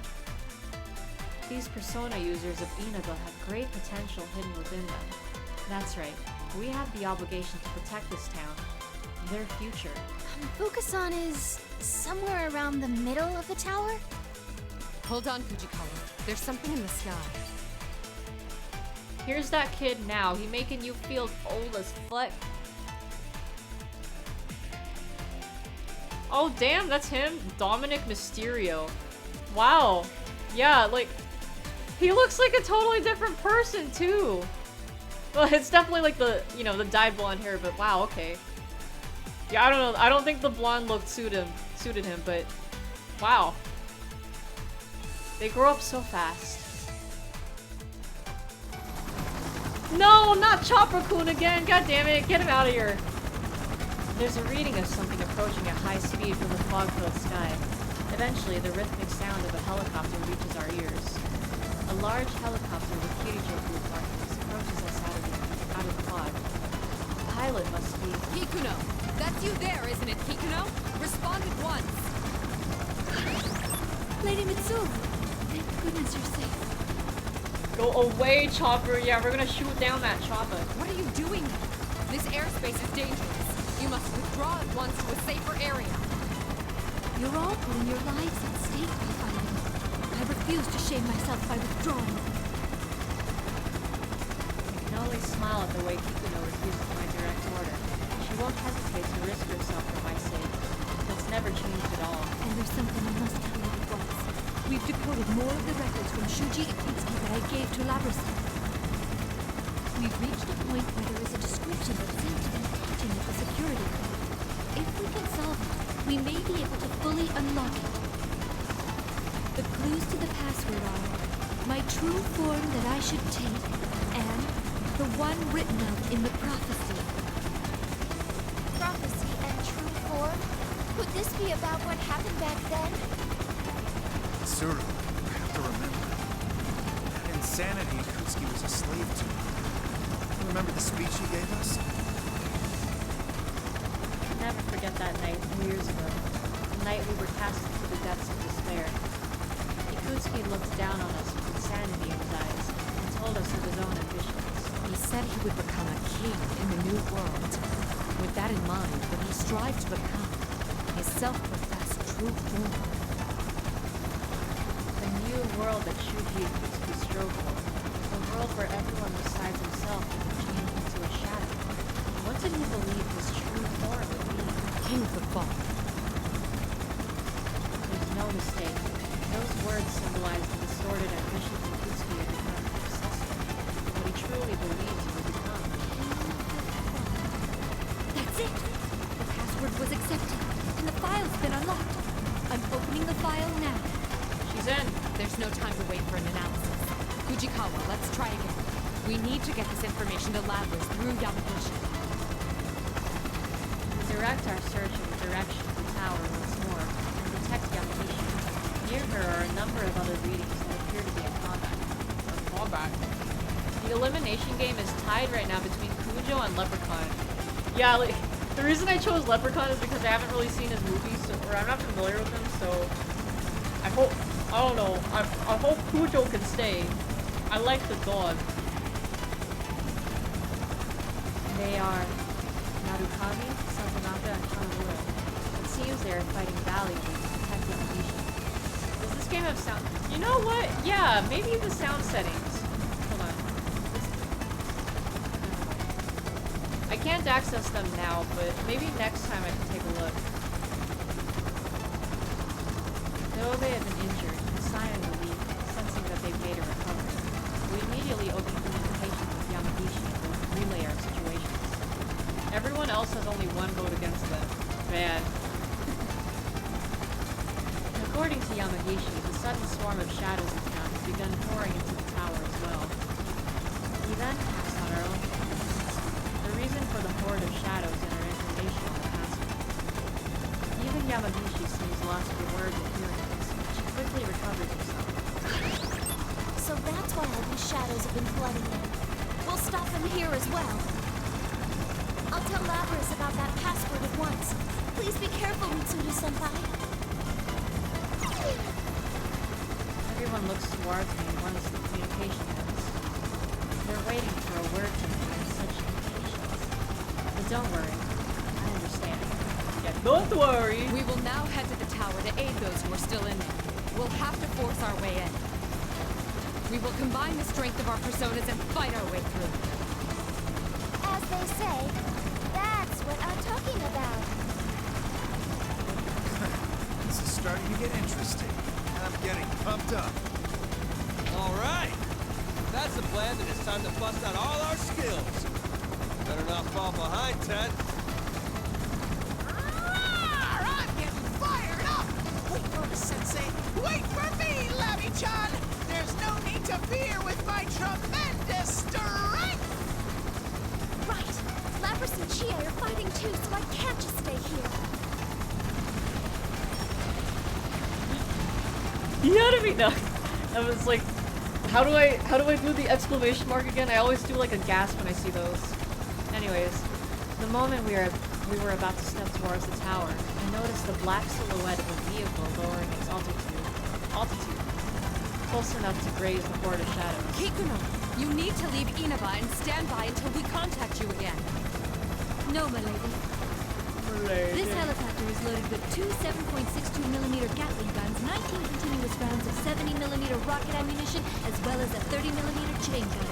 These Persona users of Inaba have great potential hidden within them. That's right, we have the obligation to protect this town. Their future. Fukasan is somewhere around the middle of the tower? Hold on, Fujikawa. There's something in the sky. Here's that kid now. He making you feel old as fuck. Oh damn, that's him? Dominic Mysterio. Wow. Yeah, like, he looks like a totally different person too. Well, it's definitely like the, you know, the dyed blonde hair, but wow, okay. Yeah, I don't know. I don't think the blonde look suited him, but wow. They grow up so fast. No, not Chopper-kun again. God damn it. Get him out of here. There's a reading of something approaching at high speed from the fog-filled sky. Eventually, the rhythmic sound of a helicopter reaches our ears. A large helicopter with Kirijo group markings approaches us out of the fog. The pilot must be... Hikuno! That's you there, isn't it, Kikuno? Respond at once. Lady Mitsu! Thank goodness you're safe. Go away, chopper. Yeah, we're gonna shoot down that chopper. What are you doing? This airspace is dangerous. You must withdraw at once to a safer area. You're all putting your lives at stake by fighting. I refuse to shame myself by withdrawing. I can only smile at the way Kikuno refuses my direct order. She won't hesitate to risk herself for my sake. That's never changed at all. And there's something I must tell you at once. We've decoded more of the records from Shuji Ikutsuki that I gave to Labrys. We've reached a point where there is a description that seems to be touching at the security code. If we can solve it, we may be able to fully unlock it. The clues to the password are my true form that I should take, and the one written of in the prophecy. Prophecy and true form? Could this be about what happened back then? Tsuru, I have to remember. That insanity Ikutsuki was a slave to. Remember the speech he gave us? I'll never forget that night 3 years ago. The night we were cast into the depths of despair. Ikutsuki looked down on us with insanity in his eyes and told us of his own ambitions. He said he would become a king in the new world. With that in mind, what he strived to become, his self-professed true form. The new world that Shuji Ikutsuki strove for. A world where everyone besides himself would be changed into a shadow. What did he believe his true form would be? King of the Fall. There's no mistake. Those words symbolize the distorted ambitions Ikutsuki had become obsessed with. What he truly believed he would become. That's it! The password was accepted, and the file's been unlocked. I'm opening the file now. She's in. There's no time to wait for an analysis. Fujikawa, let's try again. We need to get this information to Labrys through Yamaguchi. We direct our search in the direction of the tower once more, and detect Yamagishi. Near her are a number of other readings that appear to be in combat. The elimination game is tied right now between Kujo and Leprechaun. Yeah, like, the reason I chose Leprechaun is because I haven't really seen his movies, or I'm not familiar with him, so I hope, I don't know, I hope Kujo can stay. I like the dog. They are Narukami, Satonaka, and Kanamura. It seems they are fighting valiantly to protect Yamagishi. Does this game have sound? You know what? Yeah, maybe the sound settings. Hold on. I can't access them now, but maybe next time I can take a look. Though they have been injured, and sign in relief, sensing that they've made a recovery. We immediately open communication with Yamagishi to relay our situations. Everyone else has only one vote against them. Man. According to Yamagishi, the sudden swarm of shadows in town has begun pouring into the tower as well. We then pass on our own plans. The reason for the horde of shadows and our information on the password. Even Yamagishi seems lost for words at hearing this, but she quickly recovers herself. So that's why all these shadows have been flooding in. We'll stop them here as well. I'll tell Labrys about that password at once. Please be careful, Mitsuru-senpai. Everyone looks towards me once the communication ends. They're waiting for a word from me with such impatience. But don't worry, I understand. Yeah, don't worry. We will now head to the tower to aid those who are still in there. We'll have to force our way in. We will combine the strength of our personas and fight our way through. As they say, that's what I'm talking about. This is starting to get interesting. I'm getting pumped up. All right. If that's the plan, then it's time to bust out all our skills. Better not fall behind, Ted. I'm getting fired up! Wait for us, Sensei! Wait for me, Labby-chan! There's no need to fear with my tremendous strength! Right. Labrys and Chie are fighting too, so I can't just stay here. You gotta be nuts. I was like, how do I do the exclamation mark again? I always do like a gasp when I see those. Anyways, the moment we are we were about to step towards the tower, I noticed the black silhouette of a vehicle lowering its altitude, close enough to graze the horde of shadows. Kikuno, you need to leave Inaba and stand by until we contact you again. No, my lady. This helicopter is loaded with two 7.62mm Gatling guns, 19 continuous rounds of 70mm rocket ammunition, as well as a 30mm chain gun.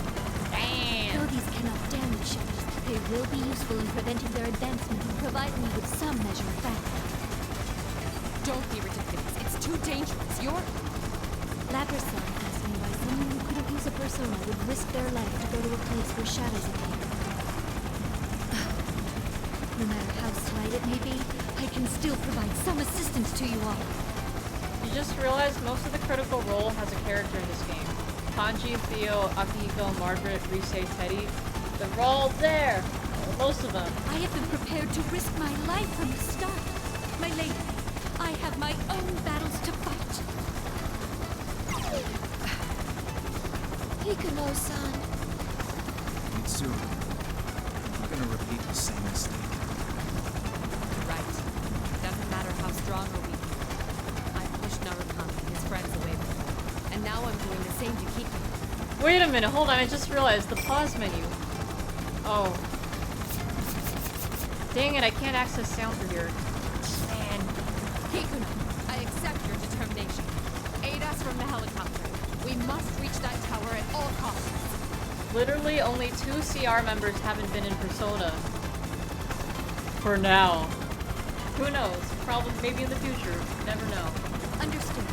Damn! Though these cannot damage ships, they will be useful in preventing their advancement and providing me with some measure of backup. Don't be ridiculous. It's too dangerous. You're... Labrasan asked me why someone who couldn't use a persona would risk their life to go to a place where shadows appear. No matter how slight it may be, I can still provide some assistance to you all. You just realized most of the critical role has a character in this game. Kanji, Theo, Akihiko, Margaret, Rise, Teddy. They're all there! Most of them. I have been prepared to risk my life from the start. My lady, I have my own battles to fight. Hikuno-san. Mitsuru, I'm not gonna repeat the same mistake. right. Doesn't matter how strong or weak you are. I pushed Narukami and his friends away before, and now I'm doing the same to Kikuno. Wait a minute, hold on, I just realized the pause menu. Oh. Dang it, I can't access sound through here. Man. Kikuno, I accept your determination. Aid us from the helicopter. We must reach that tower at all costs. Literally, only 2 CR members haven't been in Persona. For now. Who knows? Probably, maybe in the future. Never know. Understood.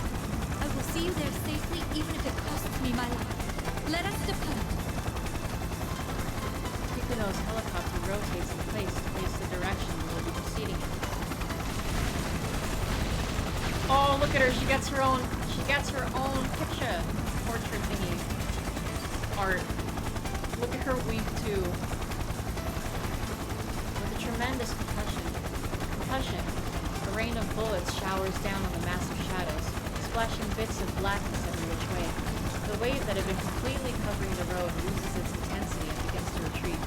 I will see you there safely, even if it costs me my life. Let us depart. Kikuno's helicopter rotates in place to face the direction we will be proceeding in. Oh, look at her! She gets her own picture, portrait thingy, art. Look at her weep too. With a tremendous concussion, a rain of bullets showers down on the massive shadows, splashing bits of blackness every which way. The wave that had been completely covering the road loses its intensity and begins to retreat.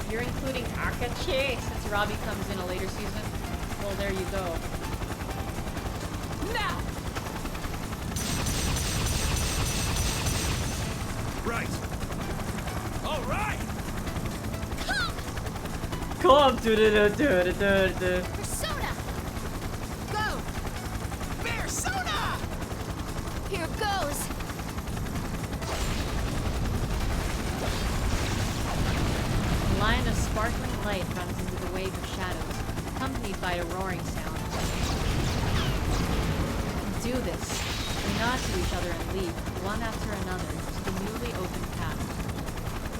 If you're including Akache, since Robbie comes in a later season, well, there you go. Now! Right. All right. Come! Do-do-do-do-do-do-do. Persona! Go! Persona! Here goes! A line of sparkling light runs into the wave of shadows, accompanied by a roaring sound. Do this. We nod to each other and leap, one after another, to the newly opened path.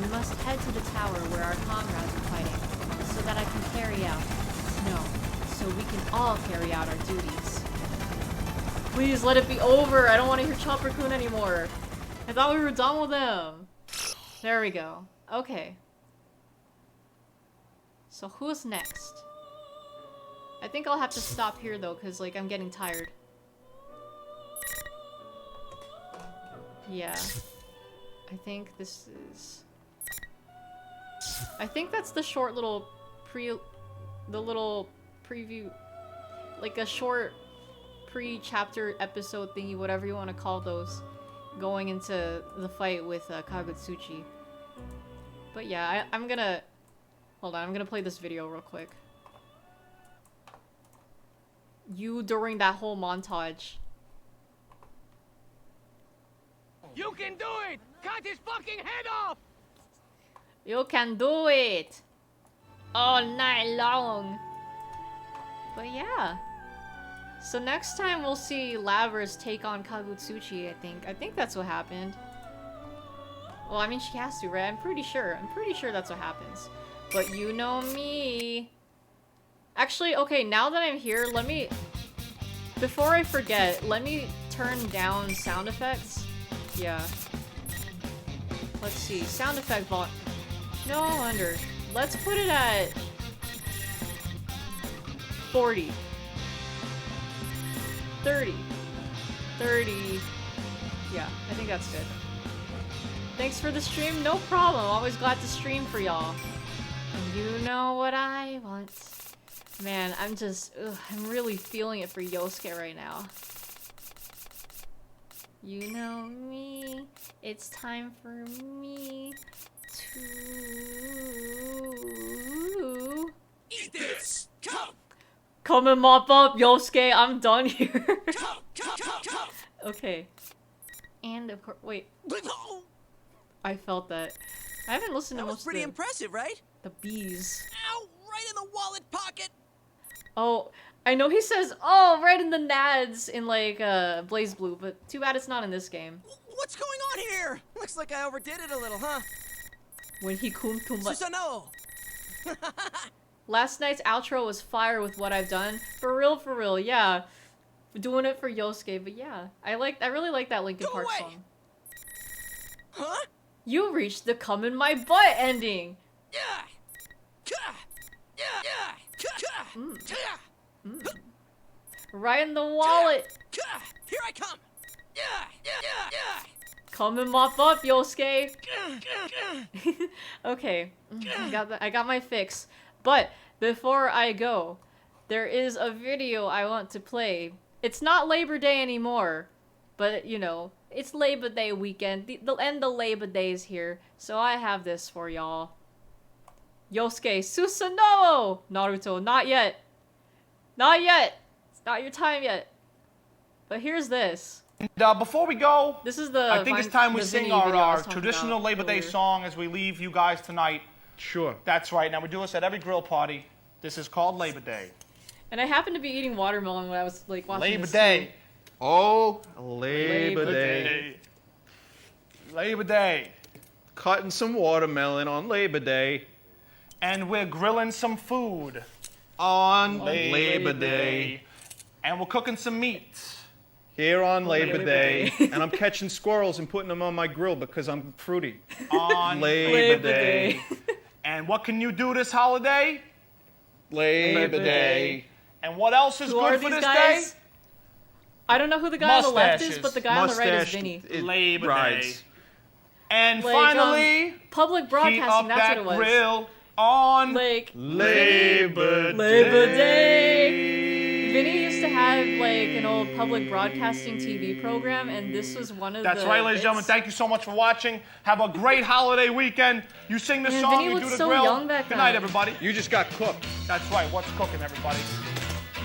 We must head to the tower where our comrades are fighting, so that I can carry out... No, so we can all carry out our duties. Please, let it be over! I don't want to hear Chopper-kun anymore! I thought we were done with him! There we go. Okay. So who's next? I think I'll have to stop here though, because like I'm getting tired. Yeah. I think this is... I think that's the short little little preview, like a short pre-chapter episode thingy, whatever you want to call those, going into the fight with Kagutsuchi. But yeah, I'm gonna... Hold on, I'm gonna play this video real quick. You during that whole montage. You can do it! Cut his fucking head off! You can do it! All night long! But yeah. So next time we'll see Lavers take on Kagutsuchi, I think. I think that's what happened. Well, I mean, she has to, right? I'm pretty sure. I'm pretty sure that's what happens. But you know me. Actually, okay, now that I'm here, let me... Before I forget, let me turn down sound effects. Yeah. Let's see. Sound effect volume. No wonder. Let's put it at 40. 30. 30. Yeah, I think that's good. Thanks for the stream. No problem. Always glad to stream for y'all. And you know what I want. Man, I'm really feeling it for Yosuke right now. You know me, it's time for me to... Eat this! Come! Come and mop up, Yosuke. I'm done here. Okay. And of course, wait. I felt that. I haven't listened to That was most pretty of impressive, right? the bees. Ow! Right in the wallet pocket! Oh, I know he says, oh, right in the nads in like Blaze Blue, but too bad it's not in this game. What's going on here? Looks like I overdid it a little, huh? When he cum too much. Susanoo! Last night's outro was fire with what I've done. For real, yeah. Doing it for Yosuke, but yeah. I really like that Linkin Park song. Huh? You reached the come in my butt ending. Right in the wallet. Here I come. Come and mop up, Yosuke. Okay, I got my fix. But before I go, there is a video I want to play. It's not Labor Day anymore, but you know, it's Labor Day weekend. The end of Labor Day is here, so I have this for y'all. Yosuke, Susanoo! Naruto, not yet. Not yet. It's not your time yet. But here's this. And before we go, this is the I think it's time we sing our traditional about Labor Day earlier. song as we leave you guys tonight. Sure. That's right. Now we do this at every grill party. This is called Labor Day. And I happened to be eating watermelon when I was like watching Labor this Day. too. Oh, Labor Day. Labor Day. Cutting some watermelon on Labor Day. And we're grilling some food. On Labor Day. And we're cooking some meat. Here on Labor Day. And I'm catching squirrels and putting them on my grill because I'm fruity. On Labor Day. And what can you do this holiday? Labor Day. And what else is Who are good for these this guys? day? I don't know who the guy on the left is, Mustaches. but the guy on the right is Vinny. Labor rides. Day. And Like, finally, public heat broadcasting, up that's that what it was. grill on Like Labor Day. Vinny used to have like an old public broadcasting TV program, and this was one of That's the right, ladies and gentlemen. Thank you so much for watching. Have a great holiday weekend. You sing the Man, song, Vinny you looked do the so grill. young back Good night, then. everybody. You just got cooked. That's right. What's cooking, everybody?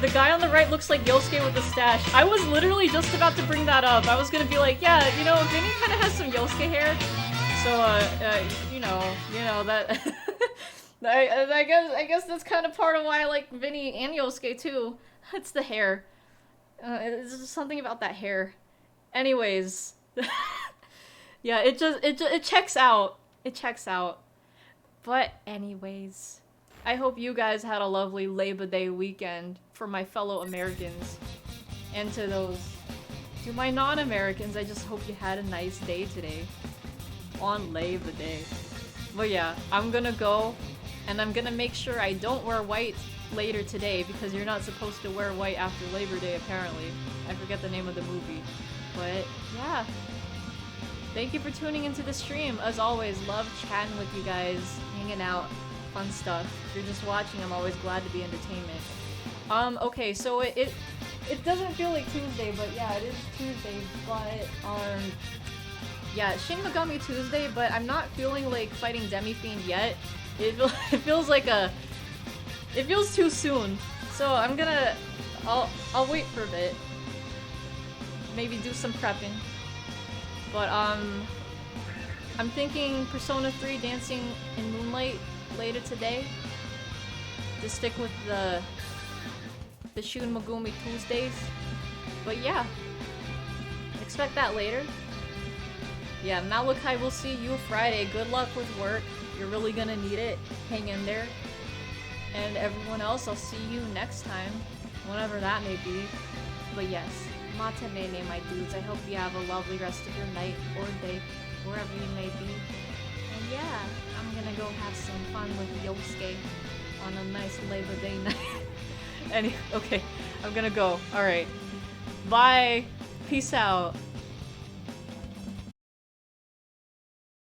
The guy on the right looks like Yosuke with the stash. I was literally just about to bring that up. I was gonna be like, yeah, you know, Vinny kind of has some Yosuke hair. So, you know that. I guess that's kind of part of why I like Vinny and Yosuke too. It's the hair. It's just something about that hair. Anyways, yeah, it checks out. It checks out. But anyways, I hope you guys had a lovely Labor Day weekend for my fellow Americans, and to my non-Americans, I just hope you had a nice day today on Labor Day. But yeah, I'm gonna go, and I'm gonna make sure I don't wear white later today, because you're not supposed to wear white after Labor Day, apparently. I forget the name of the movie. But yeah, thank you for tuning into the stream. As always, love chatting with you guys, hanging out, fun stuff. If you're just watching, I'm always glad to be entertainment. Okay, so it doesn't feel like Tuesday, but yeah, it is Tuesday, but yeah, Shin Megami Tuesday, but I'm not feeling like fighting Demi-Fiend yet. It feels like it feels too soon. So I'll wait for a bit. Maybe do some prepping. But I'm thinking Persona 3 Dancing in Moonlight later today. To stick with the Shin Megami Tuesdays. But yeah, expect that later. Yeah, Malachi, will see you Friday. Good luck with work. You're really gonna need it. Hang in there. And everyone else, I'll see you next time, whenever that may be. But yes, mata nene, my dudes. I hope you have a lovely rest of your night or day, wherever you may be. And yeah, I'm gonna go have some fun with Yosuke on a nice Labor Day night. Okay, I'm gonna go. Alright. Bye. Peace out.